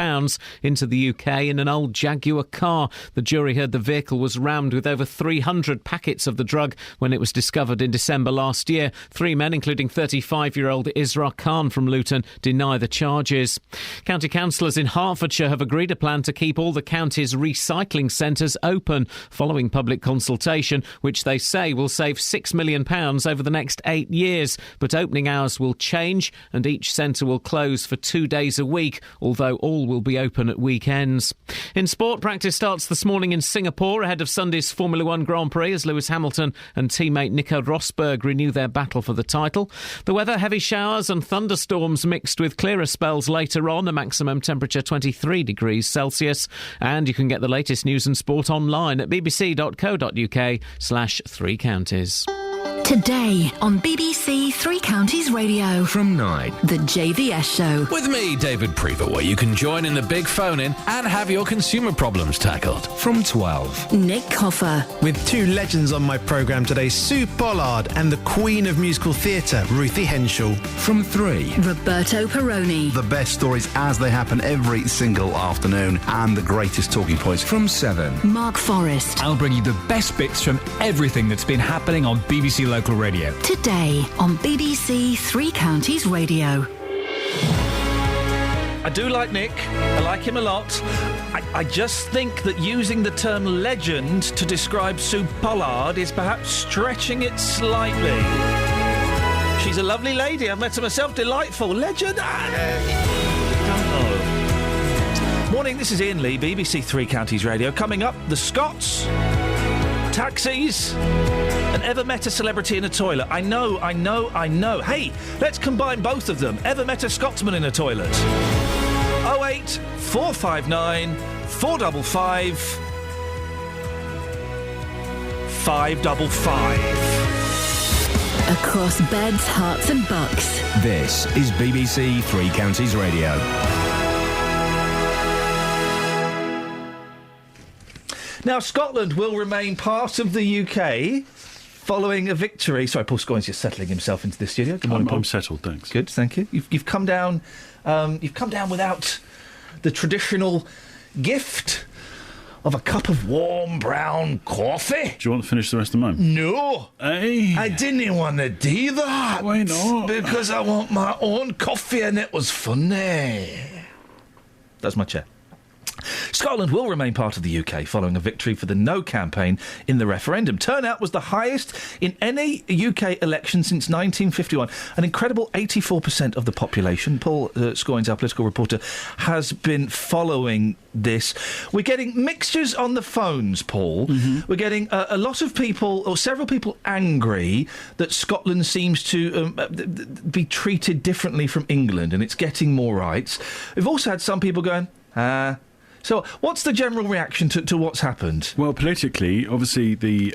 into the UK in an old Jaguar car. The jury heard the vehicle was rammed with over 300 packets of the drug when it was discovered in December last year. 3 men, including 35-year-old Isra Khan from Luton, deny the charges. County councillors in Hertfordshire have agreed a plan to keep all the county's recycling centres open following public consultation, which they say will save £6 million over the next 8 years. But opening hours will change and each centre will close for 2 days a week, although all will be open at weekends. In sport, practice starts this morning in Singapore ahead of Sunday's Formula One Grand Prix as Lewis Hamilton and teammate Nico Rosberg renew their battle for the title. The weather, heavy showers and thunderstorms mixed with clearer spells later on, a maximum temperature 23 degrees Celsius. And you can get the latest news and sport online at bbc.co.uk/3 counties. Today on BBC Three Counties Radio. From 9. The JVS Show. With me, David Prever, where you can join in the big phone-in and have your consumer problems tackled. From 12. Nick Coffer. With 2 legends on my programme today, Sue Pollard and the Queen of Musical Theatre, Ruthie Henschel. From 3. Roberto Perroni. The best stories as they happen every single afternoon and the greatest talking points. From 7. Mark Forrest. I'll bring you the best bits from everything that's been happening on BBC Local Radio. Today on BBC Three Counties Radio. I do like Nick. I like him a lot. I just think that using the term legend to describe Sue Pollard is perhaps stretching it slightly. She's a lovely lady. I've met her myself. Delightful. Legend? I don't know. Morning, this is Iain Lee, BBC Three Counties Radio. Coming up, the Scots, taxis, and ever met a celebrity in a toilet. I know. Hey, let's combine both of them. Ever met a Scotsman in a toilet? 08 459 455 555. Across beds, hearts and bucks. This is BBC Three Counties Radio. Now, Scotland will remain part of the UK following a victory. Sorry, Paul Scoyne's just settling himself into the studio. Good morning, Paul. I'm settled, thanks. Good, thank you. You've come down. You've come down without the traditional gift of a cup of warm brown coffee. Do you want to finish the rest of mine? No. Hey. I didn't want to do that. Why not? Because I want my own coffee and it was funny. That's my chair. Scotland will remain part of the UK following a victory for the No campaign in the referendum. Turnout was the highest in any UK election since 1951. An incredible 84% of the population, Paul Scoynes, our political reporter, has been following this. We're getting mixtures on the phones, Paul. Mm-hmm. We're getting a lot of people, or several people, angry that Scotland seems to be treated differently from England and it's getting more rights. We've also had some people going, So, what's the general reaction to what's happened? Well, politically, obviously, the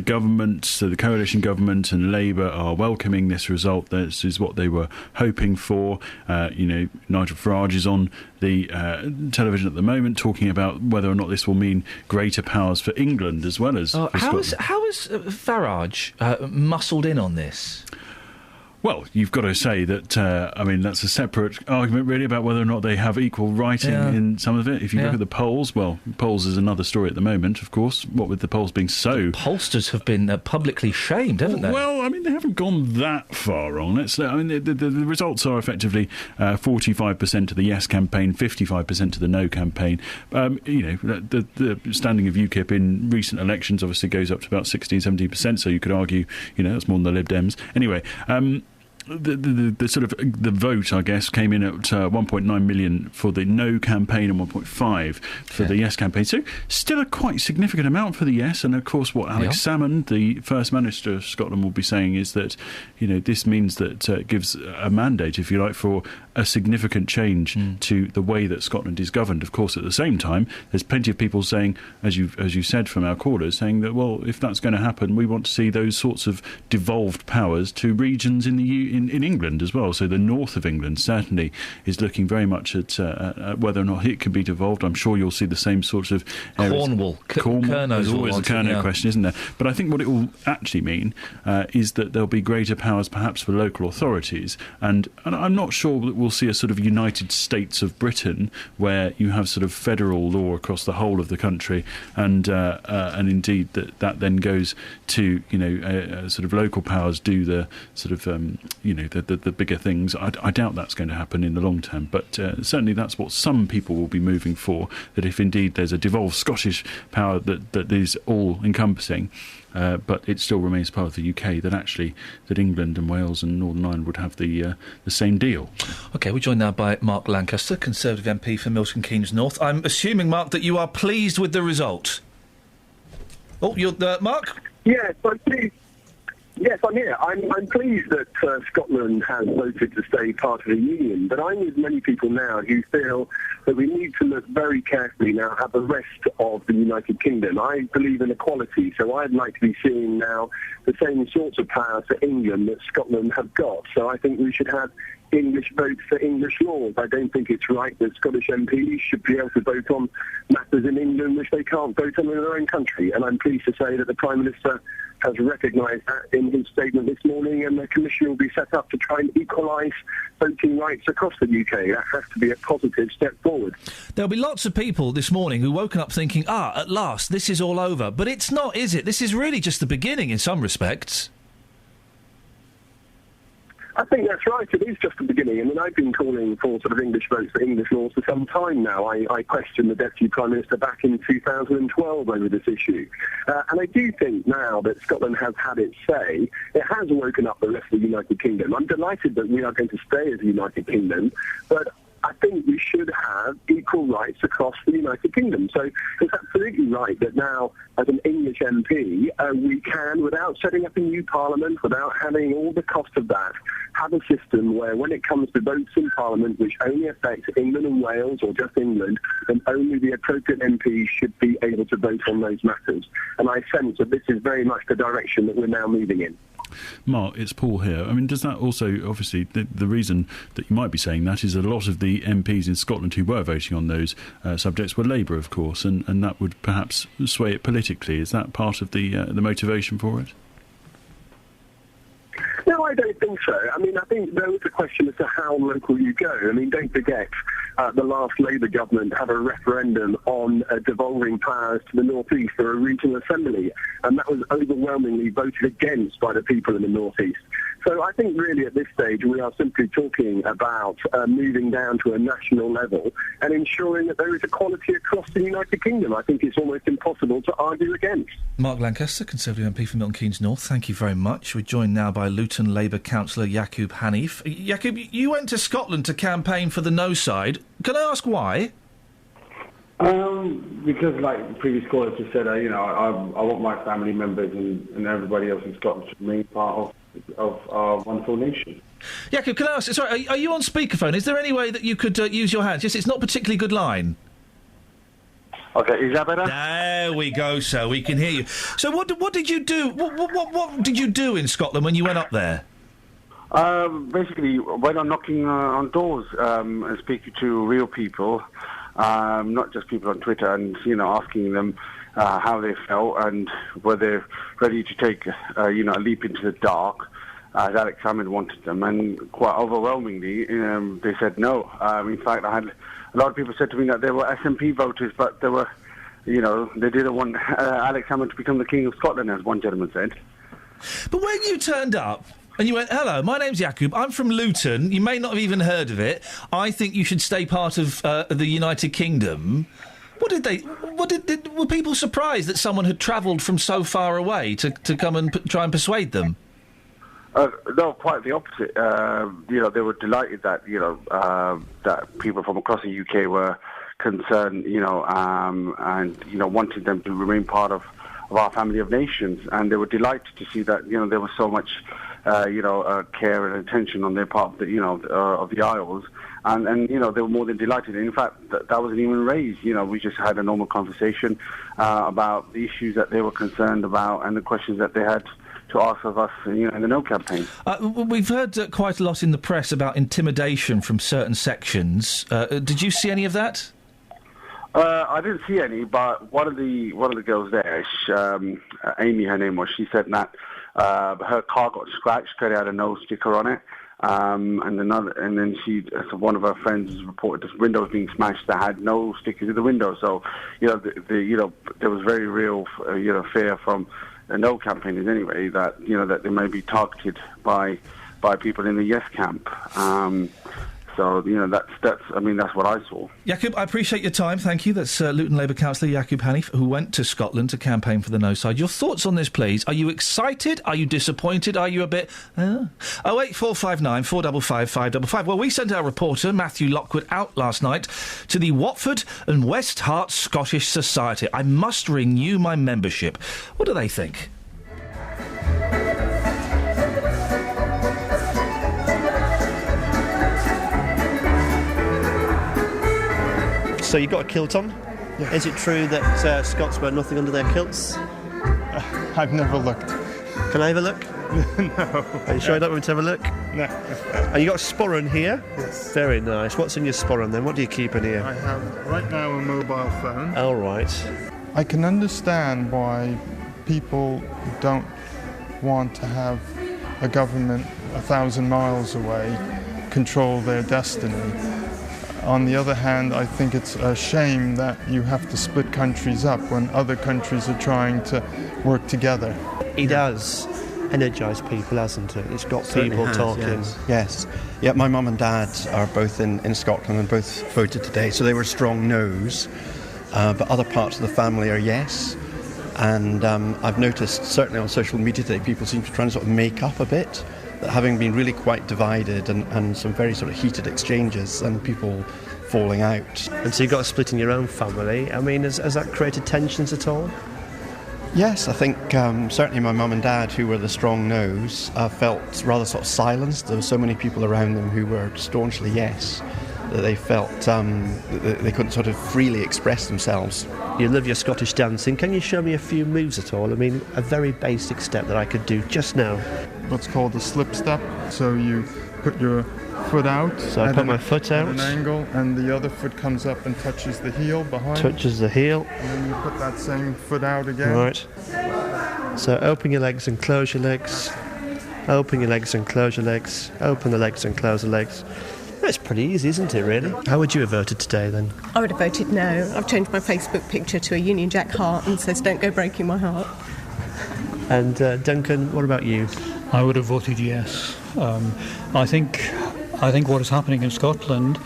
government, so the coalition government and Labour are welcoming this result. This is what they were hoping for. Nigel Farage is on the television at the moment talking about whether or not this will mean greater powers for England as well as for Scotland. How is Farage muscled in on this? Well, you've got to say that, I mean, that's a separate argument, really, about whether or not they have equal writing in some of it. If you look at the polls, well, polls is another story at the moment, of course, what with the polls being so... The pollsters have been publicly shamed, haven't they? Well, I mean, they haven't gone that far wrong. I mean, the results are effectively 45% to the yes campaign, 55% to the no campaign. The standing of UKIP in recent elections obviously goes up to about 16-17%, so you could argue, that's more than the Lib Dems. Anyway, the sort of the vote, I guess, came in at 1.9 million for the no campaign and 1.5 for the yes campaign. So still a quite significant amount for the yes. And of course, what Alex Salmond, the First Minister of Scotland, will be saying is that this means that it gives a mandate, if you like, for a significant change to the way that Scotland is governed. Of course, at the same time, there's plenty of people saying, as you said from our callers, saying that, well, if that's going to happen, we want to see those sorts of devolved powers to regions in England as well. So the north of England certainly is looking very much at whether or not it can be devolved. I'm sure you'll see the same sorts of areas. Cornwall. There's always a Kerno question, isn't there? But I think what it will actually mean is that there'll be greater powers perhaps for local authorities. And I'm not sure that we'll see a sort of United States of Britain where you have sort of federal law across the whole of the country, and indeed that then goes to sort of local powers do the sort of the bigger things. I doubt that's going to happen in the long term, but certainly that's what some people will be moving for, that if indeed there's a devolved Scottish power that is all encompassing, but it still remains part of the UK, that England and Wales and Northern Ireland would have the same deal. OK, we're joined now by Mark Lancaster, Conservative MP for Milton Keynes North. I'm assuming, Mark, that you are pleased with the result. Oh, you're Mark? Yes, I'm pleased. Yes, I'm here. I'm pleased that Scotland has voted to stay part of the Union, but I'm with many people now who feel that we need to look very carefully now at the rest of the United Kingdom. I believe in equality, so I'd like to be seeing now the same sorts of powers for England that Scotland have got. So I think we should have English votes for English laws. I don't think it's right that Scottish MPs should be able to vote on matters in England which they can't vote on in their own country. And I'm pleased to say that the Prime Minister has recognised that in his statement this morning, and the Commission will be set up to try and equalise voting rights across the UK. That has to be a positive step forward. There'll be lots of people this morning who woken up thinking, at last, this is all over. But it's not, is it? This is really just the beginning in some respects. I think that's right. It is just the beginning. I mean, I've been calling for sort of English votes for English laws for some time now. I questioned the Deputy Prime Minister back in 2012 over this issue. And I do think now that Scotland has had its say, it has woken up the rest of the United Kingdom. I'm delighted that we are going to stay as a United Kingdom, but I think we should have equal rights across the United Kingdom. So it's absolutely right that now, as an English MP, we can, without setting up a new parliament, without having all the cost of that, have a system where when it comes to votes in Parliament which only affect England and Wales or just England, then only the appropriate MPs should be able to vote on those matters. And I sense that this is very much the direction that we're now moving in. Mark, it's Paul here. I mean, does that also, obviously, the reason that you might be saying that is a lot of the MPs in Scotland who were voting on those subjects were Labour, of course, and that would perhaps sway it politically. Is that part of the motivation for it? No, I don't think so. I mean, I think there was a question as to how local you go. I mean, don't forget, the last Labour government had a referendum on devolving powers to the North East for a regional assembly, and that was overwhelmingly voted against by the people in the North East. So I think really at this stage we are simply talking about moving down to a national level and ensuring that there is equality across the United Kingdom. I think it's almost impossible to argue against. Mark Lancaster, Conservative MP for Milton Keynes North, thank you very much. We're joined now by Luton Labour councillor Yaqub Hanif. Yaqub, you went to Scotland to campaign for the no side. Can I ask why? Because, like previous callers just said, I want my family members and everybody else in Scotland to remain part of our wonderful nation. Yaqub, can I ask, sorry, are you on speakerphone? Is there any way that you could use your hands? Yes, it's not a particularly good line. Okay, is that better? There we go, sir. We can hear you. So, what did you do? What did you do in Scotland when you went up there? Basically, went on knocking on doors and speaking to real people, not just people on Twitter, and asking them how they felt and were they ready to take a leap into the dark as Alex Salmond wanted them, and quite overwhelmingly they said no. In fact, I had a lot of people said to me that they were SNP voters, but they were, they didn't want Alex Salmond to become the King of Scotland, as one gentleman said. But when you turned up and you went, "Hello, my name's Jakub, I'm from Luton," you may not have even heard of it, "I think you should stay part of the United Kingdom," were people surprised that someone had travelled from so far away to come and try and persuade them? No, quite the opposite. They were delighted that, that people from across the UK were concerned, and, wanted them to remain part of our family of nations. And they were delighted to see that, there was so much, care and attention on their part of the Isles. And they were more than delighted. In fact, that wasn't even raised. We just had a normal conversation about the issues that they were concerned about and the questions that they had to ask of us, in the No campaign. We've heard quite a lot in the press about intimidation from certain sections. Did you see any of that? I didn't see any, but one of the girls there, Amy, her name was, she said that her car got scratched because it had a no sticker on it. And then one of her friends reported this windows being smashed that had no stickers in the window. So, there was very real, fear from the No campaigners anyway that that they may be targeted by people in the Yes camp. So that's what I saw. Jakub, I appreciate your time. Thank you. That's Luton Labour councillor Jakub Hanif, who went to Scotland to campaign for the No side. Your thoughts on this, please? Are you excited? Are you disappointed? Are you a bit? 08459 455 555. Well, we sent our reporter Matthew Lockwood out last night to the Watford and West Hart Scottish Society. I must renew my membership. What do they think? So you've got a kilt on? Yeah. Is it true that Scots wear nothing under their kilts? I've never looked. Can I have a look? No. Are you sure you don't want me to have a look? No. And you got a sporran here? Yes. Very nice. What's in your sporran then? What do you keep in here? I have right now a mobile phone. All right. I can understand why people don't want to have a government 1,000 miles away control their destiny. On the other hand, I think it's a shame that you have to split countries up when other countries are trying to work together. It has energised people, hasn't it? It's got people talking. Yes. Yeah, my mum and dad are both in Scotland and both voted today, so they were strong no's. But other parts of the family are yes. And I've noticed, certainly on social media today, people seem to try and sort of make up a bit. Having been really quite divided and some very sort of heated exchanges and people falling out. And so you've got a split in your own family. I mean, has that created tensions at all? Yes, I think certainly my mum and dad, who were the strong no's, felt rather sort of silenced. There were so many people around them who were staunchly yes, that they felt they couldn't sort of freely express themselves. You love your Scottish dancing. Can you show me a few moves at all? I mean, a very basic step that I could do just now. What's called a slip step. So you put your foot out. So I put my foot out. At an angle, and the other foot comes up and touches the heel behind. Touches the heel. And then you put that same foot out again. Right. So open your legs and close your legs. Open your legs and close your legs. Open the legs and close the legs. That's pretty easy, isn't it, really? How would you have voted today, then? I would have voted no. I've changed my Facebook picture to a Union Jack heart and says, "Don't go breaking my heart." And Duncan, what about you? I would have voted yes. I think what is happening in Scotland,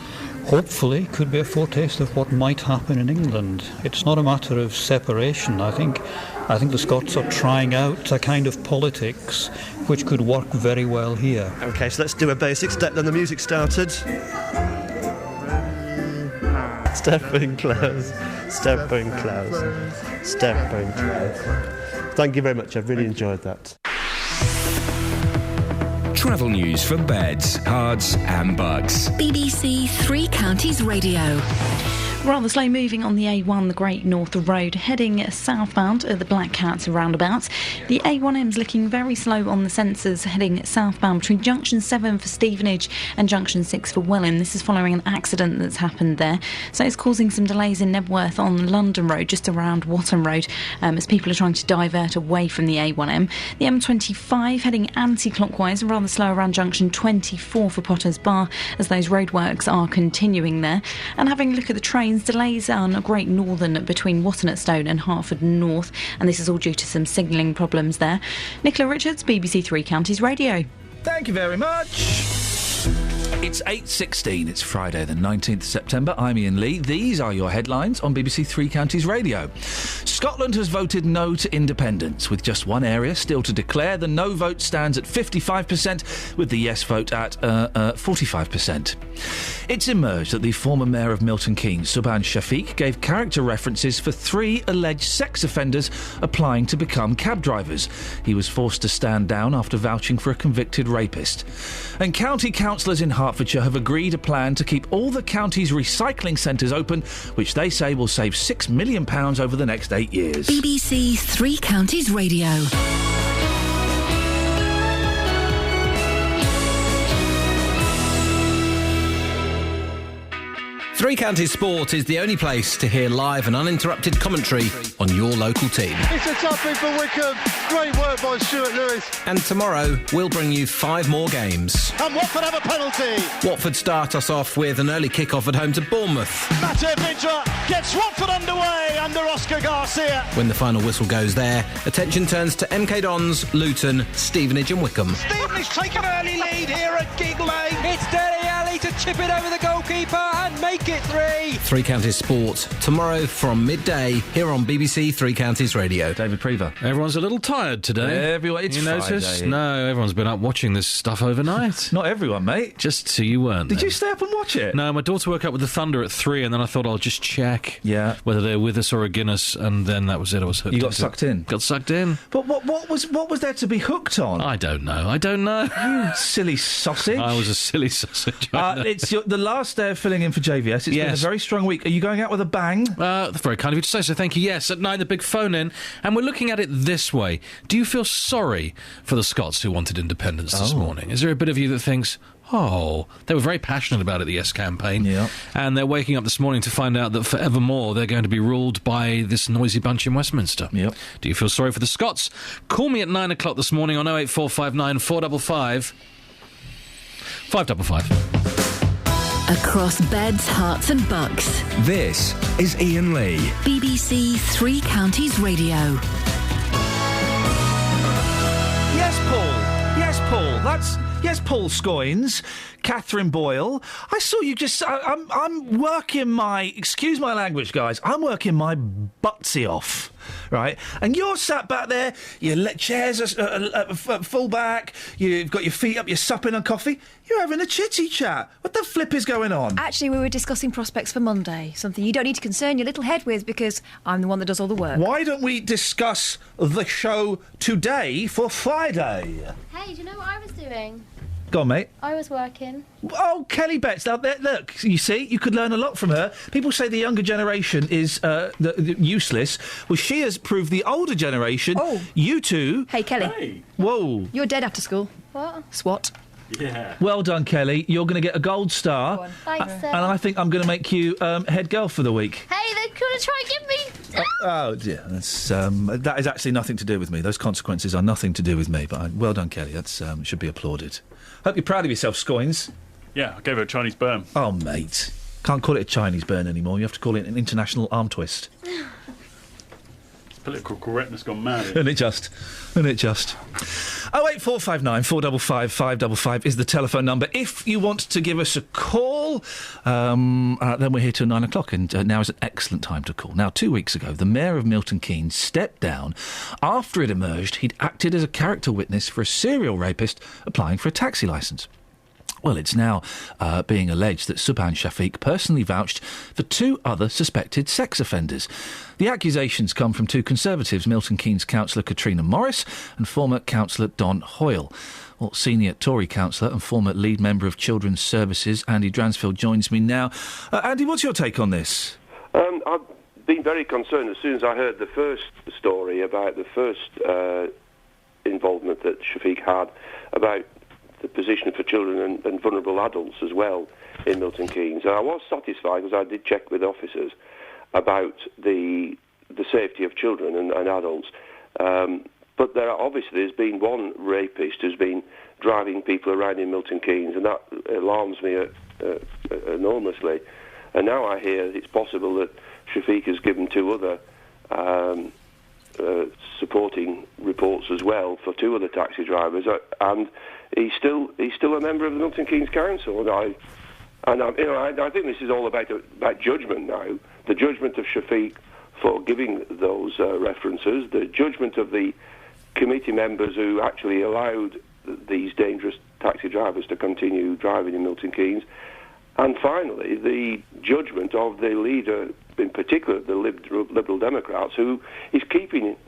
hopefully, could be a foretaste of what might happen in England. It's not a matter of separation. I think the Scots are trying out a kind of politics which could work very well here. OK, so let's do a basic step, then the music started. Step and close, step and close, step and close. Thank you very much, I've really enjoyed that. Travel news for beds, cards and bugs. BBC Three Counties Radio. Rather slow moving on the A1, the Great North Road, heading southbound at the Black Cat roundabout. The A1M's looking very slow on the sensors, heading southbound between Junction 7 for Stevenage and Junction 6 for Welwyn. This is following an accident that's happened there. So it's causing some delays in Nebworth on London Road, just around Watton Road, as people are trying to divert away from the A1M. The M25 heading anti-clockwise, rather slow around Junction 24 for Potters Bar, as those roadworks are continuing there. And having a look at the trains, delays on Great Northern between Watton at Stone and Hertford North, and this is all due to some signalling problems there. Nicola Richards, BBC Three Counties Radio. Thank you very much. It's 8:16. It's Friday, the 19th September. I'm Iain Lee. These are your headlines on BBC Three Counties Radio. Scotland has voted no to independence, with just one area still to declare. The no vote stands at 55%, with the yes vote at 45%. It's emerged that the former mayor of Milton Keynes, Subhan Shafiq, gave character references for 3 alleged sex offenders applying to become cab drivers. He was forced to stand down after vouching for a convicted rapist. And county councillors in Hertfordshire have agreed a plan to keep all the county's recycling centres open, which they say will save £6 million over the next 8 years. BBC Three Counties Radio. Three Counties Sport is the only place to hear live and uninterrupted commentary on your local team. It's a toughie for Wickham. Great work by Stuart Lewis. And tomorrow, we'll bring you 5 more games. And Watford have a penalty. Watford start us off with an early kick-off at home to Bournemouth. Matej Vydra gets Watford underway under Oscar Garcia. When the final whistle goes there, attention turns to MK Dons, Luton, Stevenage and Wickham. Stevenage take an early lead here at Gig Lane. It's Dele Alli to chip it over the goalkeeper and make it 3. Three Counties Sport, tomorrow from midday, here on BBC Three Counties Radio. David Prever. Everyone's a little tired today. Everyone, it's noticed? Friday. No, everyone's been up watching this stuff overnight. Not everyone, mate. Just so you weren't. Did you stay up and watch it? No, my daughter woke up with the Thunder at 3, and then I thought I'll just check whether they're with us or a Guinness, and then that was it. I was hooked. You got sucked in? Got sucked in. But what was there to be hooked on? I don't know. You silly sausage. I was a silly sausage. It's the last day of filling in for JVS. It's been a very strong week. Are you going out with a bang? Very kind of you to say so. Thank you. Yes, at 9, the big phone-in. And we're looking at it this way. Do you feel sorry for the Scots who wanted independence this morning? Is there a bit of you that thinks, they were very passionate about it, the Yes campaign. Yeah. And they're waking up this morning to find out that forevermore they're going to be ruled by this noisy bunch in Westminster. Yep. Do you feel sorry for the Scots? Call me at 9 o'clock this morning on 08459 455 555. Across beds, hearts and bucks. This is Iain Lee. BBC Three Counties Radio. Yes, Paul. Yes, Paul. Yes, Paul Scoynes. Catherine Boyle. I saw you just... I'm working my... Excuse my language, guys. I'm working my buttsy off, right? And you're sat back there, your chairs are full back, you've got your feet up, you're supping on coffee. You're having a chitty chat. What the flip is going on? Actually, we were discussing prospects for Monday, something you don't need to concern your little head with because I'm the one that does all the work. Why don't we discuss the show today for Friday? Hey, do you know what I was doing? Go on, mate. I was working. Oh, Kelly Betts. Now, look, you see, you could learn a lot from her. People say the younger generation is useless. Well, she has proved the older generation. Oh. You two... Hey, Kelly. Hey. Whoa. You're dead after school. What? SWAT. Yeah. Well done, Kelly. You're going to get a gold star. Thanks, and I think I'm going to make you head girl for the week. Hey, they're going to try and give me... Oh, dear. That's, that is actually nothing to do with me. Those consequences are nothing to do with me. But well done, Kelly. That's should be applauded. Hope you're proud of yourself, Scoynes. Yeah, I gave her a Chinese burn. Oh, mate. Can't call it a Chinese burn anymore. You have to call it an international arm twist. Political correctness gone mad. Isn't it just? 08459 455 555 is the telephone number. If you want to give us a call, then we're here till 9 o'clock, and now is an excellent time to call. Now, 2 weeks ago, the mayor of Milton Keynes stepped down after it emerged he'd acted as a character witness for a serial rapist applying for a taxi licence. Well, it's now being alleged that Subhan Shafiq personally vouched for 2 other suspected sex offenders. The accusations come from 2 Conservatives, Milton Keynes councillor Katrina Morris and former councillor Don Hoyle. Well, senior Tory councillor and former lead member of Children's Services, Andy Dransfield, joins me now. Andy, what's your take on this? I've been very concerned as soon as I heard the first story about the first involvement that Shafiq had about the position for children and vulnerable adults as well in Milton Keynes. And I was satisfied, because I did check with officers about the safety of children and adults. But there's been one rapist who's been driving people around in Milton Keynes, and that alarms me enormously. And now I hear it's possible that Shafiq has given 2 other supporting reports as well for 2 other taxi drivers, and he's still a member of the Milton Keynes Council. And I think this is all about judgment now. The judgment of Shafiq for giving those references, the judgment of the committee members who actually allowed these dangerous taxi drivers to continue driving in Milton Keynes, and finally the judgment of the leader, in particular the Liberal Democrats, who is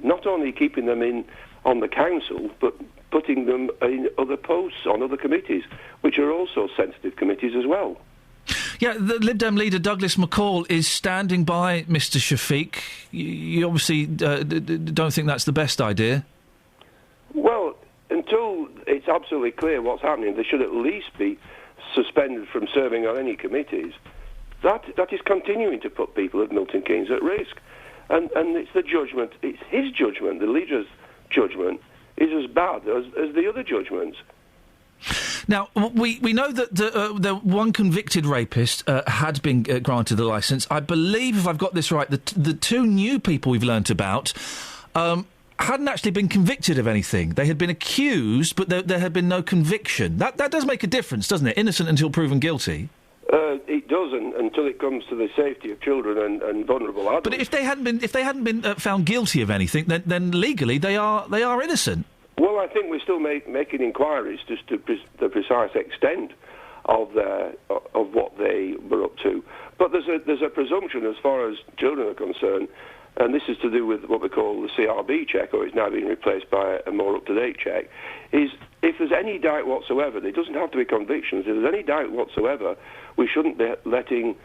not only keeping them on the council, but putting them in other posts on other committees, which are also sensitive committees as well. Yeah, the Lib Dem leader Douglas McCall is standing by Mr Shafiq. You obviously don't think that's the best idea? Well, until it's absolutely clear what's happening, they should at least be suspended from serving on any committees. That is continuing to put people at Milton Keynes at risk. And it's the judgment, it's his judgment, the leader's judgment, is as bad as the other judgments. Now, we know that the one convicted rapist had been granted the licence. I believe, if I've got this right, the 2 new people we've learnt about hadn't actually been convicted of anything. They had been accused, but there had been no conviction. That does make a difference, doesn't it? Innocent until proven guilty. It doesn't, until it comes to the safety of children and vulnerable adults. But if they hadn't been found guilty of anything, then legally they are innocent. Well, I think we're still making inquiries as to the precise extent of what they were up to. But there's a presumption as far as children are concerned, and this is to do with what we call the CRB check, or it's now being replaced by a more up-to-date check, is if there's any doubt whatsoever, it doesn't have to be convictions, if there's any doubt whatsoever, we shouldn't be letting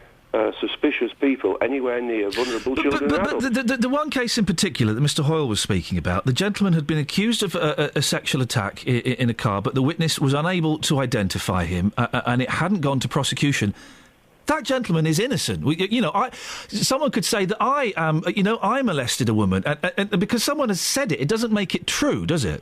suspicious people anywhere near vulnerable children and adults. But the one case in particular that Mr Hoyle was speaking about, the gentleman had been accused of a sexual attack in a car, but the witness was unable to identify him, and it hadn't gone to prosecution. That gentleman is innocent. Someone could say that I molested a woman, and because someone has said it, it doesn't make it true, does it?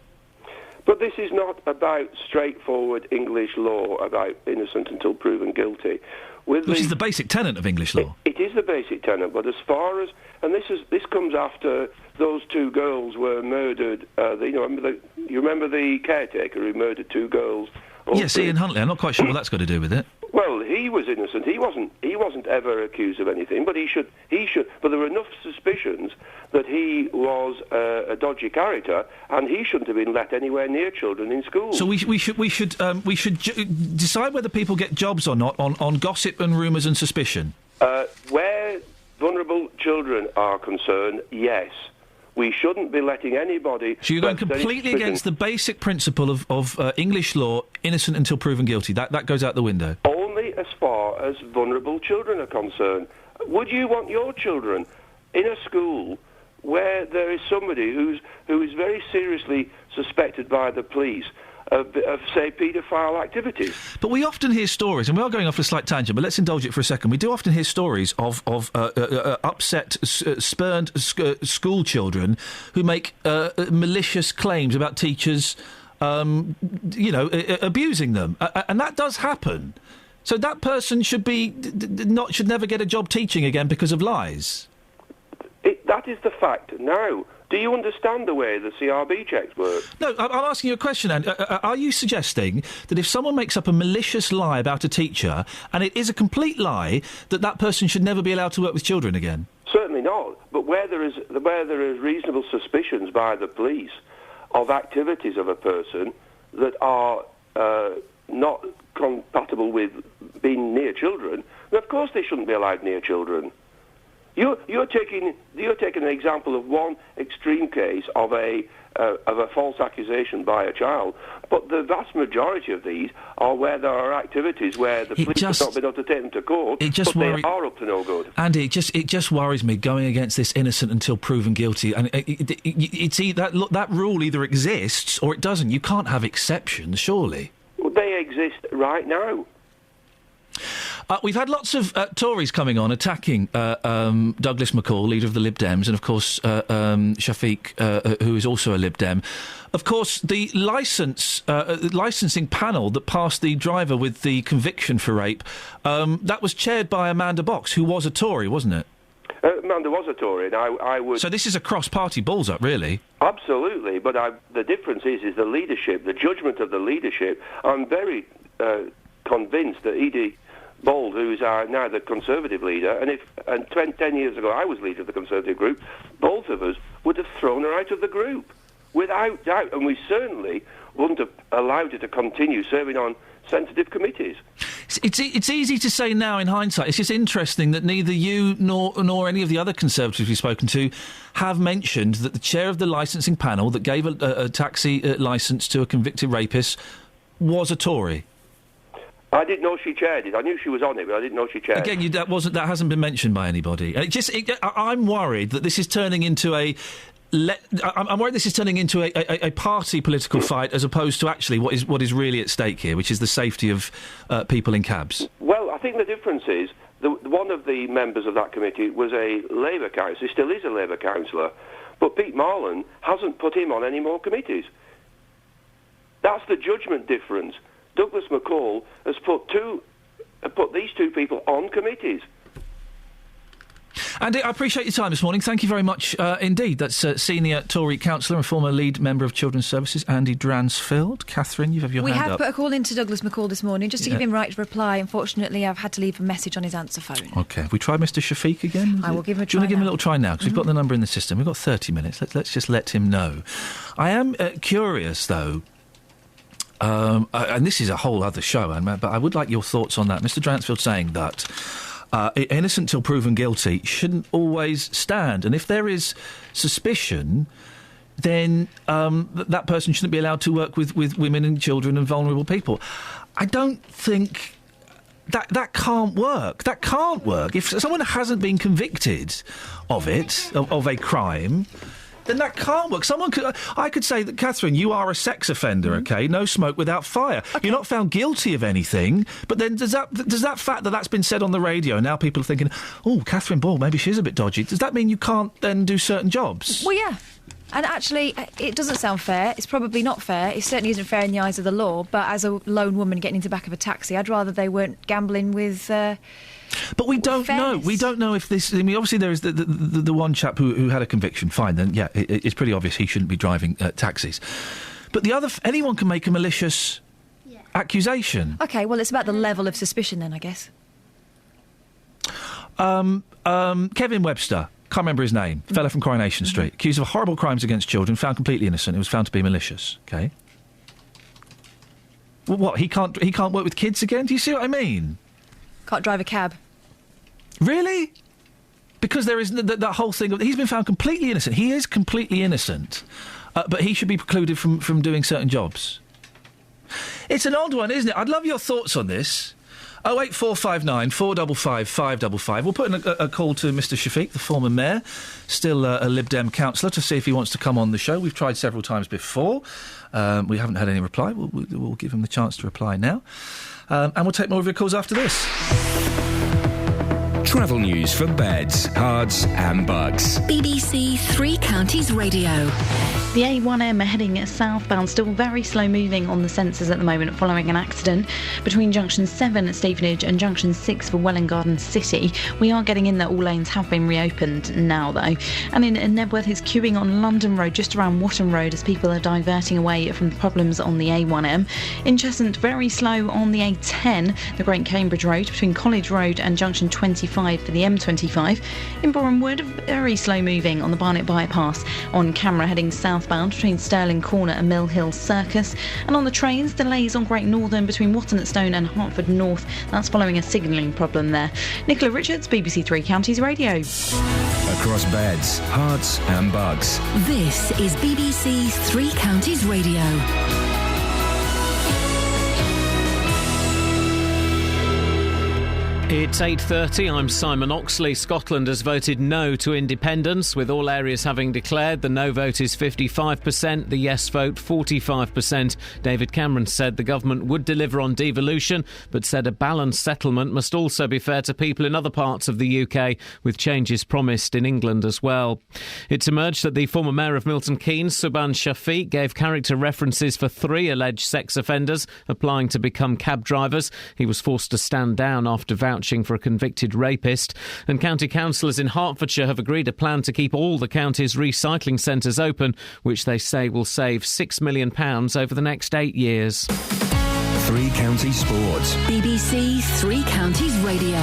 But this is not about straightforward English law about innocent until proven guilty. Which is the basic tenet of English law. It is the basic tenet, but as far as... And this comes after those 2 girls were murdered. You remember the caretaker who murdered 2 girls? Yes, Ian Huntley. I'm not quite sure what that's got to do with it. Well, he was innocent. He wasn't ever accused of anything, but he should. But there were enough suspicions that he was a dodgy character, and he shouldn't have been let anywhere near children in school. So we should decide whether people get jobs or not on gossip and rumours and suspicion. Where vulnerable children are concerned, yes. We shouldn't be letting anybody... So you're going completely against the basic principle of English law, innocent until proven guilty. That goes out the window. Only as far as vulnerable children are concerned. Would you want your children in a school where there is somebody who is very seriously suspected by the police of, say, paedophile activities? But we often hear stories, and we are going off a slight tangent, but let's indulge it for a second. We do often hear stories of upset, spurned school children who make malicious claims about teachers, abusing them, and that does happen. So that person should never get a job teaching again because of lies. That is the fact. Now, do you understand the way the CRB checks work? No, I'm asking you a question, Anne. Are you suggesting that if someone makes up a malicious lie about a teacher, and it is a complete lie, that person should never be allowed to work with children again? Certainly not. But where there is reasonable suspicions by the police of activities of a person that are not compatible with being near children, then of course they shouldn't be allowed near children. You're taking an example of one extreme case of a false accusation by a child, but the vast majority of these are where there are activities where the police have not been able to take them to court, but they are up to no good. Andy, it just worries me going against this innocent until proven guilty, and it's that rule either exists or it doesn't. You can't have exceptions, surely. Well, they exist right now. We've had lots of Tories coming on attacking Douglas McCall, leader of the Lib Dems, and of course Shafiq, who is also a Lib Dem. Of course, the licensing panel that passed the driver with the conviction for rape, that was chaired by Amanda Box, who was a Tory, wasn't it? Amanda was a Tory, and I would... So this is a cross-party balls-up, really? Absolutely, but the difference is the leadership, the judgment of the leadership. I'm very convinced that Edie Bold, who is now the Conservative leader, and 10 years ago I was leader of the Conservative group, both of us would have thrown her out of the group, without doubt, and we certainly wouldn't have allowed her to continue serving on sensitive committees. It's easy to say now in hindsight. It's just interesting that neither you nor any of the other Conservatives we've spoken to have mentioned that the chair of the licensing panel that gave a taxi licence to a convicted rapist was a Tory. I didn't know she chaired it. I knew she was on it, but I didn't know she chaired it. Again, that hasn't been mentioned by anybody. I'm worried that this is turning into a party political fight as opposed to actually what is really at stake here, which is the safety of people in cabs. Well, I think the difference is one of the members of that committee was a Labour councillor. He still is a Labour councillor, but Pete Marland hasn't put him on any more committees. That's the judgment difference. Douglas McCall has put these two people on committees. Andy, I appreciate your time this morning. Thank you very much indeed. That's senior Tory councillor and former lead member of Children's Services, Andy Dransfield. Catherine, you have your hand up. We have put a call into Douglas McCall this morning just to give him right to reply. Unfortunately, I've had to leave a message on his answer phone. OK. Have we tried Mr Shafiq again? I will give him a try. Do you want to give him a little try now? Because we've got the number in the system. We've got 30 minutes. Let's just let him know. I am curious, though. And this is a whole other show, but I would like your thoughts on that. Mr Dransfield saying that innocent till proven guilty shouldn't always stand. And if there is suspicion, then that person shouldn't be allowed to work with women and children and vulnerable people. I don't think... That can't work. That can't work. If someone hasn't been convicted of it, of a crime... then that can't work. I could say that, Catherine, you are a sex offender, OK? No smoke without fire. Okay. You're not found guilty of anything, but then does that fact that that's been said on the radio, now people are thinking, oh, Catherine Ball, maybe she's a bit dodgy. Does that mean you can't then do certain jobs? Well, yeah. And actually, it doesn't sound fair. It's probably not fair. It certainly isn't fair in the eyes of the law. But as a lone woman getting into the back of a taxi, I'd rather they weren't gambling with... But we don't know. We don't know if this... I mean, obviously there is the one chap who had a conviction. Fine, then, yeah, it's pretty obvious he shouldn't be driving taxis. But the other... anyone can make a malicious accusation. OK, well, it's about the level of suspicion then, I guess. Kevin Webster... can't remember his name. Fella from Coronation Street. Accused of horrible crimes against children, found completely innocent. It was found to be malicious. OK. Well, what? He can't work with kids again? Do you see what I mean? Can't drive a cab. Really? Because there is that whole thing of... he's been found completely innocent. He is completely innocent. But he should be precluded from doing certain jobs. It's an odd one, isn't it? I'd love your thoughts on this. 08459 455 555. We'll put in a call to Mr Shafiq, the former mayor, still a Lib Dem councillor, to see if he wants to come on the show. We've tried several times before. We haven't had any reply. We'll give him the chance to reply now. And we'll take more of your calls after this. Travel news for beds, cards and bugs. BBC Three Counties Radio. The A1M heading southbound, still very slow moving on the sensors at the moment following an accident between junction 7 at Stevenage and junction 6 for Welwyn Garden City. We are getting in that all lanes have been reopened now though. And in Nebworth is queuing on London Road just around Watton Road as people are diverting away from the problems on the A1M. In Cheshunt, very slow on the A10, the Great Cambridge Road between College Road and junction 25 for the M25. In Borehamwood, very slow moving on the Barnet Bypass on camera heading south southbound between Stirling Corner and Mill Hill Circus. And on the trains, delays on Great Northern between Watton at Stone and Hertford North. That's following a signalling problem there. Nicola Richards, BBC Three Counties Radio. Across beds, hearts and bugs. This is BBC Three Counties Radio. It's 8:30. I'm Simon Oxley. Scotland has voted no to independence, with all areas having declared. The no vote is 55%, the yes vote 45%. David Cameron said the government would deliver on devolution, but said a balanced settlement must also be fair to people in other parts of the UK, with changes promised in England as well. It's emerged that the former mayor of Milton Keynes, Subhan Shafiq, gave character references for 3 alleged sex offenders applying to become cab drivers. He was forced to stand down after vouching for a convicted rapist. And county councillors in Hertfordshire have agreed a plan to keep all the county's recycling centres open, which they say will save £6 million over the next 8 years. Three Counties Sports. BBC Three Counties Radio.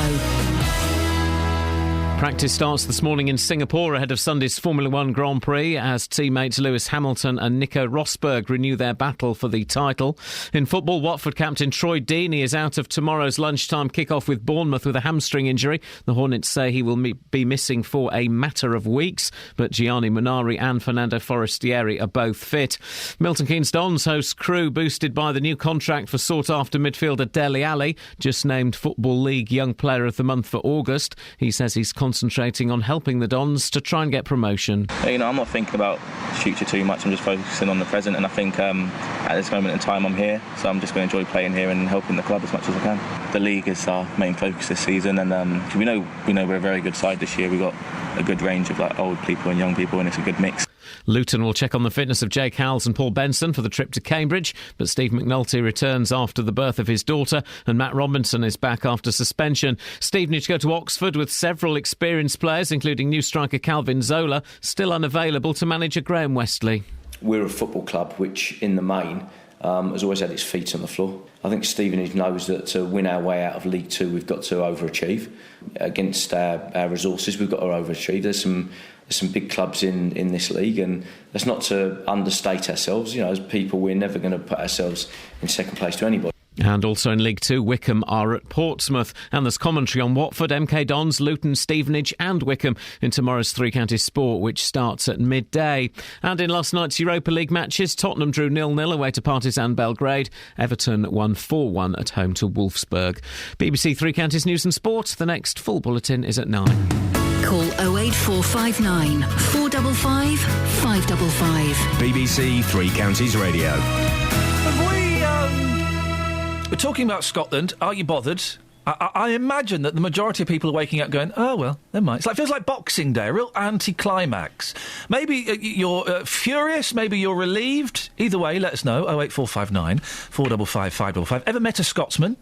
Practice starts this morning in Singapore ahead of Sunday's Formula One Grand Prix as teammates Lewis Hamilton and Nico Rosberg renew their battle for the title. In football, Watford captain Troy Deeney is out of tomorrow's lunchtime kick-off with Bournemouth with a hamstring injury. The Hornets say he will be missing for a matter of weeks, but Gianni Munari and Fernando Forestieri are both fit. Milton Keynes Dons host Crewe, boosted by the new contract for sought-after midfielder Dele Alli, just named Football League Young Player of the Month for August. He says he's concentrating on helping the Dons to try and get promotion. I'm not thinking about the future too much. I'm just focusing on the present, and I think at this moment in time I'm here, so I'm just going to enjoy playing here and helping the club as much as I can. The league is our main focus this season, and we know we're a very good side this year. We've got a good range of old people and young people, and it's a good mix. Luton will check on the fitness of Jake Howells and Paul Benson for the trip to Cambridge, but Steve McNulty returns after the birth of his daughter, and Matt Robinson is back after suspension. Stevenage go to Oxford with several experienced players, including new striker Calvin Zola, still unavailable to manager Graham Westley. We're a football club which, in the main, has always had its feet on the floor. I think Stevenage knows that to win our way out of League Two, we've got to overachieve. Against our resources, we've got to overachieve. There's some big clubs in this league, and that's not to understate ourselves. As people, we're never going to put ourselves in second place to anybody. And also in League Two, Wycombe are at Portsmouth. And there's commentary on Watford, MK Dons, Luton, Stevenage and Wycombe in tomorrow's Three Counties Sport, which starts at midday. And in last night's Europa League matches, Tottenham drew 0-0 away to Partizan Belgrade. Everton won 4-1 at home to Wolfsburg. BBC Three Counties News and Sport. The next full bulletin is at 9. Call 08459 455 555. BBC Three Counties Radio. We're talking about Scotland. Are you bothered? I imagine that the majority of people are waking up going, oh, well, never mind. It feels like Boxing Day, a real anticlimax. Maybe you're furious, maybe you're relieved. Either way, let us know. 08459 455 555. Ever met a Scotsman?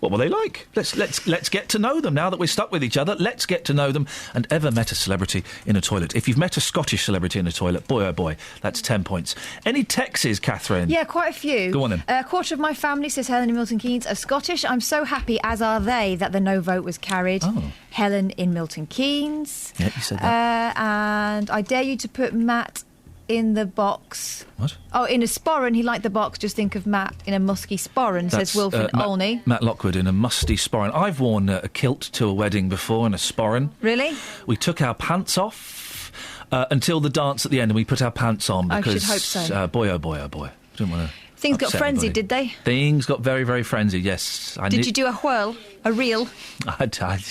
What were they like? Let's get to know them now that we're stuck with each other. Let's get to know them. And ever met a celebrity in a toilet? If you've met a Scottish celebrity in a toilet, boy oh boy, that's 10 points. Any texts, Catherine? Yeah, quite a few. Go on then. A quarter of my family, says Helen in Milton Keynes, are Scottish. I'm so happy, as are they, that the no vote was carried. Oh. Helen in Milton Keynes. Yeah, you said that. And I dare you to put Matt in the box. What? Oh, in a sporran. He liked the box. Just think of Matt in a musky sporran, says Wilfred Olney. Matt Lockwood in a musty sporran. I've worn a kilt to a wedding before in a sporran. Really? We took our pants off until the dance at the end, and we put our pants on because... I should hope so. Boy, oh boy, oh boy. Didn't want to... Things got frenzied, did they? Things got very, very frenzied, yes. Did you do a whirl? A reel?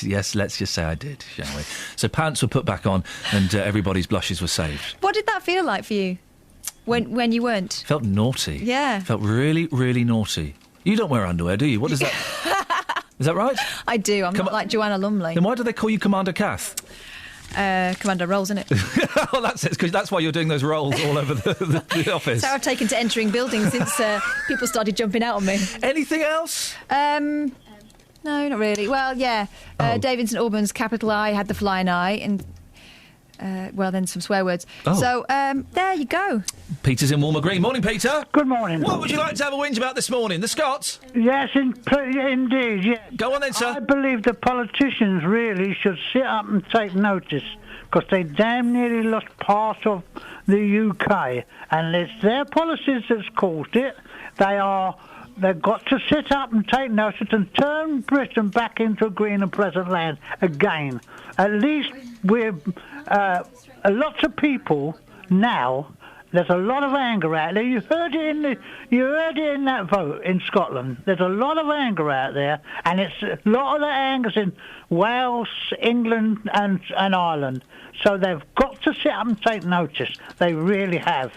Yes, let's just say I did, shall we? So pants were put back on and everybody's blushes were saved. What did that feel like for you when you weren't? Felt naughty. Yeah. Felt really, really naughty. You don't wear underwear, do you? What is that? Is that right? I do. I'm not like Joanna Lumley. Then why do they call you Commander Kath? Commander rolls, isn't it? Well, that's it, because that's why you're doing those rolls all over the office. So I've taken to entering buildings since people started jumping out on me. Anything else? No, not really. Well, yeah. David St Albans, capital I, had the flying eye, and well, then some swear words. Oh. So, there you go. Peter's in Walmer Green. Morning, Peter. Good morning. What would you like to have a whinge about this morning? The Scots? Yes, indeed, yes. Go on then, sir. I believe the politicians really should sit up and take notice, because they damn nearly lost part of the UK, and it's their policies that's caused it. They've got to sit up and take notice and turn Britain back into a green and pleasant land again. At least we're lots of people now. There's a lot of anger out there. You heard it in that vote in Scotland. There's a lot of anger out there, and it's a lot of the anger's in Wales, England, and Ireland. So they've got to sit up and take notice. They really have.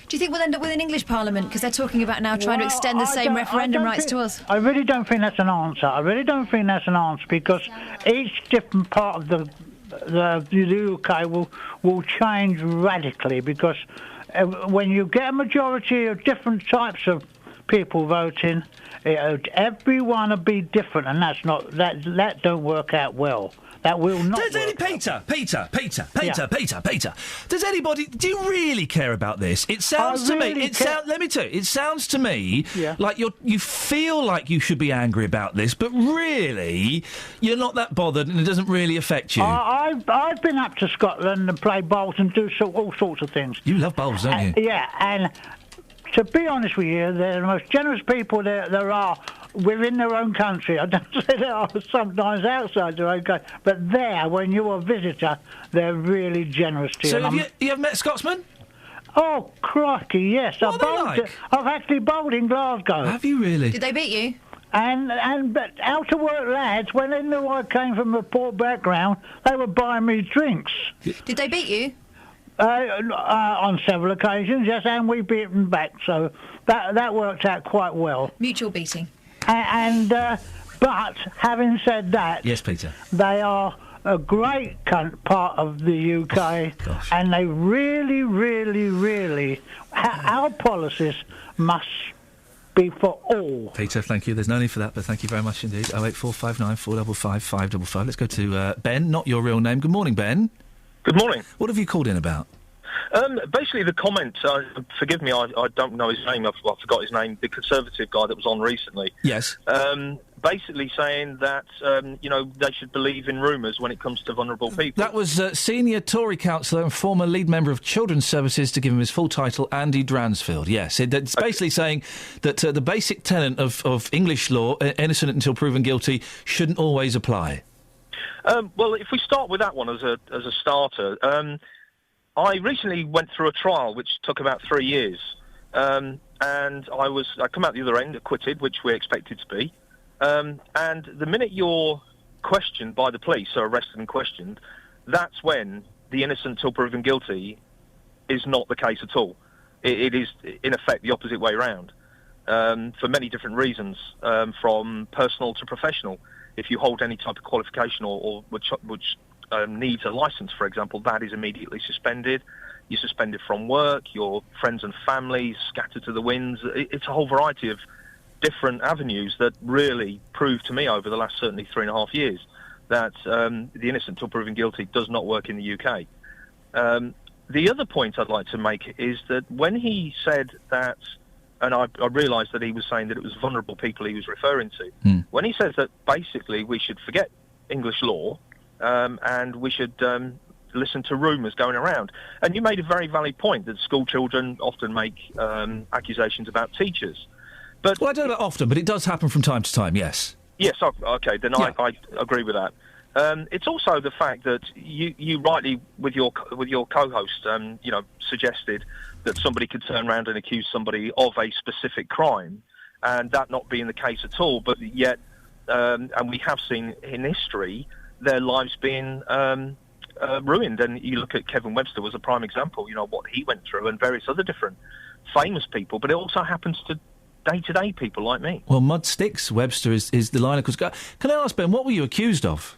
Do you think we'll end up with an English Parliament? Because they're talking about now trying to extend the same referendum rights to us. I really don't think that's an answer. Because each different part of the UK will change radically, because when you get a majority of different types of people voting, everyone will be different, and that don't work out well. That will not. Peter. Does anybody? Do you really care about this? It sounds to me. Let me tell you. It sounds to me like you feel like you should be angry about this, but really, you're not that bothered, and it doesn't really affect you. I've been up to Scotland and play bowls and do all sorts of things. You love bowls, don't you? Yeah, and to be honest with you, they're the most generous people there are within their own country. I don't say they are sometimes outside their own country, but there, when you're a visitor, they're really generous to you. So have you ever met Scotsmen? Oh, crikey, yes. I've actually bowled in Glasgow. Have you really? Did they beat you? But out-of-work lads, when they knew I came from a poor background, they were buying me drinks. Did they beat you? On several occasions, yes, and we beat them back, so that worked out quite well. Mutual beating. But having said that, yes, Peter, they are a great part of the UK, and they really, really, really, our policies must be for all. Peter, thank you. There's no need for that, but thank you very much indeed. 08459 455 555. Let's go to Ben, not your real name. Good morning, Ben. Good morning. What have you called in about? Basically, the comment, forgive me, I don't know his name, I forgot his name, the Conservative guy that was on recently. Yes. Basically saying that, they should believe in rumours when it comes to vulnerable people. That was senior Tory councillor and former lead member of Children's Services, to give him his full title, Andy Dransfield. Yes, it's basically saying that the basic tenet of English law, innocent until proven guilty, shouldn't always apply. Well, if we start with that one as a starter, I recently went through a trial which took about 3 years, and I come out the other end acquitted, which we expected to be. And the minute you're questioned by the police, or arrested and questioned, that's when the innocent till proven guilty is not the case at all. It is, in effect, the opposite way round, for many different reasons, from personal to professional. If you hold any type of qualification or which needs a licence, for example, that is immediately suspended. You're suspended from work, your friends and family scattered to the winds. It's a whole variety of different avenues that really proved to me over the last certainly 3.5 years that the innocent till proven guilty does not work in the UK. The other point I'd like to make is that when he said that, and I realised that he was saying that it was vulnerable people he was referring to, when he says that basically we should forget English law and we should listen to rumours going around. And you made a very valid point that school children often make accusations about teachers. But I don't know about often, but it does happen from time to time, yes. Yes, okay, then yeah. I agree with that. It's also the fact that you rightly, with your co-host, suggested that somebody could turn around and accuse somebody of a specific crime, and that not being the case at all, but yet, and we have seen in history, their lives being ruined. And you look at Kevin Webster was a prime example, what he went through, and various other different famous people, but it also happens to day-to-day people like me. Well, Mud Sticks Webster is the line, because can I ask, Ben, what were you accused of?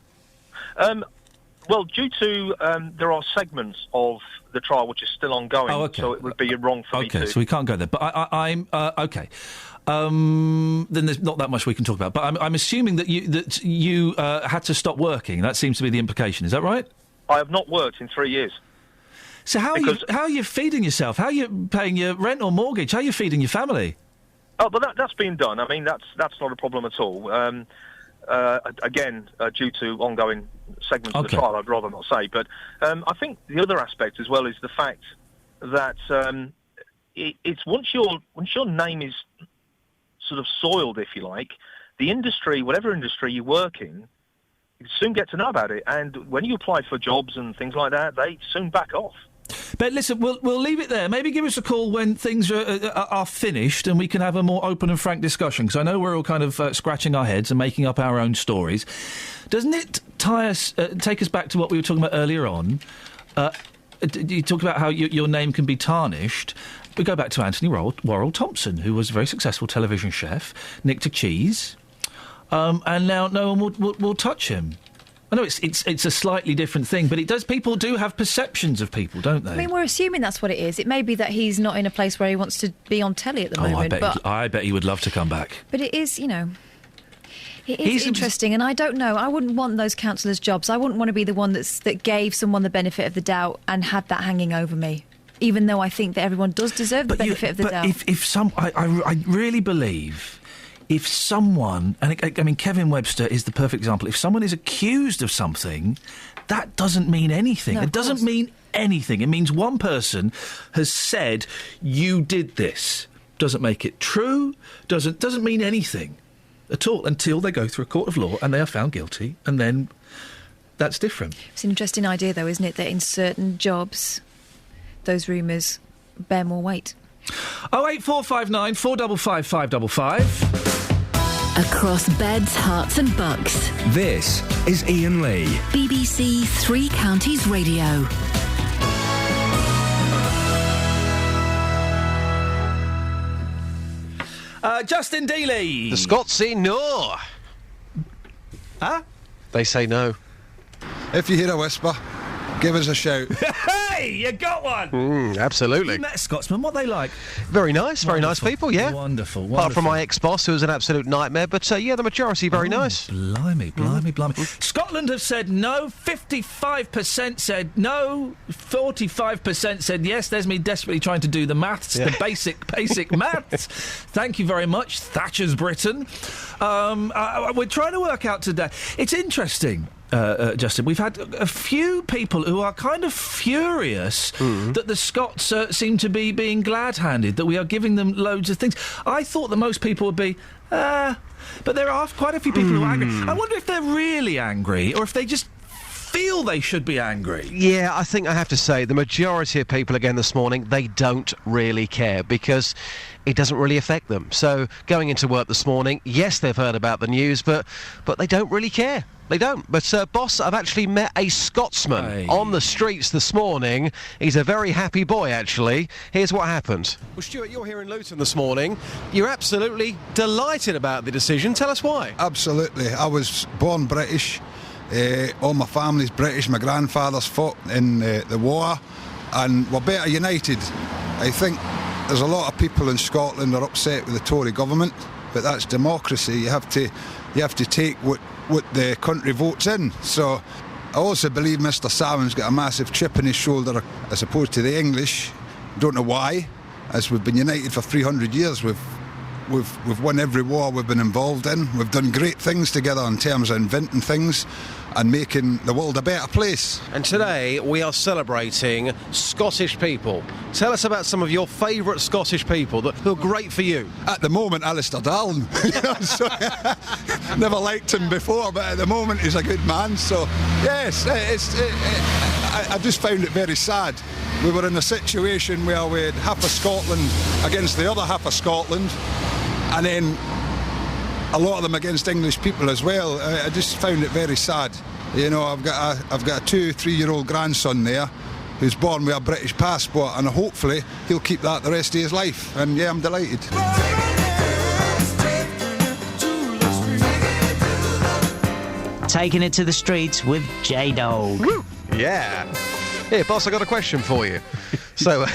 Well, due to there are segments of the trial which is still ongoing, so it would be wrong for me to... Okay, so we can't go there. But I'm okay. Then there's not that much we can talk about. But I'm assuming that you had to stop working. That seems to be the implication. Is that right? I have not worked in 3 years. So how are you feeding yourself? How are you paying your rent or mortgage? How are you feeding your family? Oh, but that's been done. I mean, that's not a problem at all. Again, due to ongoing segments of the trial, I'd rather not say. But I think the other aspect as well is the fact that it's once your name is sort of soiled, if you like, the industry, whatever industry you work in, you soon get to know about it. And when you apply for jobs and things like that, they soon back off. But listen, we'll leave it there. Maybe give us a call when things are finished and we can have a more open and frank discussion, because I know we're all kind of scratching our heads and making up our own stories. Doesn't it take us back to what we were talking about earlier on? You talk about how your name can be tarnished. We go back to Anthony Worrell Thompson, who was a very successful television chef, nicked a cheese, and now no one will touch him. I know it's a slightly different thing, but it does. People do have perceptions of people, don't they? I mean, we're assuming that's what it is. It may be that he's not in a place where he wants to be on telly at the moment. I bet he would love to come back. But it is, it is interesting, and I don't know. I wouldn't want those councillors' jobs. I wouldn't want to be the one that gave someone the benefit of the doubt and had that hanging over me. Even though I think that everyone does deserve the benefit of the doubt. I really believe. If someone, and I mean, Kevin Webster is the perfect example. If someone is accused of something, that doesn't mean anything. No, it doesn't mean anything. It means one person has said, you did this. Doesn't make it true, doesn't mean anything at all until they go through a court of law and they are found guilty, and then that's different. It's an interesting idea, though, isn't it, that in certain jobs, those rumours bear more weight. 08459 455 555. Across beds, hearts and bucks. This is Iain Lee. BBC Three Counties Radio. Justin Dealey. The Scots say no. Huh? They say no. If you hear a whisper, give us a shout. Hey, you got one! Absolutely. You met a Scotsman. What are they like? Very nice people, yeah. Wonderful. Apart from my ex-boss, who was an absolute nightmare, but yeah, the majority very nice. Blimey. Scotland have said no, 55% said no, 45% said yes. There's me desperately trying to do the maths, the basic maths. Thank you very much, Thatcher's Britain. We're trying to work out today. It's interesting. Justin, we've had a few people who are kind of furious that the Scots seem to be being glad-handed, that we are giving them loads of things. I thought that most people would be, but there are quite a few people who are angry. I wonder if they're really angry or if they just feel they should be angry. Yeah, I think I have to say the majority of people again this morning, they don't really care because it doesn't really affect them. So going into work this morning, yes, they've heard about the news, but they don't really care. They don't. But, boss, I've actually met a Scotsman on the streets this morning. He's a very happy boy, actually. Here's what happened. Well, Stuart, you're here in Luton this morning. You're absolutely delighted about the decision. Tell us why. Absolutely. I was born British. All my family's British. My grandfather's fought in the war. And we're better united. I think there's a lot of people in Scotland are upset with the Tory government, but that's democracy. You have to take what the country votes in. So I also believe Mr Salmon's got a massive chip in his shoulder as opposed to the English. Don't know why, as we've been united for 300 years. We've won every war we've been involved in. We've done great things together in terms of inventing things and making the world a better place. And today we are celebrating Scottish people. Tell us about some of your favourite Scottish people who are great for you. At the moment, Alistair Darling. Never liked him before, but at the moment he's a good man. So yes, I just found it very sad. We were in a situation where we had half of Scotland against the other half of Scotland, and then a lot of them against English people as well. I just found it very sad. You know, I've got a 2-3-year-old grandson there who's born with a British passport, and hopefully he'll keep that the rest of his life. And yeah, I'm delighted. taking it to the streets with J-Dog. Woo! Yeah. Here, boss, I got a question for you. So, I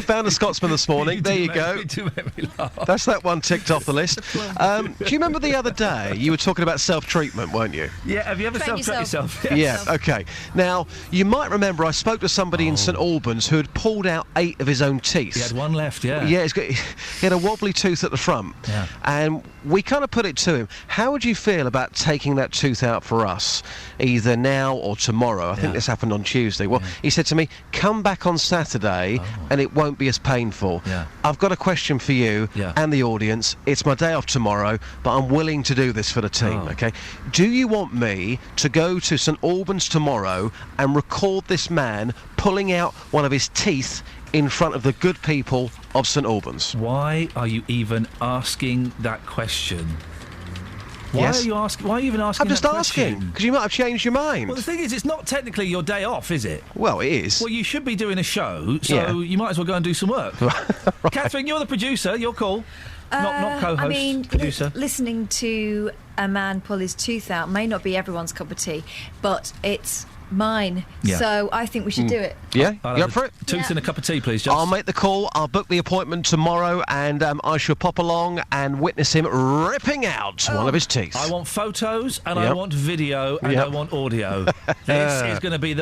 found a Scotsman this morning. There you go. That's that one ticked off the list. Do you remember the other day you were talking about self-treatment, weren't you? Yeah, have you ever self-treated yourself? Yeah, OK. Now, you might remember I spoke to somebody in St Albans who had pulled out 8 of his own teeth. He had one left, yeah. Yeah, he had a wobbly tooth at the front. Yeah. And we kind of put it to him, how would you feel about taking that tooth out for us, either now or tomorrow? I think this happened on Tuesday. Well, he said to me, come back on Saturday and it won't be as painful. Yeah. I've got a question for you and the audience. It's my day off tomorrow, but I'm willing to do this for the team, OK? Do you want me to go to St Albans tomorrow and record this man pulling out one of his teeth in front of the good people of St Albans? Why are you even asking that question? Why are you even asking? I'm just asking, because you might have changed your mind. Well, the thing is, it's not technically your day off, is it? Well, it is. Well, you should be doing a show, so you might as well go and do some work. Right. Catherine, you're the producer. Your call. Not co-host, I mean, producer. Listening to a man pull his tooth out may not be everyone's cup of tea, but it's mine. Yeah. So I think we should do it. Yeah? You up for it? Tooth and a cup of tea, please, Joss. I'll make the call. I'll book the appointment tomorrow, and I shall pop along and witness him ripping out one of his teeth. I want photos, and I want video, and I want audio. This is going to be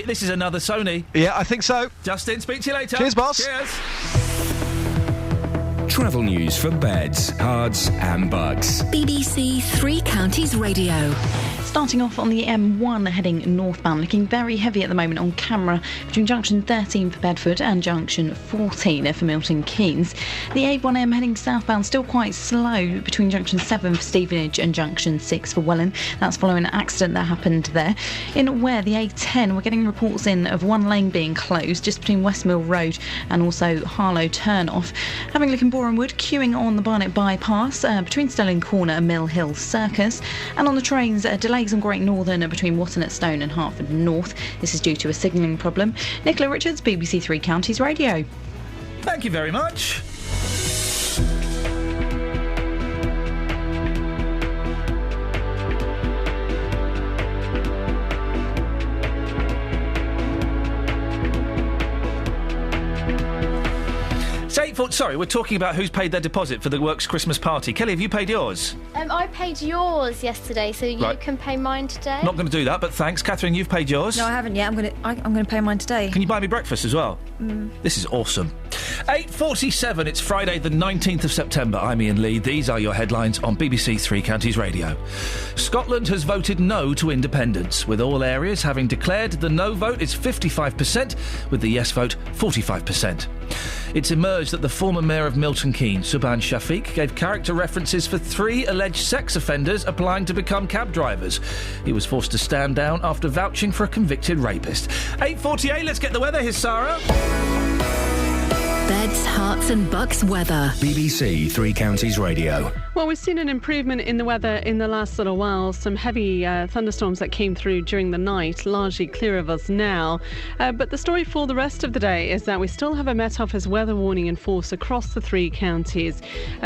This is another Sony. Yeah, I think so. Justin, speak to you later. Cheers, boss. Cheers. Travel news for beds, cards and Bucks. BBC Three Counties Radio. Starting off on the M1 heading northbound, looking very heavy at the moment on camera between junction 13 for Bedford and junction 14 for Milton Keynes. The A1M heading southbound still quite slow between junction 7 for Stevenage and junction 6 for Welland. That's following an accident that happened there. In Ware, the A10, we're getting reports in of one lane being closed just between Westmill Road and also Harlow Turnoff. Having a look in Boreham Wood, queuing on the Barnet Bypass between Stirling Corner and Mill Hill Circus. And on the trains, delays on Great Northern between Watton at Stone and Hertford North. This is due to a signalling problem. Nicola Richards, BBC Three Counties Radio. Thank you very much. Sorry, we're talking about who's paid their deposit for the Works Christmas party. Kelly, have you paid yours? I paid yours yesterday, so you can pay mine today. Not going to do that, but thanks. Catherine, you've paid yours. No, I haven't yet. I'm going to pay mine today. Can you buy me breakfast as well? This is awesome. 8:47. It's Friday, the 19th of September. I'm Iain Lee. These are your headlines on BBC Three Counties Radio. Scotland has voted no to independence, with all areas having declared the no vote is 55%, with the yes vote 45%. It's emerged that the former mayor of Milton Keynes, Subhan Shafiq, gave character references for 3 alleged sex offenders applying to become cab drivers. He was forced to stand down after vouching for a convicted rapist. 8:48, let's get the weather. Here's Sarah. Beds, Herts and Bucks weather. BBC Three Counties Radio. Well, we've seen an improvement in the weather in the last little while. Some heavy thunderstorms that came through during the night, largely clear of us now. But the story for the rest of the day is that we still have a Met Office weather warning in force across the 3 counties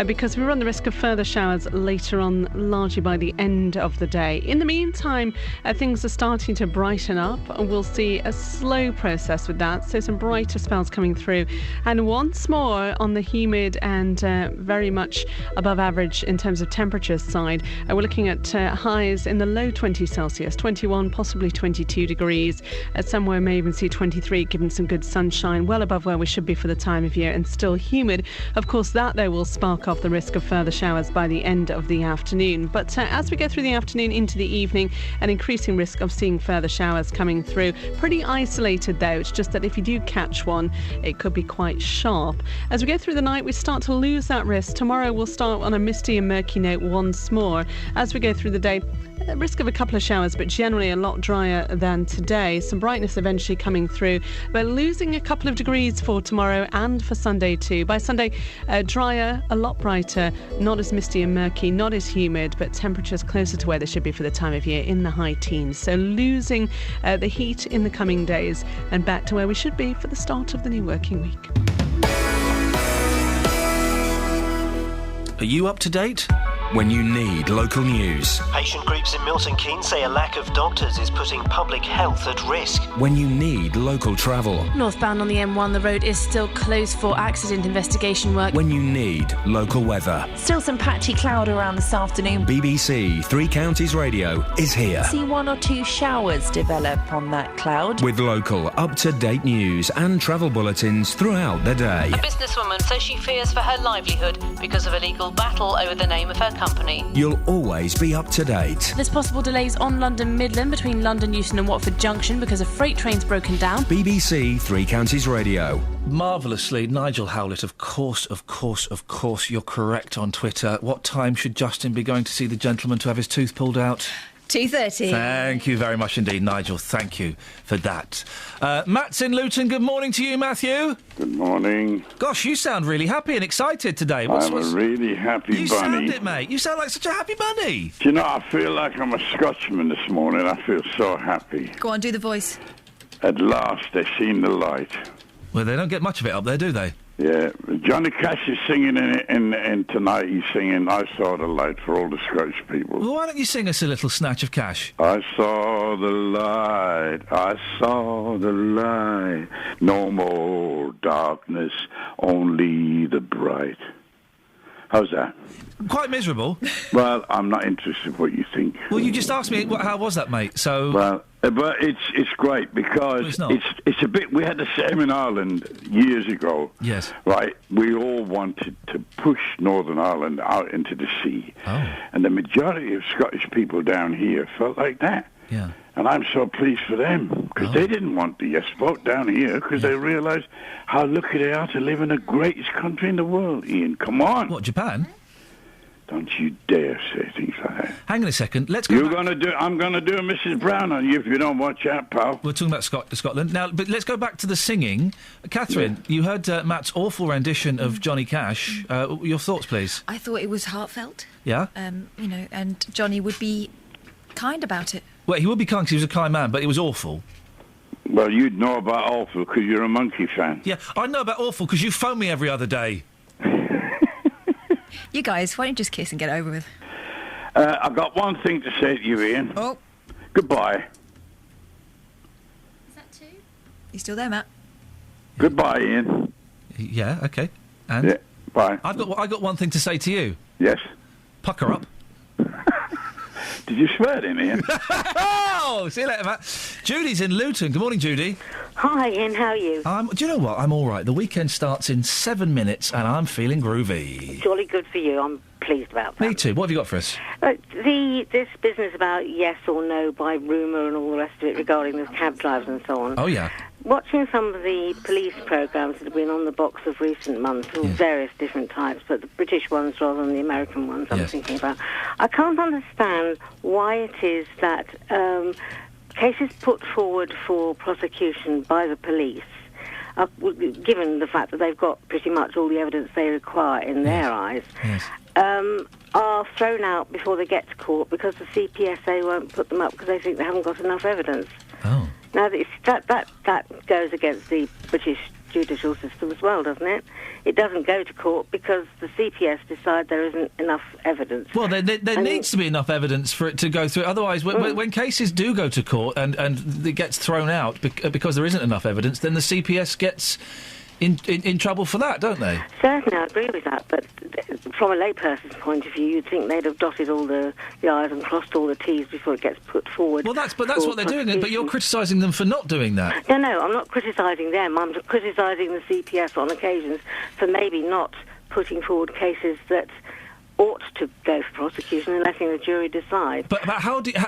because we run the risk of further showers later on, largely by the end of the day. In the meantime, things are starting to brighten up, and we'll see a slow process with that. So some brighter spells coming through. And once more on the humid and very much above average in terms of temperature side. We're looking at highs in the low 20s Celsius, 21, possibly 22 degrees. Somewhere may even see 23, given some good sunshine, well above where we should be for the time of year, and still humid. Of course, that, though, will spark off the risk of further showers by the end of the afternoon. But as we go through the afternoon into the evening, an increasing risk of seeing further showers coming through. Pretty isolated, though. It's just that if you do catch one, it could be quite sharp. As we go through the night, we start to lose that risk. Tomorrow we'll start on a misty and murky note once more. As we go through the day, a risk of a couple of showers, but generally a lot drier than today. Some brightness eventually coming through, but losing a couple of degrees for tomorrow and for Sunday too. By Sunday, drier, a lot brighter, not as misty and murky, not as humid, but temperatures closer to where they should be for the time of year, in the high teens. So losing the heat in the coming days and back to where we should be for the start of the new working week. Are you up to date? when you need local news. Patient groups in Milton Keynes say a lack of doctors is putting public health at risk. When you need local travel. Northbound on the M1, the road is still closed for accident investigation work. When you need local weather. Still some patchy cloud around this afternoon. BBC Three Counties Radio is here. See one or two showers develop on that cloud. With local, up-to-date news and travel bulletins throughout the day. A businesswoman says she fears for her livelihood because of a legal battle over the name of her company. You'll always be up to date. There's possible delays on London Midland between London Euston and Watford Junction because a freight train's broken down. BBC Three Counties Radio. Marvellously, Nigel Howlett, of course, you're correct on Twitter. What time should Justin be going to see the gentleman to have his tooth pulled out? 2:30. Thank you very much indeed, Nigel. Thank you for that. Matt's in Luton. Good morning to you, Matthew. Good morning. Gosh, you sound really happy and excited today. I'm a really happy bunny. You sound it, mate. You sound like such a happy bunny. Do you know, I feel like I'm a Scotsman this morning. I feel so happy. Go on, do the voice. At last, they've seen the light. Well, they don't get much of it up there, do they? Yeah. Johnny Cash is singing in tonight. He's singing I Saw the Light for all the Scottish people. Well, why don't you sing us a little snatch of Cash? I saw the light, I saw the light. No more darkness, only the bright. How's that? Quite miserable. Well, I'm not interested in what you think. Well, you just asked me, how was that, mate? So. Well, but it's great because it's a bit. We had the same in Ireland years ago. Yes. Right. We all wanted to push Northern Ireland out into the sea, and the majority of Scottish people down here felt like that. Yeah. And I'm so pleased for them because they didn't want the yes vote down here because they realised how lucky they are to live in the greatest country in the world. Ian, come on. What, Japan? Don't you dare say things like that. Hang on a second. Let's go. I'm going to do a Mrs. Brown on you if you don't watch out, pal. We're talking about Scotland now, but let's go back to the singing. Catherine, you heard Matt's awful rendition of Johnny Cash. Your thoughts, please. I thought it was heartfelt. Yeah. And Johnny would be kind about it. Well, he would be kind because he was a kind man, but it was awful. Well, you'd know about awful because you're a Monkey fan. Yeah, I know about awful because you phone me every other day. You guys, why don't you just kiss and get it over with? I've got one thing to say to you, Ian. Oh. Goodbye. Is that two? You still there, Matt? Goodbye, Ian. Yeah, okay. And? Yeah, bye. I've got one thing to say to you. Yes? Pucker up. Did you swear in, Ian? Oh, see you later, Matt. Judy's in Luton. Good morning, Judy. Hi, Ian. How are you? Do you know what? I'm all right. The weekend starts in 7 minutes, and I'm feeling groovy. Jolly good for you. I'm pleased about that. Me too. What have you got for us? This business about yes or no by rumour and all the rest of it regarding the cab drivers and so on. Oh, yeah. Watching some of the police programmes that have been on the box of recent months, of various different types, but the British ones rather than the American ones I'm thinking about, I can't understand why it is that cases put forward for prosecution by the police, given the fact that they've got pretty much all the evidence they require in their eyes, are thrown out before they get to court because the CPSA won't put them up because they think they haven't got enough evidence. Oh. Now, that goes against the British judicial system as well, doesn't it? It doesn't go to court because the CPS decide there isn't enough evidence. Well, there needs to be enough evidence for it to go through. Otherwise, when cases do go to court and it gets thrown out because there isn't enough evidence, then the CPS gets in trouble for that, don't they? Certainly, I agree with that. But from a layperson's point of view, you'd think they'd have dotted all the I's and crossed all the T's before it gets put forward. Well, that's what they're doing. But you're criticising them for not doing that. No, I'm not criticising them. I'm criticising the CPS on occasions for maybe not putting forward cases that ought to go for prosecution and letting the jury decide. But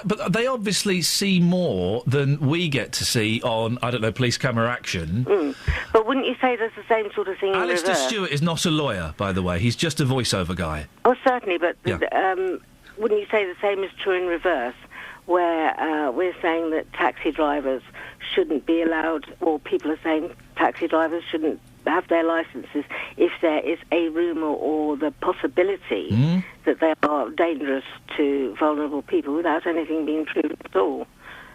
but they obviously see more than we get to see on, I don't know, police camera action. But wouldn't you say there's the same sort of thing in reverse? Alistair Stewart is not a lawyer, by the way. He's just a voiceover guy. Oh, certainly, but wouldn't you say the same is true in reverse, where we're saying that taxi drivers shouldn't be allowed, or people are saying taxi drivers shouldn't have their licences if there is a rumour or the possibility that they are dangerous to vulnerable people without anything being proven at all.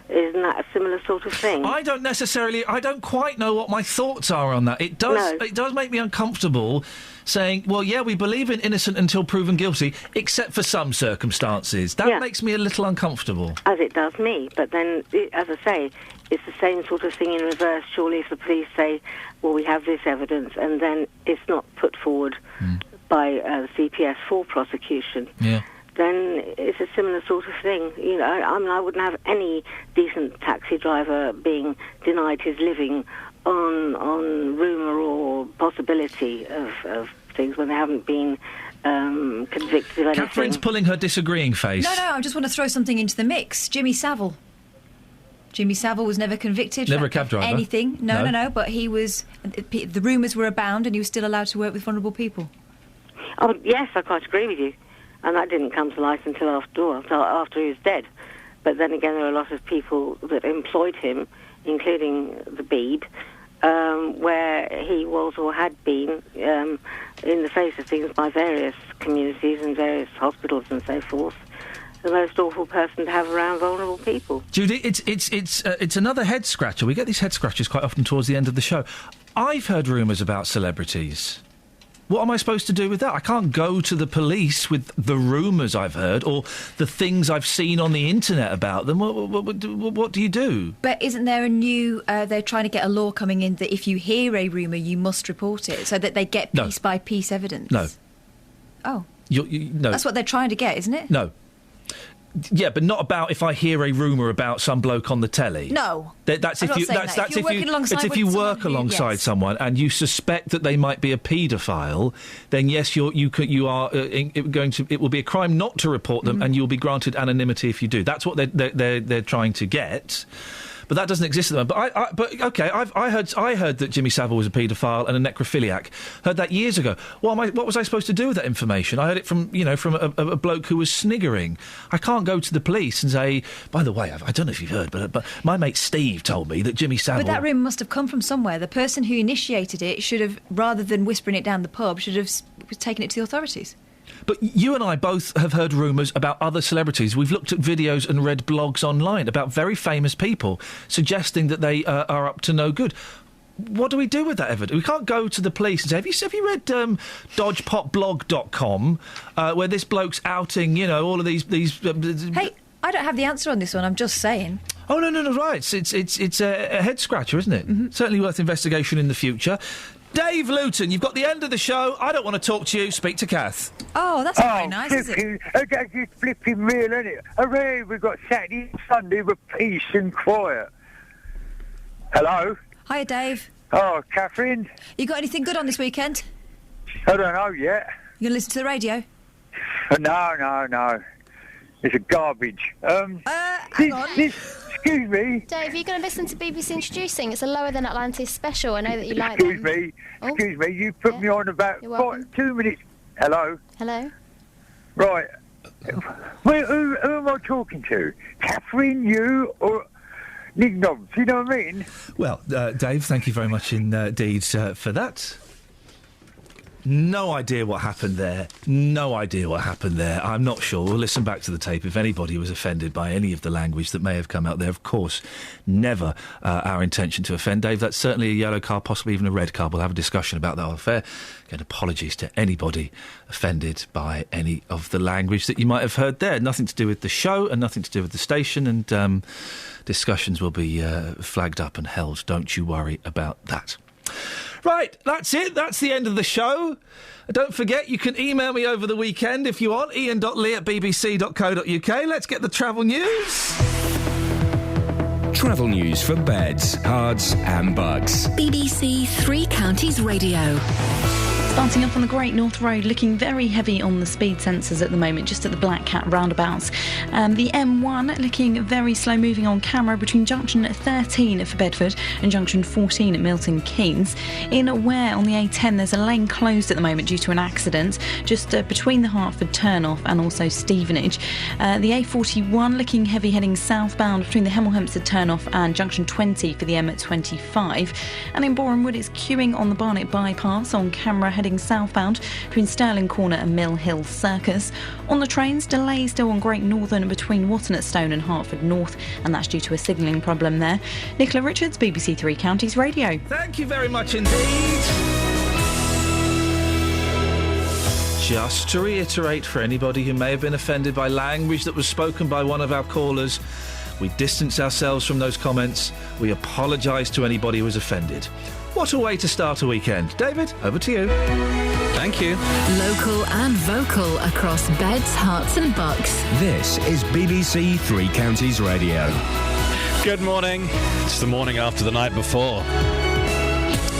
Isn't that a similar sort of thing? I don't quite know what my thoughts are on that. It does make me uncomfortable saying, well, yeah, we believe in innocent until proven guilty, except for some circumstances. That makes me a little uncomfortable. As it does me. But then, as I say, it's the same sort of thing in reverse. Surely if the police say, well, we have this evidence, and then it's not put forward by the CPS for prosecution, then it's a similar sort of thing. You know, I mean, I wouldn't have any decent taxi driver being denied his living on rumour or possibility of things when they haven't been convicted of anything. Catherine's pulling her disagreeing face. No, I just want to throw something into the mix. Jimmy Savile. Jimmy Savile was never convicted. Never a cab driver. Anything. No, but he was... The rumours were abound and he was still allowed to work with vulnerable people. Oh, yes, I quite agree with you. And that didn't come to light until after he was dead. But then again, there are a lot of people that employed him, including the Beeb, where he was or had been in the face of things by various communities and various hospitals and so forth. The most awful person to have around vulnerable people. Judy, it's another head scratcher. We get these head scratches quite often towards the end of the show. I've heard rumours about celebrities. What am I supposed to do with that? I can't go to the police with the rumours I've heard or the things I've seen on the internet about them. What do you do? But isn't there a new... they're trying to get a law coming in that if you hear a rumour, you must report it, so that they get piece-by-piece evidence? No. Oh. No. That's what they're trying to get, isn't it? No. Yeah, but not about if I hear a rumour about some bloke on the telly. No, that's if you. That's if you work alongside someone and you suspect that they might be a paedophile. Then yes, you are going to. It will be a crime not to report them, and you'll be granted anonymity if you do. That's what they're trying to get. But that doesn't exist at the moment. But okay, I heard that Jimmy Savile was a paedophile and a necrophiliac. Heard that years ago. What was I supposed to do with that information? I heard it from a bloke who was sniggering. I can't go to the police and say, by the way, I don't know if you've heard, but my mate Steve told me that Jimmy Savile. But that rumour must have come from somewhere. The person who initiated it should have, rather than whispering it down the pub, should have taken it to the authorities. But you and I both have heard rumours about other celebrities. We've looked at videos and read blogs online about very famous people suggesting that they are up to no good. What do we do with that evidence? We can't go to the police and say, have you read dodgepotblog.com, where this bloke's outing, all of these... Hey, I don't have the answer on this one, I'm just saying. Oh, no, right. It's a head-scratcher, isn't it? Mm-hmm. Certainly worth investigation in the future. Dave Luton, you've got the end of the show. I don't want to talk to you. Speak to Kath. Oh, that's very nice, is it? That's just flipping real, isn't it? Hooray, we've got Saturday and Sunday with peace and quiet. Hello? Hiya, Dave. Oh, Catherine? You got anything good on this weekend? I don't know yet. You going to listen to the radio? No. It's a garbage. Hang on. Excuse me. Dave, are you going to listen to BBC Introducing? It's a Lower Than Atlantis special. I know that you like them. Excuse me. You put me on about 2 minutes. Hello? Hello? Right. Who am I talking to? Catherine, you, or Nick Nobbs? You know what I mean? Well, Dave, thank you very much indeed for that. No idea what happened there. I'm not sure. We'll listen back to the tape. If anybody was offended by any of the language that may have come out there, of course, never our intention to offend. Dave, that's certainly a yellow card, possibly even a red card. We'll have a discussion about that affair. Again, apologies to anybody offended by any of the language that you might have heard there. Nothing to do with the show and nothing to do with the station, and discussions will be flagged up and held. Don't you worry about that. Right, that's it. That's the end of the show. Don't forget, you can email me over the weekend if you want. ian.lee@bbc.co.uk. Let's get the travel news. Travel news for beds, cards and bugs. BBC Three Counties Radio. Starting off on the Great North Road, looking very heavy on the speed sensors at the moment, just at the Black Cat roundabouts. The M1 looking very slow moving on camera between junction 13 for Bedford and junction 14 at Milton Keynes. In Ware on the A10, there's a lane closed at the moment due to an accident, just between the Hertford turnoff and also Stevenage. The A41 looking heavy heading southbound between the Hemel Hempstead turnoff and junction 20 for the M25. And in Boreham Wood, it's queuing on the Barnet bypass on camera heading heading southbound between Stirling Corner and Mill Hill Circus. On the trains, delays still on Great Northern between Watton-at-Stone and Hertford North, and that's due to a signalling problem there. Nicola Richards, BBC Three Counties Radio. Thank you very much indeed. Just to reiterate for anybody who may have been offended by language that was spoken by one of our callers, we distance ourselves from those comments. We apologise to anybody who was offended. What a way to start a weekend. David, over to you. Thank you. Local and vocal across Beds, Herts and Bucks. This is BBC Three Counties Radio. Good morning. It's the morning after the night before.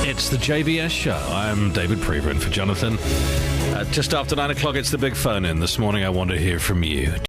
It's the JBS show. I'm David Prever, and for Jonathan. Just after 9 o'clock, it's the big phone-in. This morning, I want to hear from you.